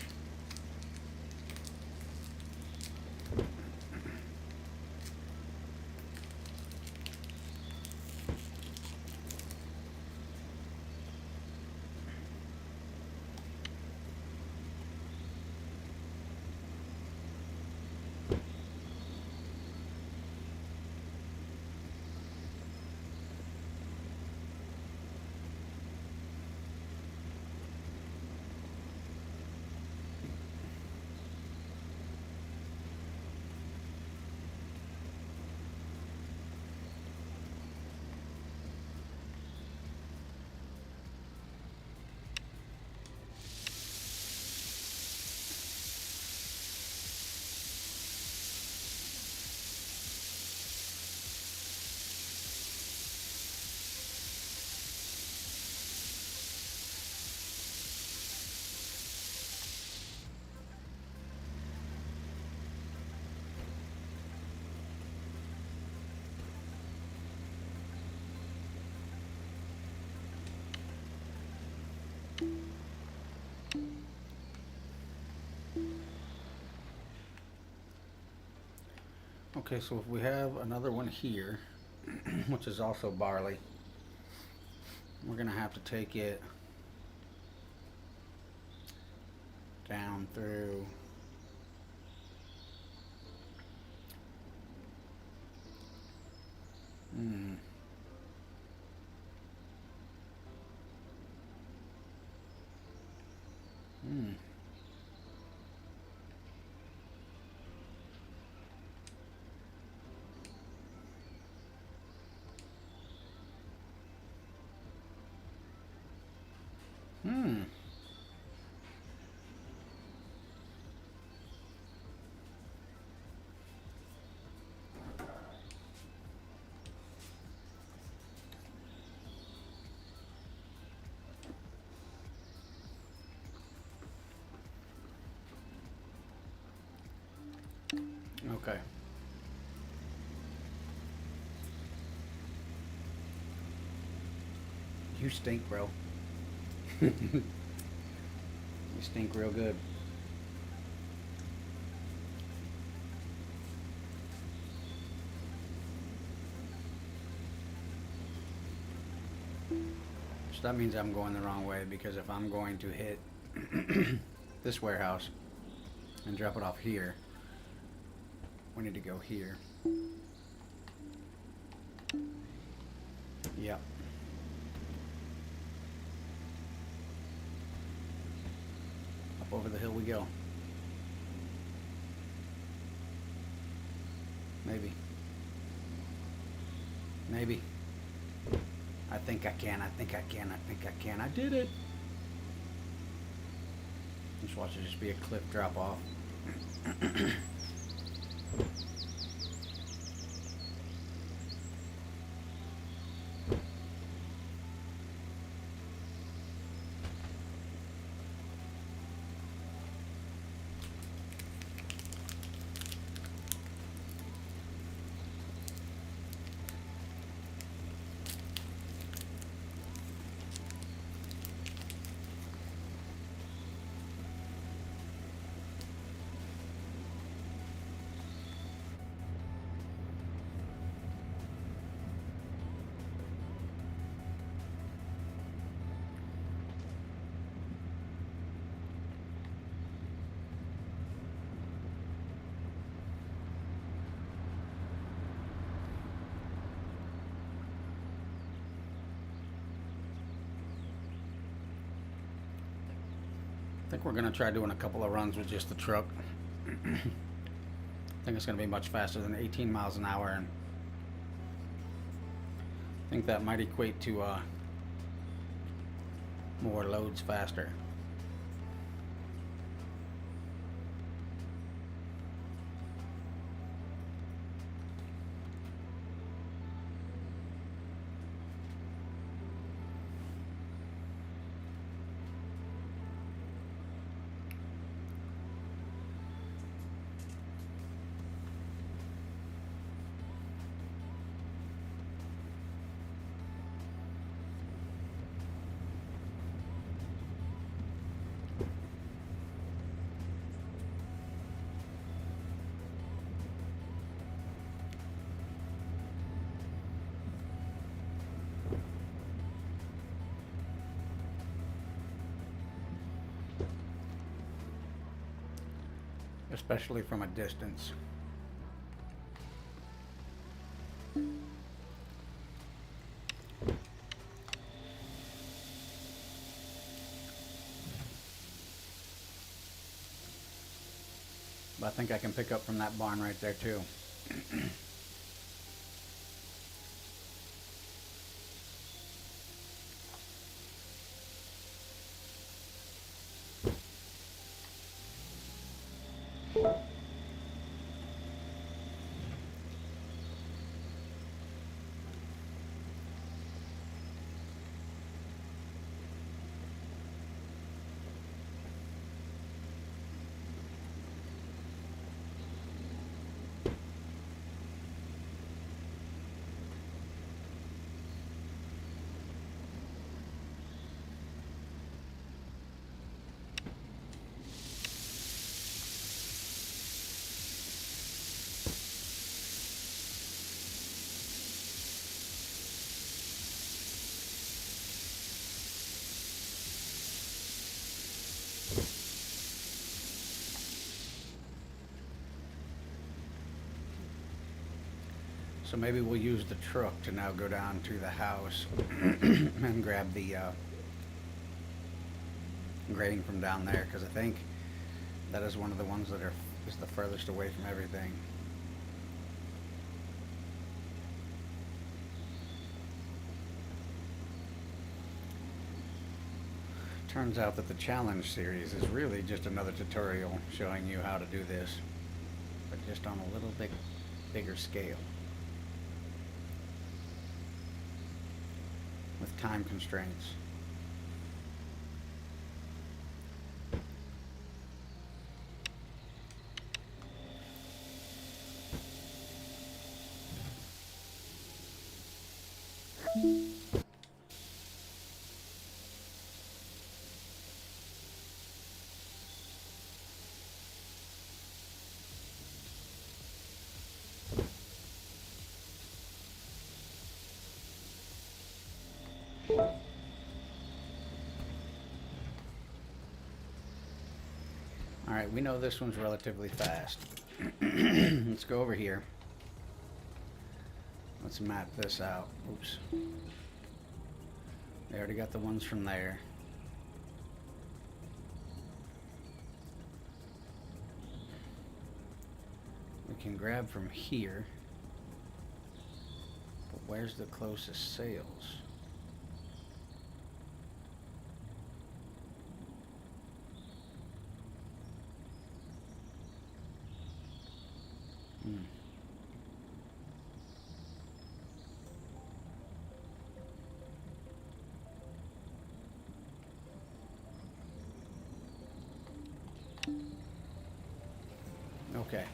Okay, so if we have another one here, which is also barley, we're gonna have to take it down through Hmm. Hmm. Hmm. Okay. You stink, bro. You stink real good. So that means I'm going the wrong way, because if I'm going to hit this warehouse and drop it off here, we need to go here. Yep. Up over the hill we go. Maybe. Maybe. I think I can. I think I can. I think I can. I did it. Just watch it just be a cliff drop off. I think we're going to try doing a couple of runs with just the truck. I think it's going to be much faster than 18 miles an hour, and I think that might equate to more loads faster. especially from a distance. But I think I can pick up from that barn right there too. So maybe we'll use the truck to now go down to the house and grab the grading from down there, because I think that is one of the ones that is the furthest away from everything. Turns out that the challenge series is really just another tutorial showing you how to do this, but just on a little bit bigger scale, with time constraints. Alright, we know this one's relatively fast. Let's go over here. Let's map this out. Oops. They already got the ones from there. We can grab from here. But where's the closest sales? Okay.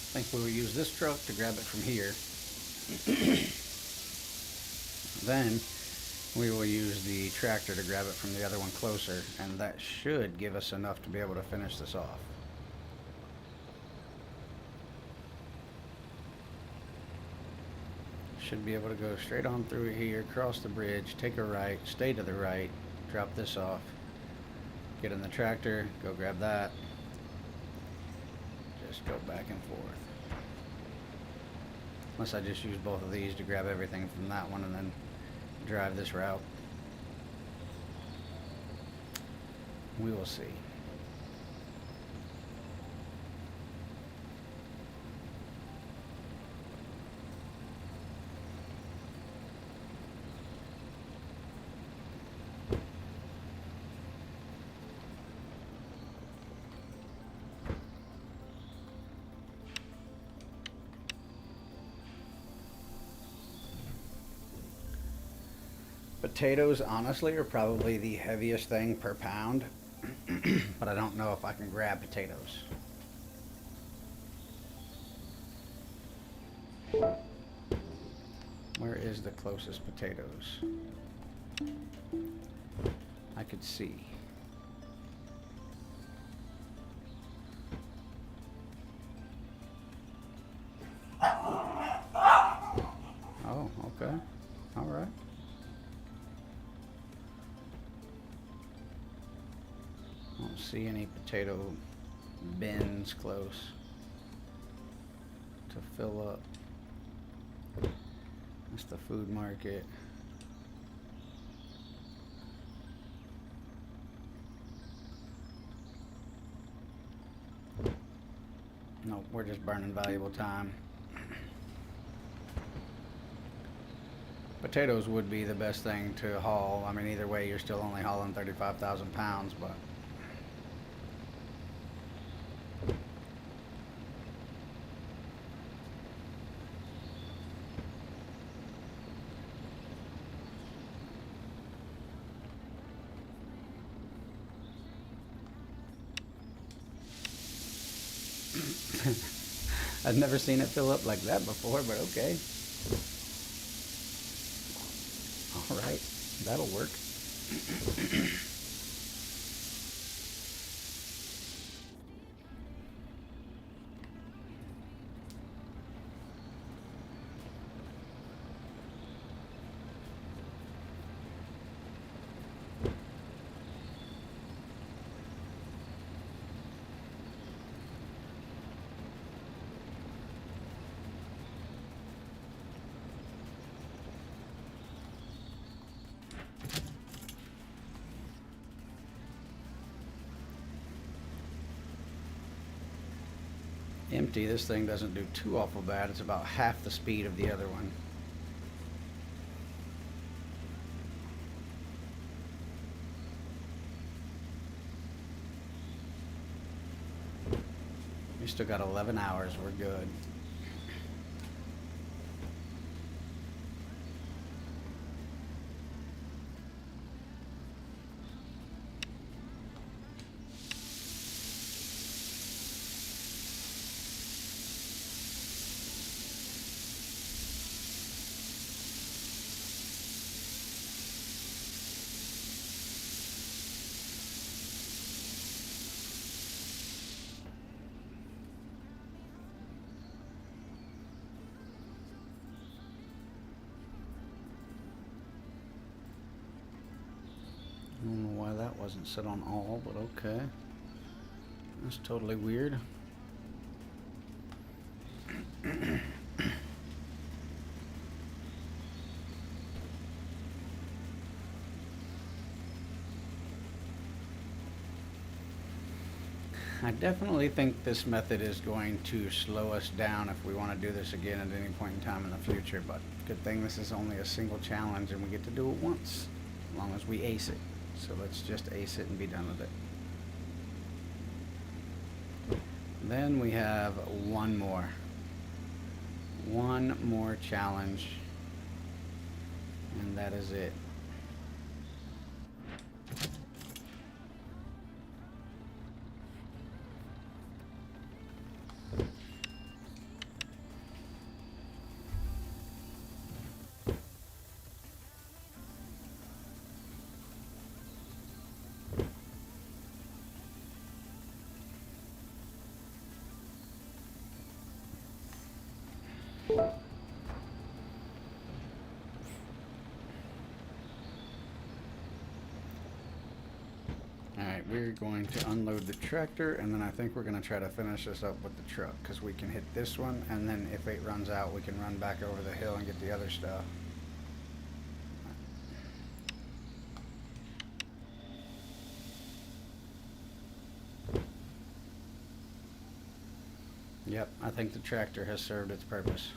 I think we will use this truck to grab it from here. Then we will use the tractor to grab it from the other one closer, and that should give us enough to be able to finish this off. Should be able to go straight on through here, cross the bridge, take a right, stay to the right, drop this off, get in the tractor, go grab that, just go back and forth. Unless I just use both of these to grab everything from that one and then drive this route. We will see. Potatoes, honestly, are probably the heaviest thing per pound, but I don't know if I can grab potatoes. Where is the closest potatoes? I could see. Oh, okay. All right. I don't see any potato bins close to fill up. That's the food market. No, we're just burning valuable time. Potatoes would be the best thing to haul. I mean, either way, you're still only hauling 35,000 pounds, but I've never seen it fill up like that before, but okay. All right, that'll work. Empty, this thing doesn't do too awful bad. It's about half the speed of the other one. We still got 11 hours. We're good. I don't know why that wasn't set on all, but okay. That's totally weird. I definitely think this method is going to slow us down if we want to do this again at any point in time in the future, but good thing this is only a single challenge and we get to do it once, as long as we ace it. So let's just ace it and be done with it. Then we have one more challenge, and that is it. Alright, we're going to unload the tractor, and then I think we're going to try to finish this up with the truck, because we can hit this one, and then if it runs out, we can run back over the hill and get the other stuff. Yep, I think the tractor has served its purpose.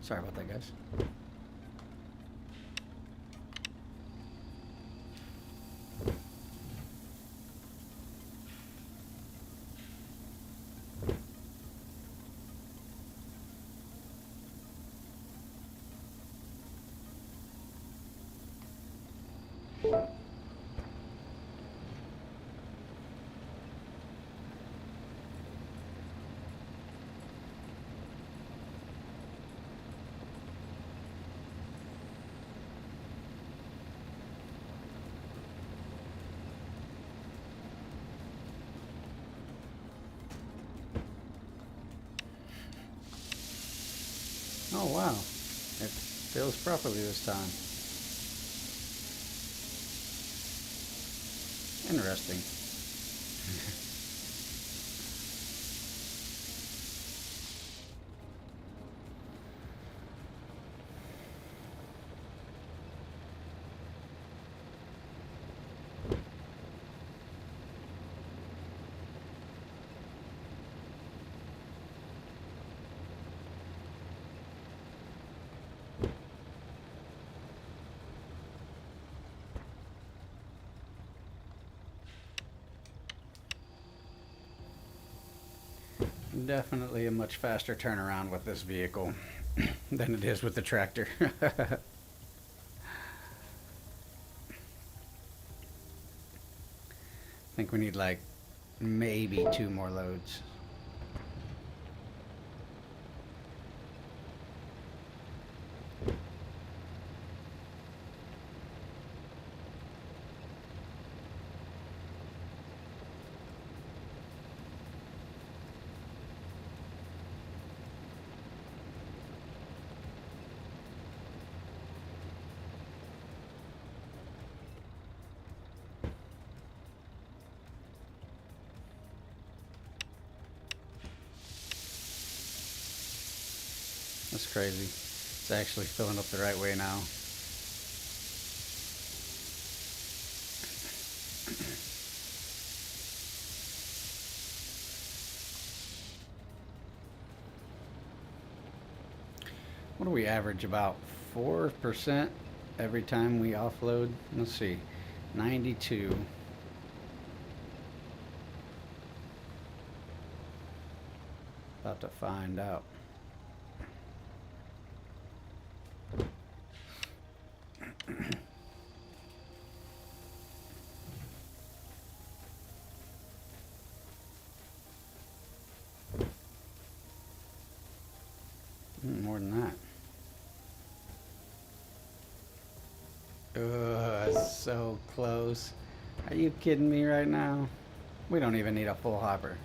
Sorry about that, guys. Oh wow, it fills properly this time. Interesting. Definitely a much faster turnaround with this vehicle than it is with the tractor. I think we need like maybe 2 more loads. That's crazy. It's actually filling up the right way now. What do we average? About 4% every time we offload? Let's see. 92. About to find out. More than that. Ugh, so close. Are you kidding me right now? We don't even need a full hopper.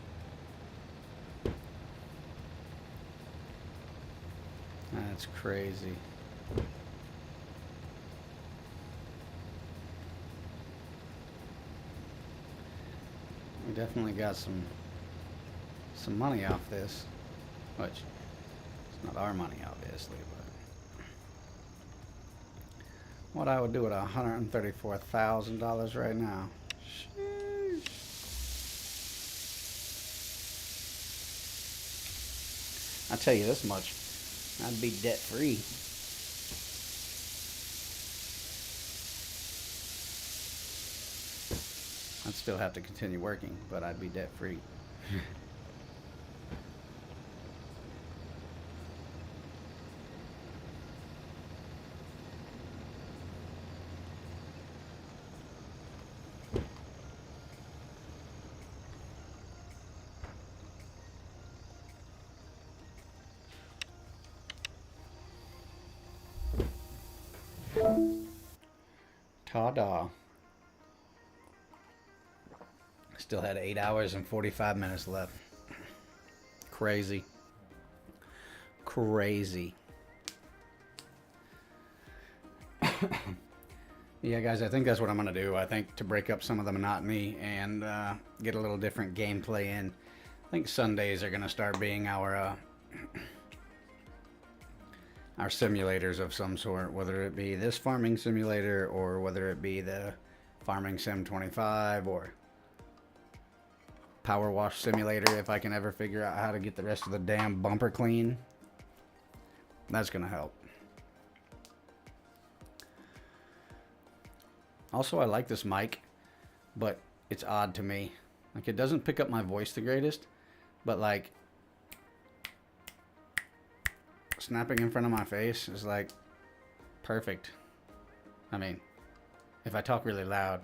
That's crazy. We definitely got some money off this, which it's not our money, obviously, but what I would do with $134,000 right now. Sheesh. I'll tell you this much, I'd be debt free. I'd still have to continue working, but I'd be debt free. Ta-da. still had 8 hours and 45 minutes left. Crazy. Crazy. Yeah, guys, I think that's what I'm going to do. I think to break up some of the monotony and get a little different gameplay in, I think Sundays are going to start being our simulators of some sort, whether it be this farming simulator or whether it be the Farming Sim 25 or Power Wash Simulator, if I can ever figure out how to get the rest of the damn bumper clean. That's going to help. Also, I like this mic, but it's odd to me. Like, it doesn't pick up my voice the greatest, but like, snapping in front of my face is like perfect. I mean, if I talk really loud,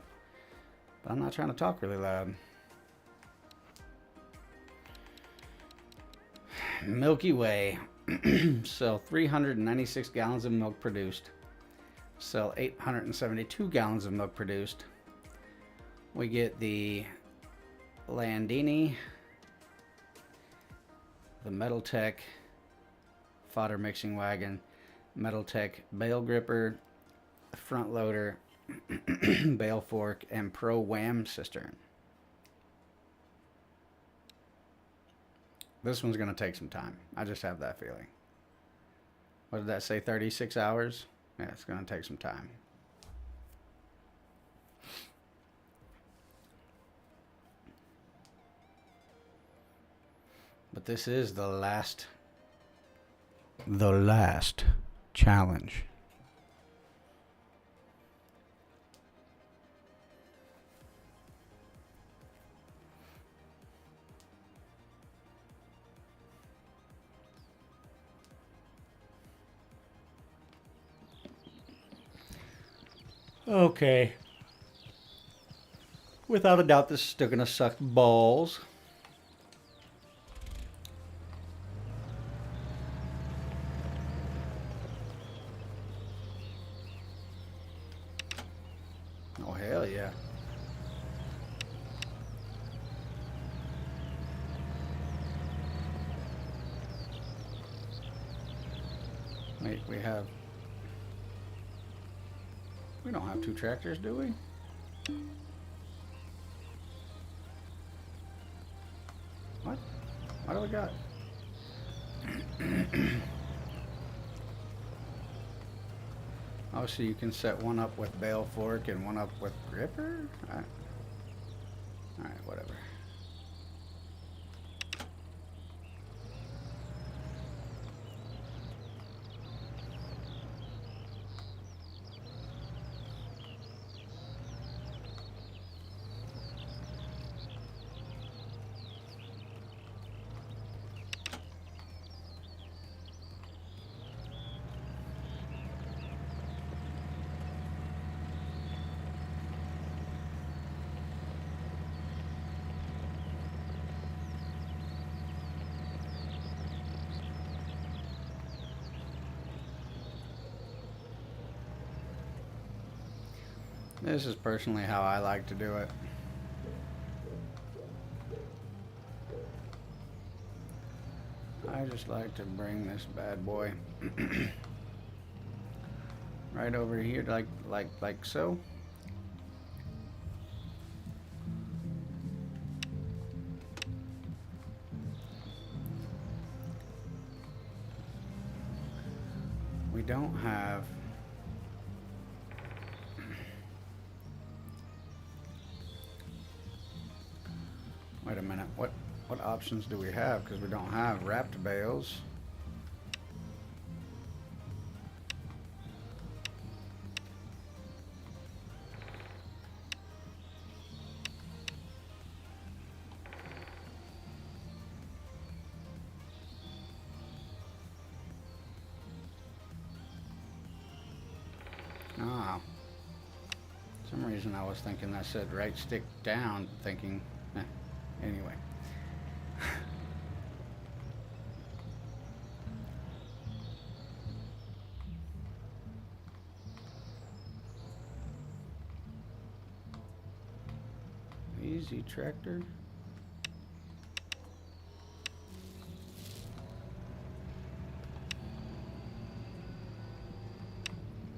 but I'm not trying to talk really loud. Milky Way. Sell 396 gallons of milk produced. Sell 872 gallons of milk produced. We get the Landini, the Metal Tech fodder mixing wagon, Metal Tech bale gripper, front loader, bale fork, and Pro Wham cistern. This one's going to take some time. I just have that feeling. What did that say? 36 hours? Yeah, it's going to take some time. But this is the last challenge. Okay. Without a doubt, this is still going to suck balls. Oh, hell yeah. Wait, we don't have 2 tractors, do we? What? What do we got? Oh, so you can set one up with bale fork and one up with gripper? Alright, whatever. This is personally how I like to do it. I just like to bring this bad boy right over here, like so. We don't have wait a minute, what options do we have? Because we don't have wrapped bales. Ah, for some reason I was thinking that said right stick down, thinking, anyway. easy tractor.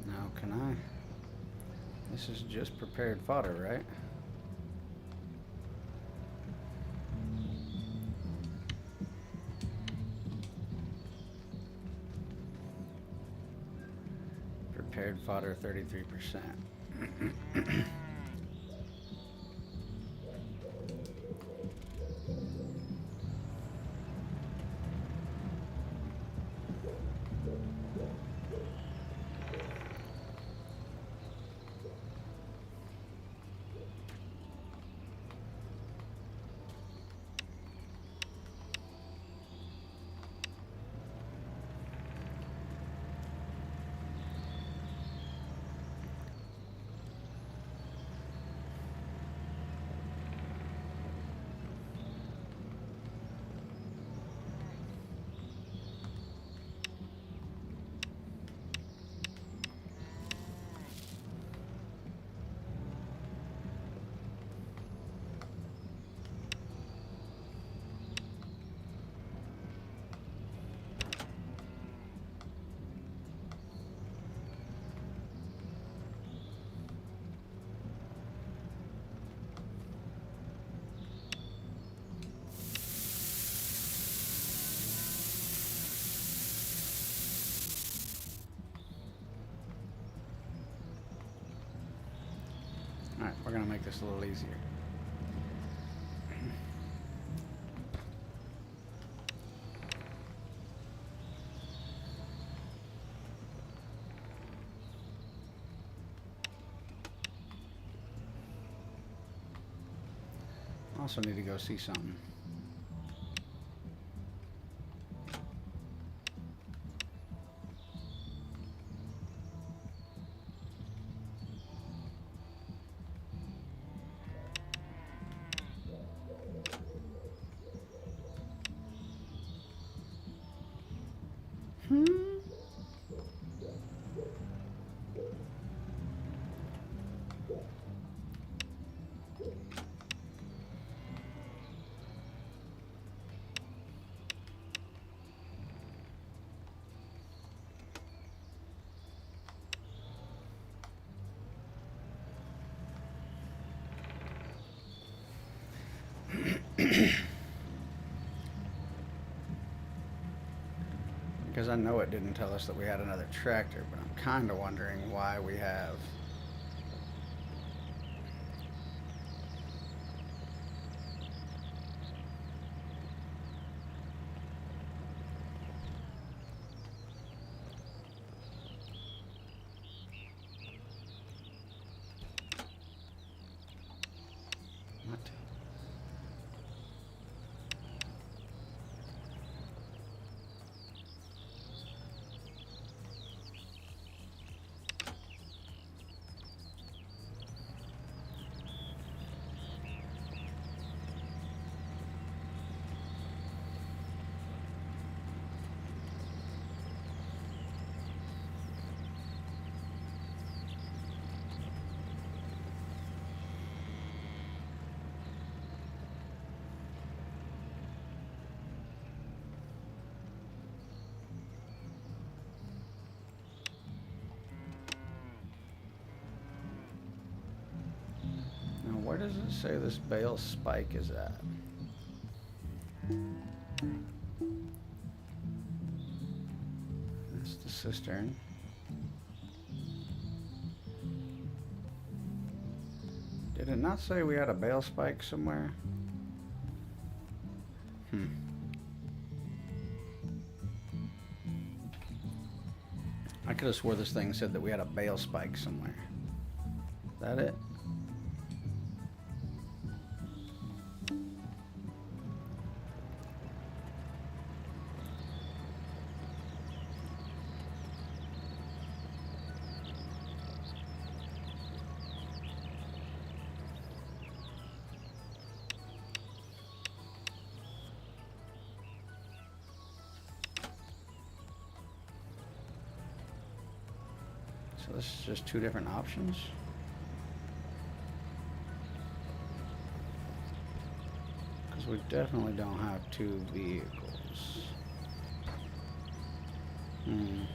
Now can I? This is just prepared fodder, right? Prepared fodder 33%. Alright, we're going to make this a little easier. Also need to go see something. Because I know it didn't tell us that we had another tractor, but I'm kind of wondering why we have. What? Where does it say this bale spike is at? That's the cistern. Did it not say we had a bale spike somewhere? I could have swore this thing said that we had a bale spike somewhere. Is that it? So this is just two different options. Because we definitely don't have 2 vehicles. And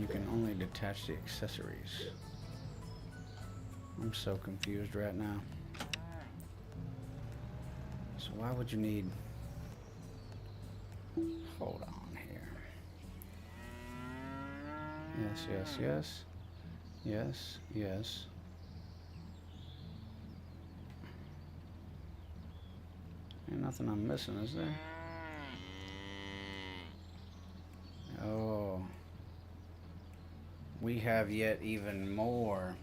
you can only detach the accessories. I'm so confused right now. So why would you need... Hold on here. Yes, yes, yes. Yes, yes. Ain't nothing I'm missing, is there? Oh. We have yet even more.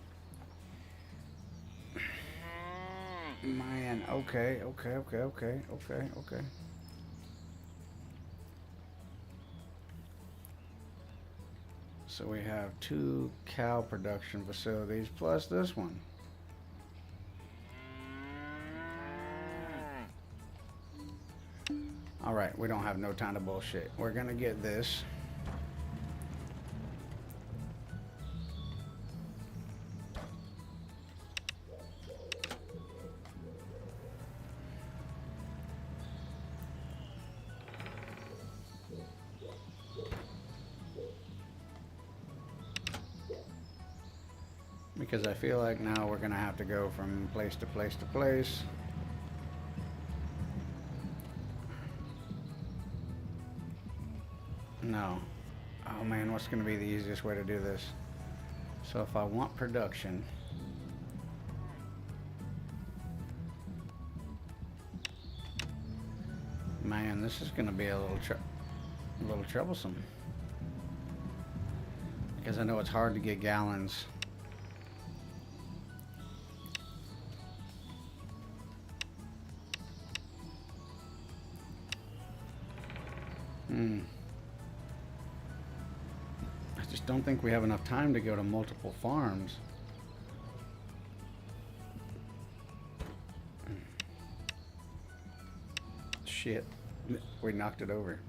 Man, okay. So we have 2 cow production facilities plus this one. Alright, we don't have no time to bullshit. We're gonna get this. Because I feel like now we're gonna have to go from place to place to place. No. Oh man, what's gonna be the easiest way to do this? So if I want production, man, this is gonna be a little troublesome. Because I know it's hard to get gallons. I just don't think we have enough time to go to multiple farms. Shit. We knocked it over.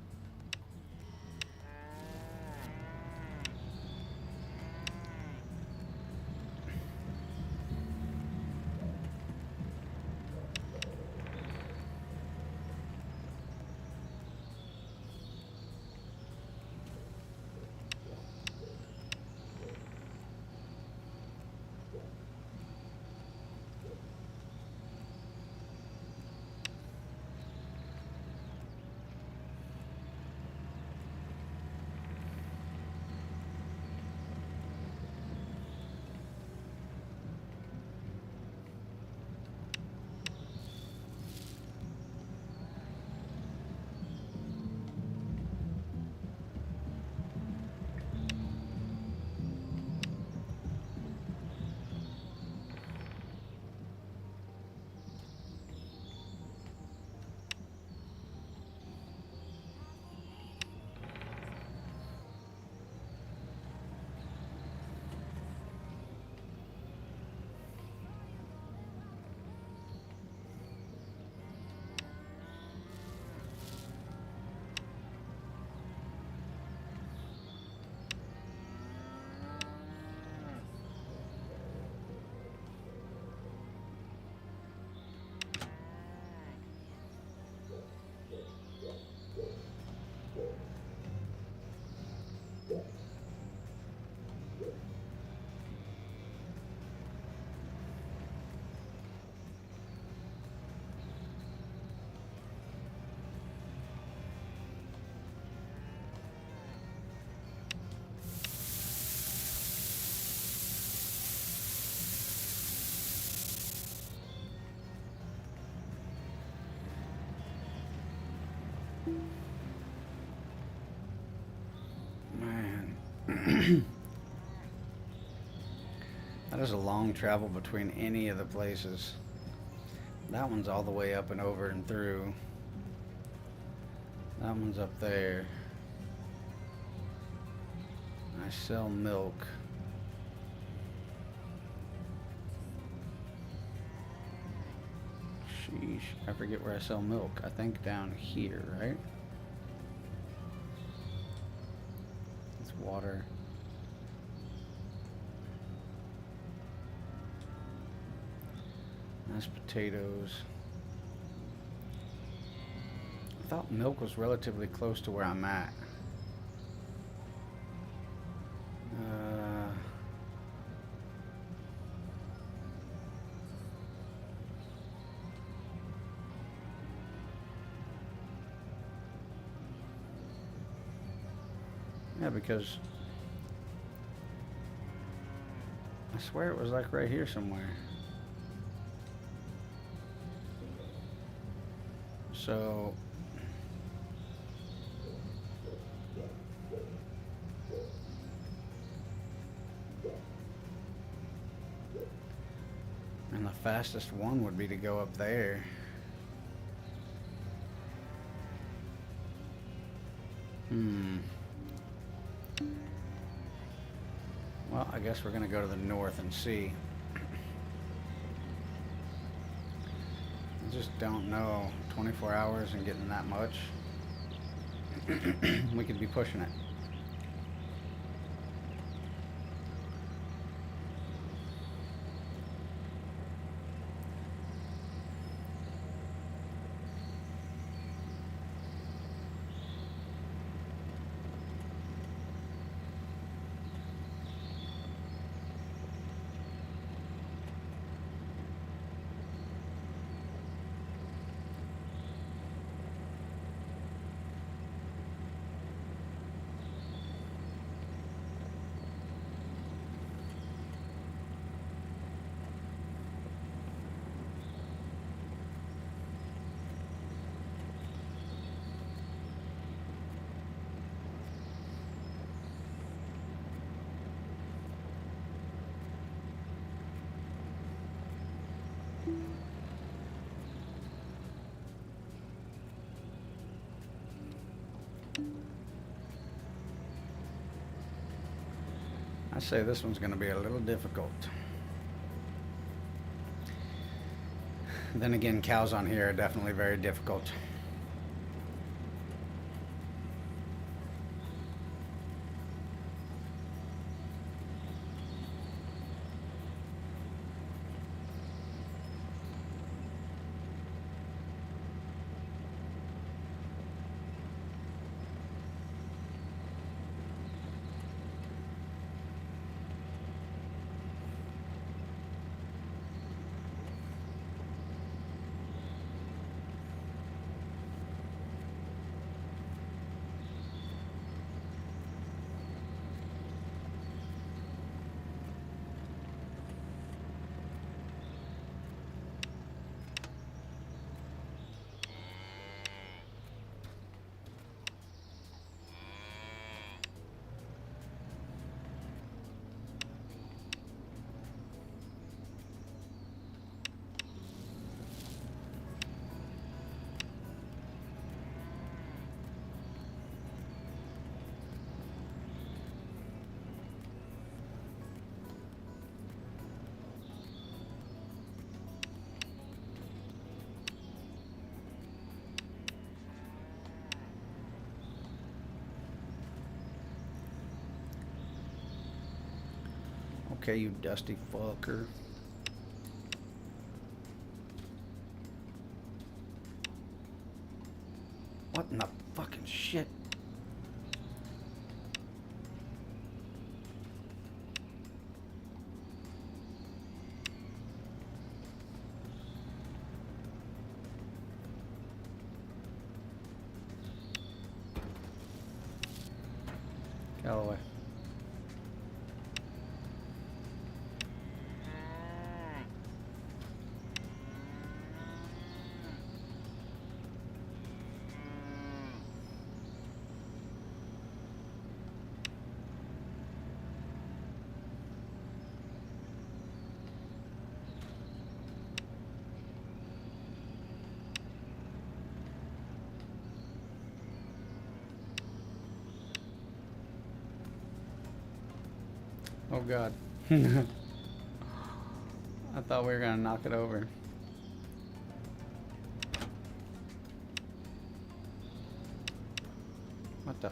Man. That is a long travel between any of the places. That one's all the way up and over and through. That one's up there. I sell milk. Sheesh. I forget where I sell milk. I think down here, right? It's water. Mashed potatoes. I thought milk was relatively close to where I'm at. Yeah, because I swear it was like right here somewhere. So and the fastest one would be to go up there. Well, I guess we're gonna go to the north and see. I just don't know. 24 hours and getting that much. We could be pushing it. I say this one's going to be a little difficult. Then again, cows on here are definitely very difficult. Okay, you dusty fucker. What in the fucking shit? Get out of the way. Oh God. I thought we were gonna knock it over. What the?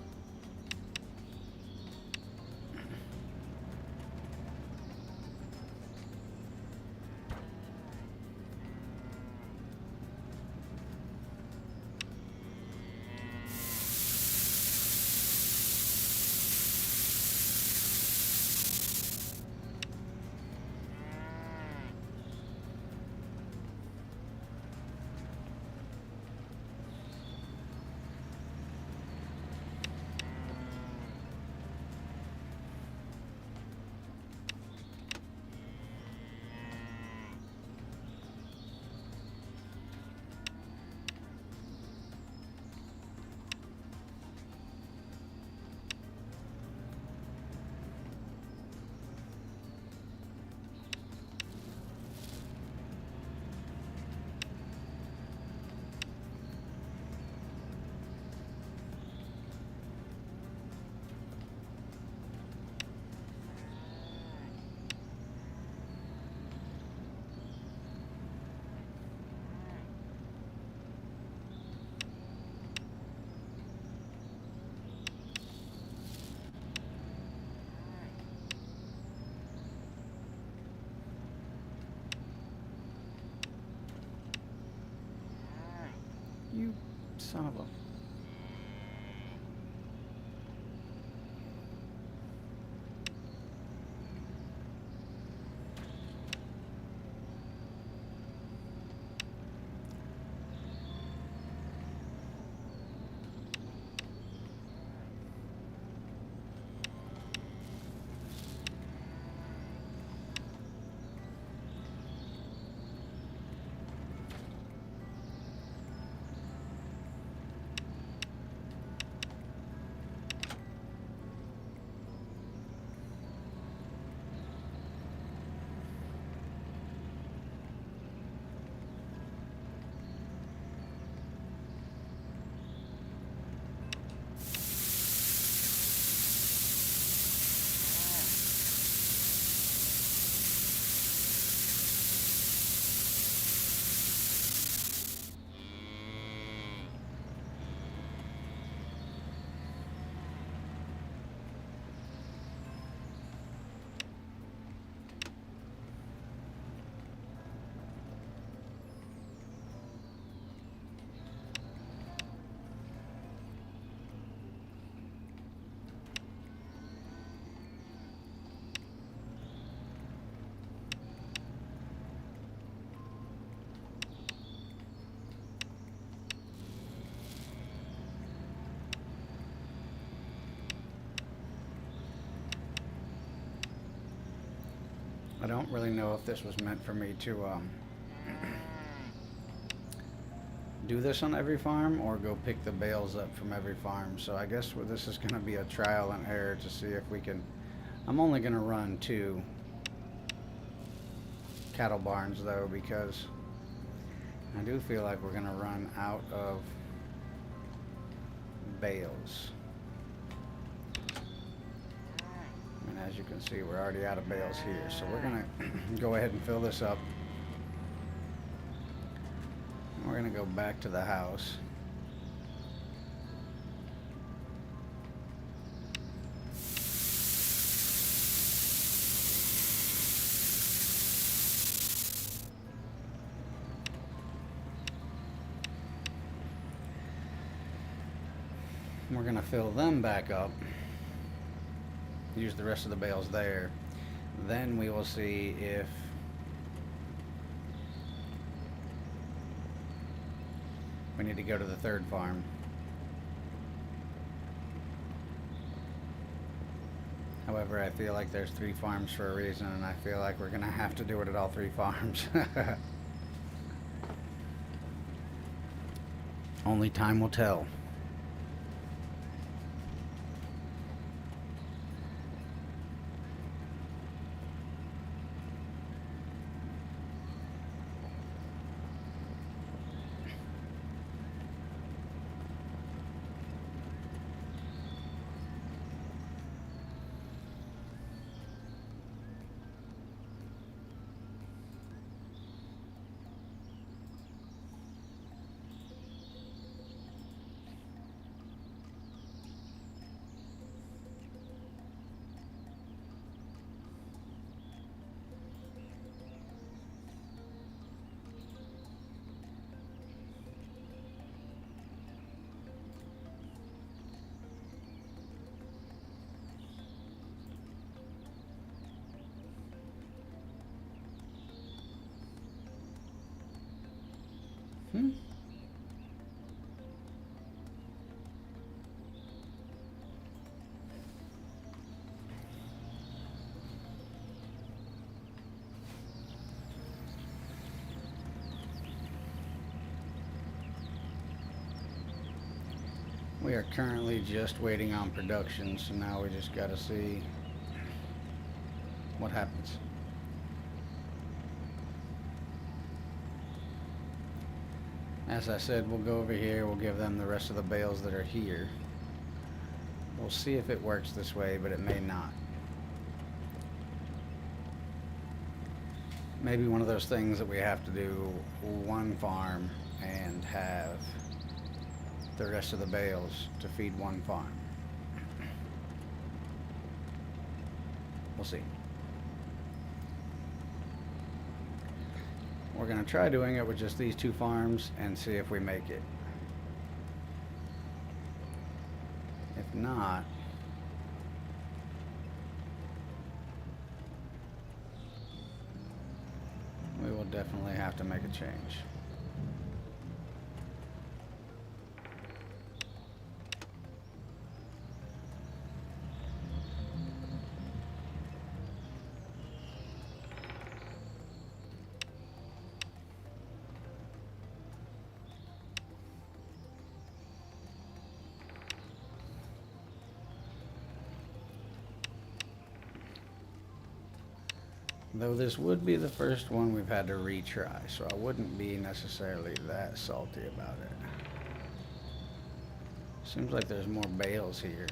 You son of a... I don't really know if this was meant for me to do this on every farm or go pick the bales up from every farm. So I guess this is going to be a trial and error to see if we can... I'm only going to run 2 cattle barns though, because I do feel like we're going to run out of bales. And as you can see, we're already out of bales here. So we're going to go ahead and fill this up. We're going to go back to the house. We're going to fill them back up. Use the rest of the bales there. Then we will see if we need to go to the 3rd farm. However, I feel like there's 3 farms for a reason, and I feel like we're gonna have to do it at all 3 farms. Only time will tell. We are currently just waiting on production, so now we just gotta see what happens. As I said, we'll go over here, we'll give them the rest of the bales that are here. We'll see if it works this way, but it may not. Maybe one of those things that we have to do one farm and have the rest of the bales to feed one farm. We'll see. We're going to try doing it with just these two farms and see if we make it. If not, we will definitely have to make a change. Though this would be the first one we've had to retry, so I wouldn't be necessarily that salty about it. Seems like there's more bales here.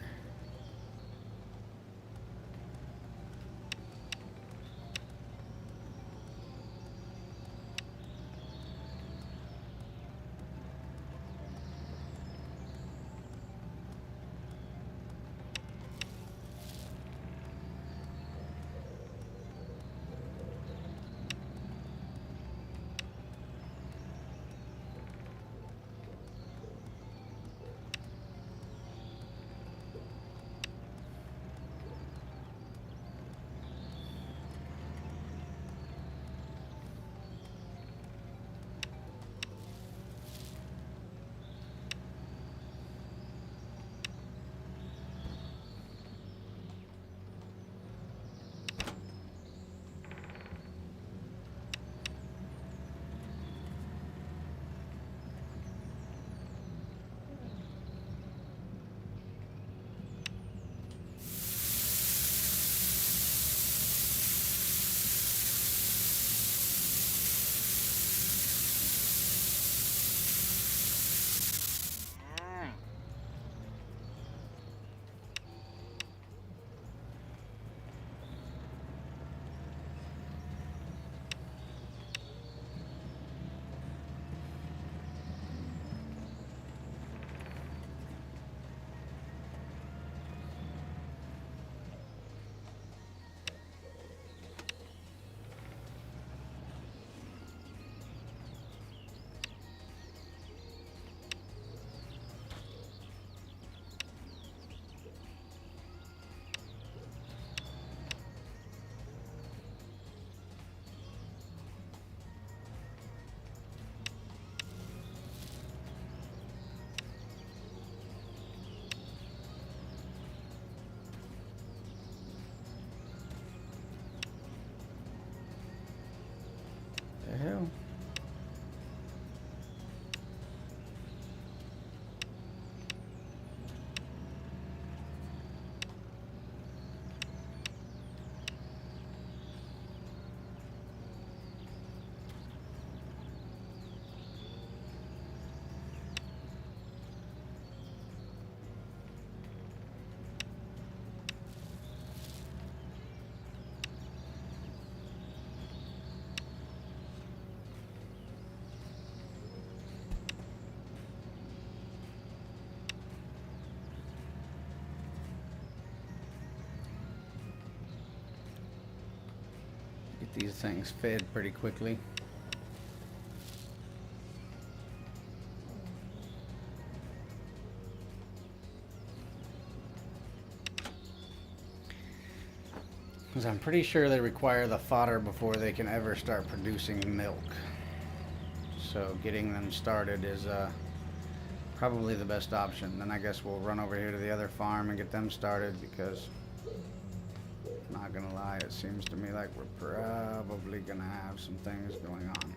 The hell? Get these things fed pretty quickly. Because I'm pretty sure they require the fodder before they can ever start producing milk. So getting them started is probably the best option. Then I guess we'll run over here to the other farm and get them started, because not gonna lie, it seems to me like we're probably gonna have some things going on.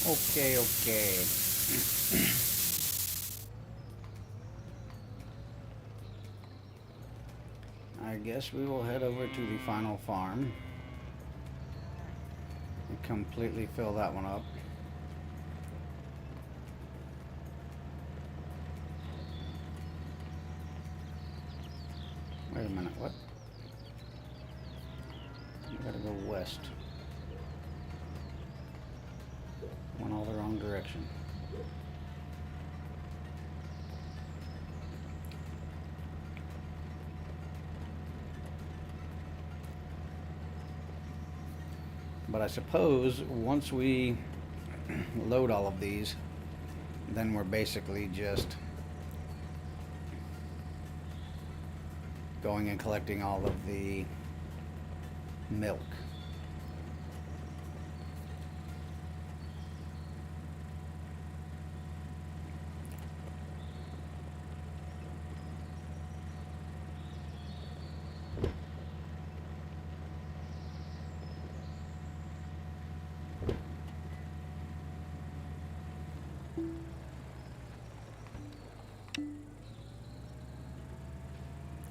Okay, okay. I guess we will head over to the final farm and completely fill that one up. Wait a minute, what? I gotta go west. Went all the wrong direction. But I suppose once we load all of these, then we're basically just going and collecting all of the milk.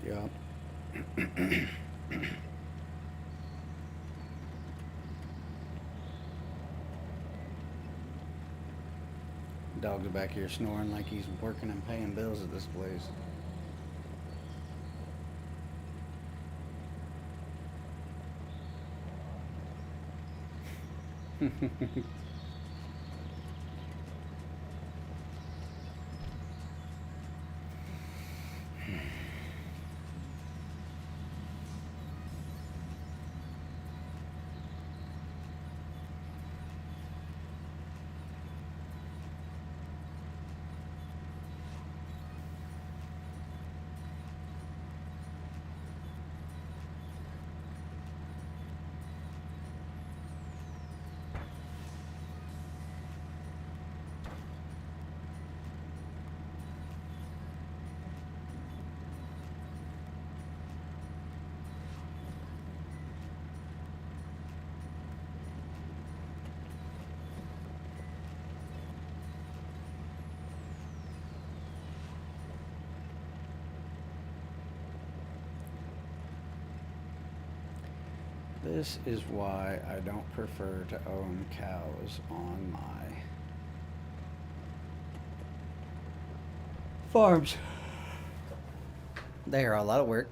Yep. Dog's back here snoring like he's working and paying bills at this place. This is why I don't prefer to own cows on my farms. They are a lot of work.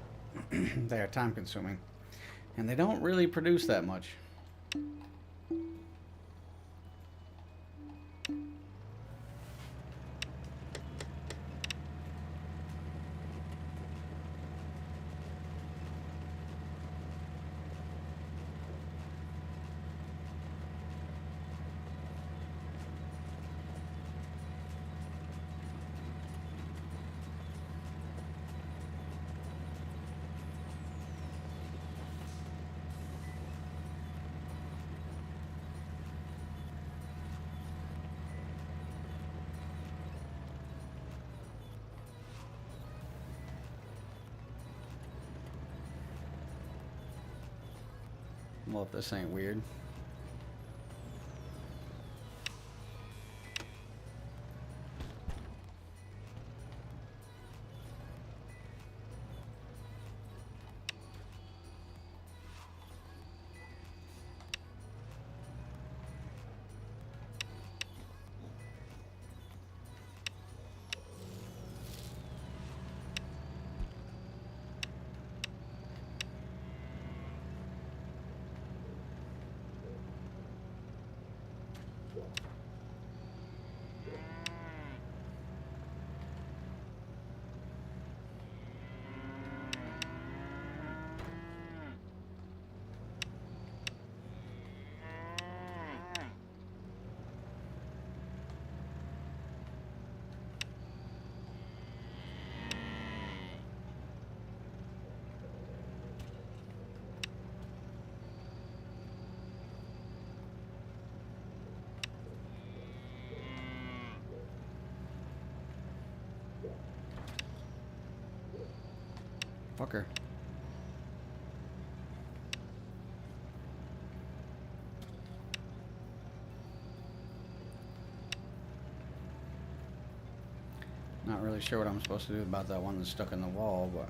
They are time consuming. And they don't really produce that much. Well, if this ain't weird. Fucker. Not really sure what I'm supposed to do about that one that's stuck in the wall, but...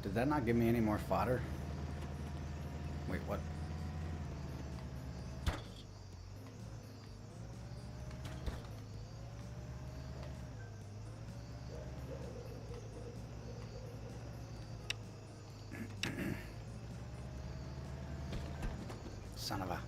Did that not give me any more fodder? Wait, what? Son of a...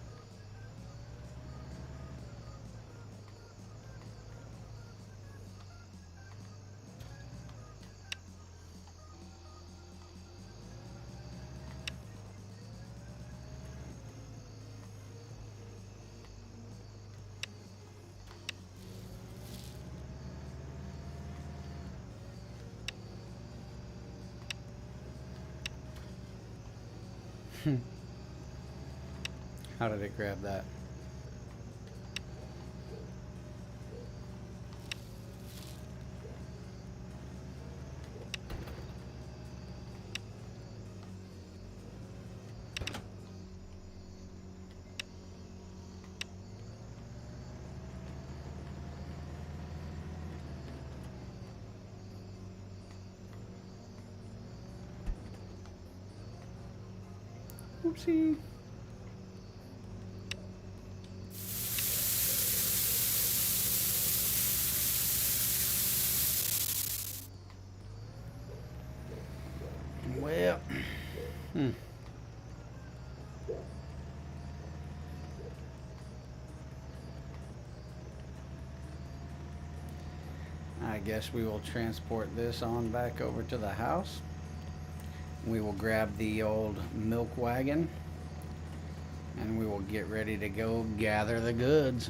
How did it grab that? Oopsie. Well, I guess we will transport this on back over to the house. we will grab the old milk wagon and we will get ready to go gather the goods.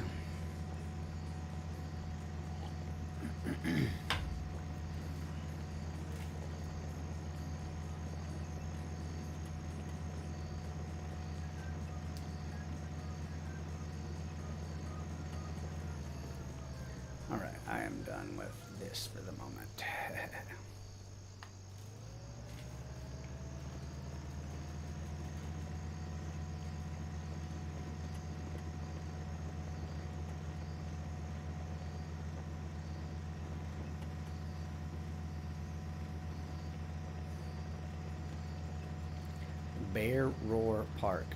Alright, I am done with this for the moment. Bear Roar Park.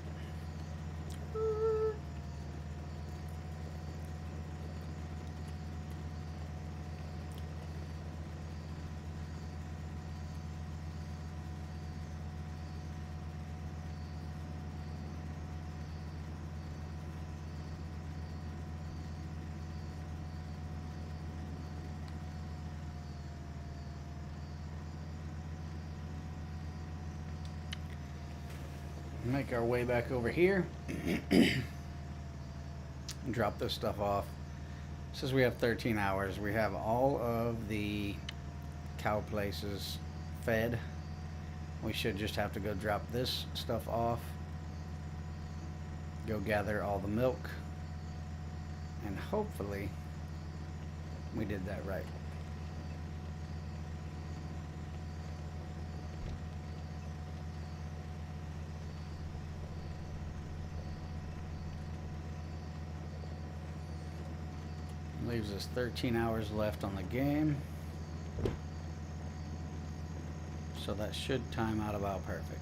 Make our way back over here. Drop this stuff off. Says we have 13 hours. We have all of the cow places fed. We should just have to go drop this stuff off. Go gather all the milk. And hopefully we did that right. Leaves us 13 hours left on the game. So that should time out about perfect.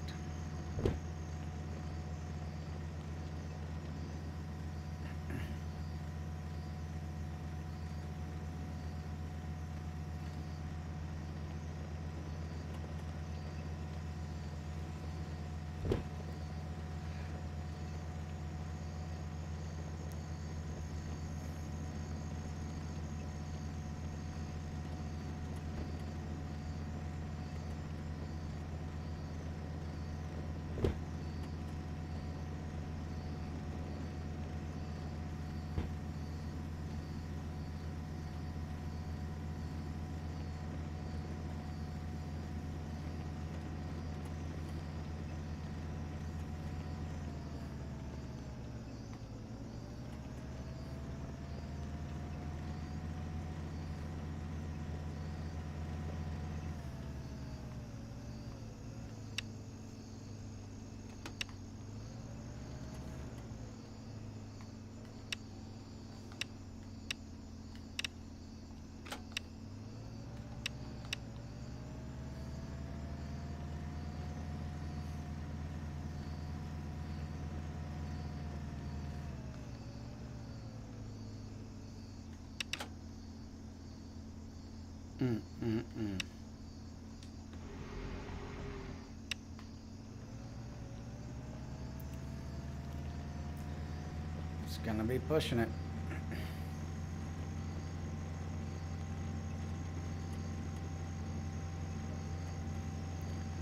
It's gonna be pushing it.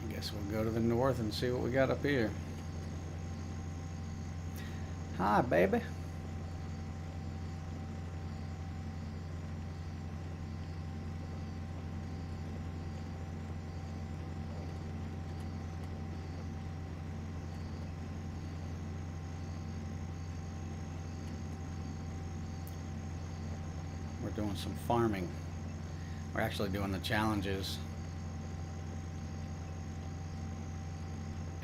I guess we'll go to the north and see what we got up here. Hi, baby. Doing some farming. We're actually doing the challenges.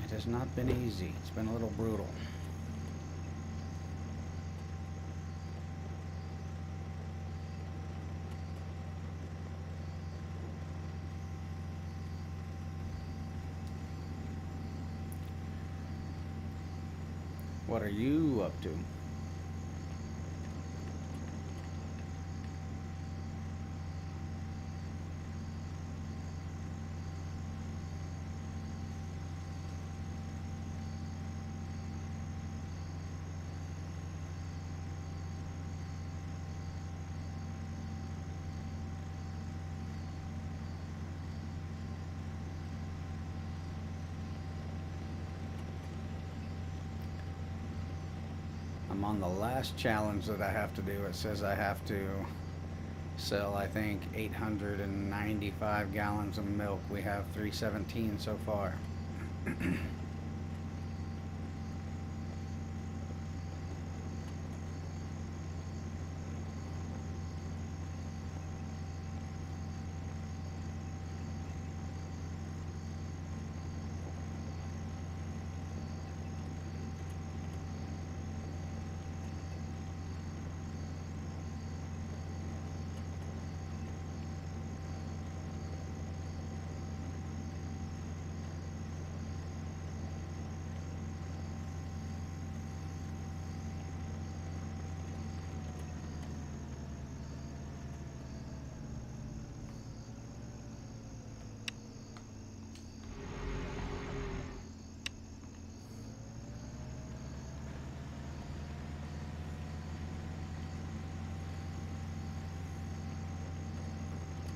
It has not been easy. It's been a little brutal. What are you up to? I'm on the last challenge that I have to do. It says I have to sell, I think, 895 gallons of milk. We have 317 so far.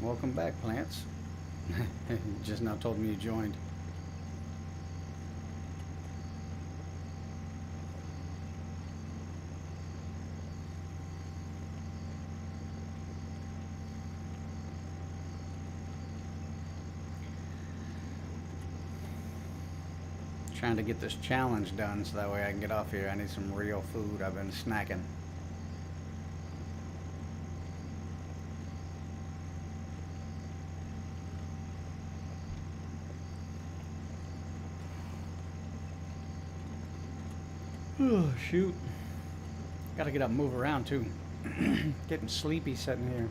Welcome back, plants. You just now told me you joined. Trying to get this challenge done so that way I can get off here. I need some real food. I've been snacking. Oh, shoot. Gotta get up and move around too. Getting sleepy sitting here.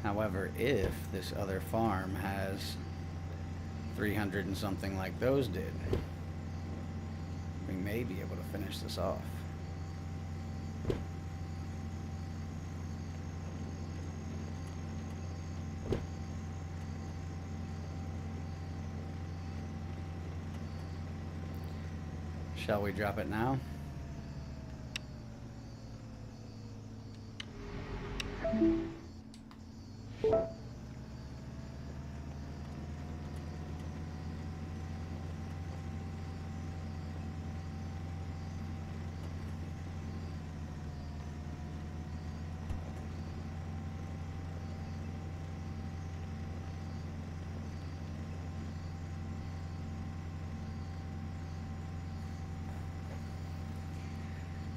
However, if this other farm has 300 and something like those did, we may be able to finish this off. Shall we drop it now?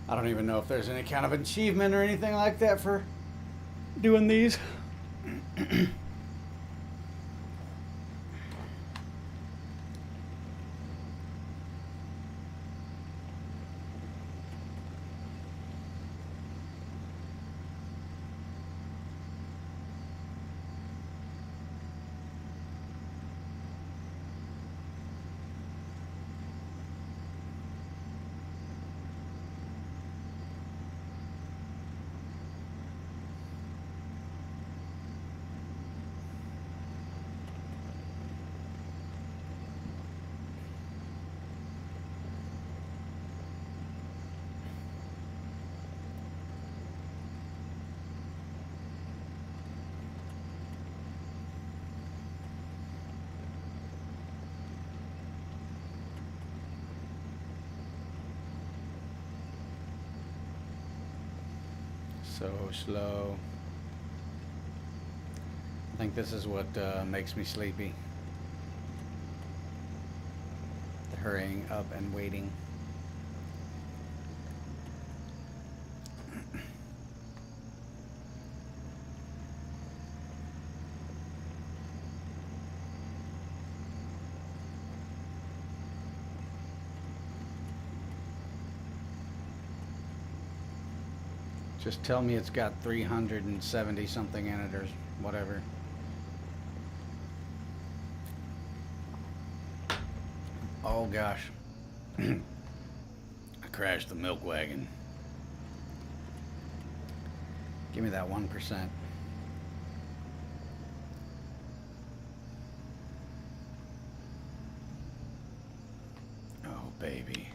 I don't even know if there's any kind of achievement or anything like that for doing these. So slow. I think this is what makes me sleepy. The hurrying up and waiting. Just tell me it's got 370 something in it or whatever. Oh gosh. I crash the milk wagon. Give me that 1%. Oh, baby.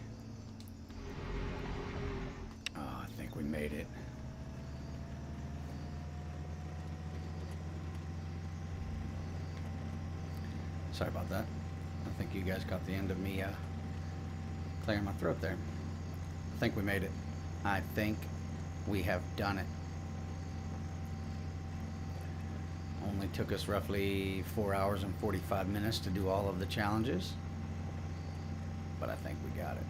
Oh, I think we made it. Sorry about that. I think you guys got the end of me clearing my throat there. I think we made it. I think we have done it. Only took us roughly 4 hours and 45 minutes to do all of the challenges, but I think we got it.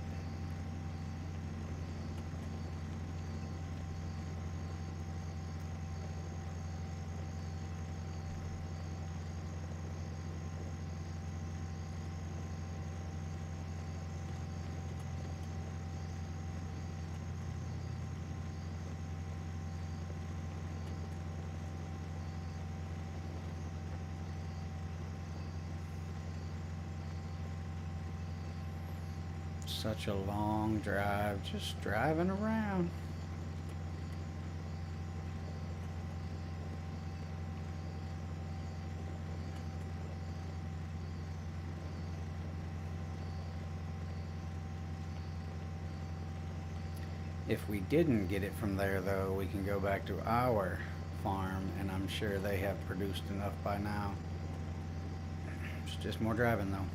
Such a long drive, just driving around. If we didn't get it from there, though, we can go back to our farm, and I'm sure they have produced enough by now. It's just more driving, though.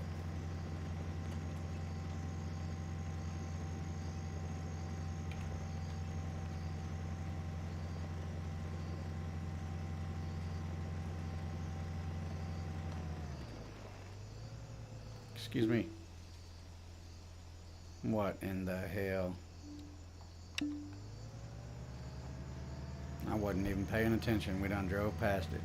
Excuse me. What in the hell? I wasn't even paying attention. We done drove past it.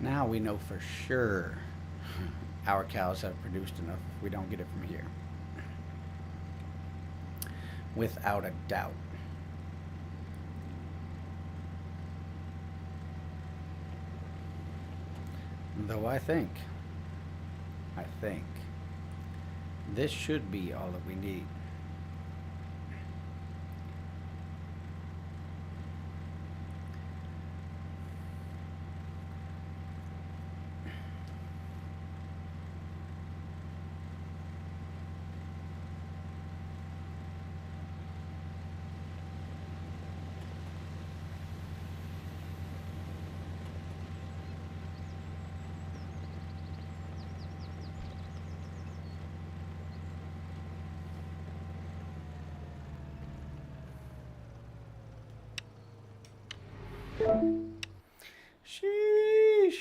Now we know for sure our cows have produced enough if we don't get it from here. Without a doubt. Though I think this should be all that we need. Sheesh.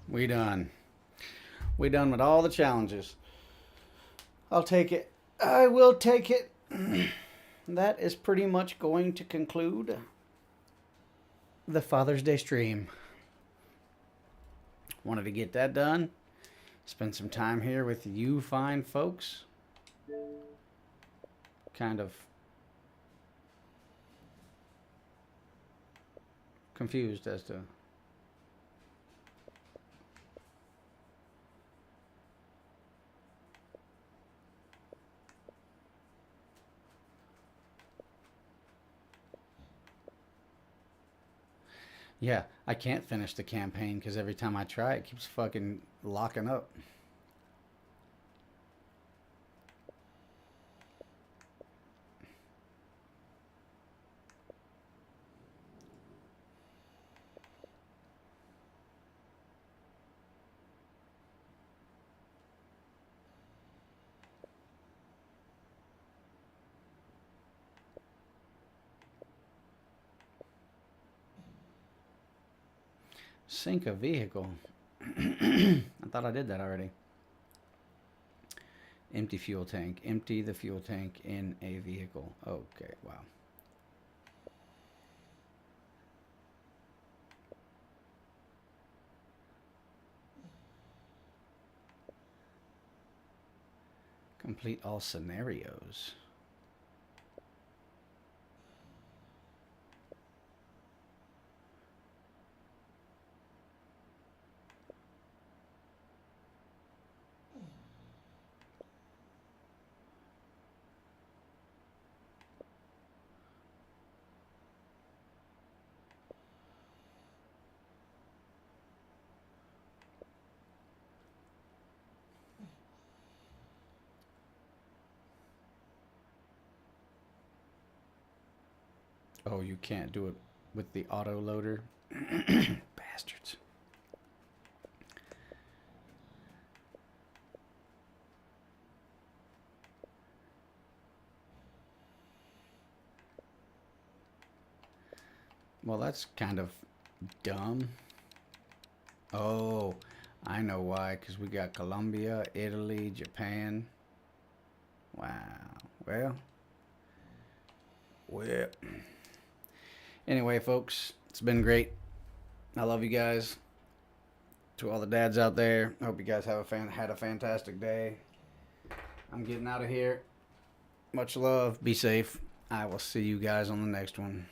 We done. We done with all the challenges. I'll take it. I will take it. That is pretty much going to conclude the Father's Day stream. Wanted to get that done. Spend some time here with you fine folks. Kind of confused as to yeah, I can't finish the campaign because every time I try it keeps fucking locking up. Sink a vehicle. I thought I did that already. Empty fuel tank. Empty the fuel tank in a vehicle. Okay, wow. Complete all scenarios. Oh, you can't do it with the auto loader? Bastards. Well, that's kind of dumb. Oh, I know why. Because we got Colombia, Italy, Japan. Wow. Well. Anyway, folks, it's been great. I love you guys. To all the dads out there, I hope you guys have had a fantastic day. I'm getting out of here. Much love. Be safe. I will see you guys on the next one.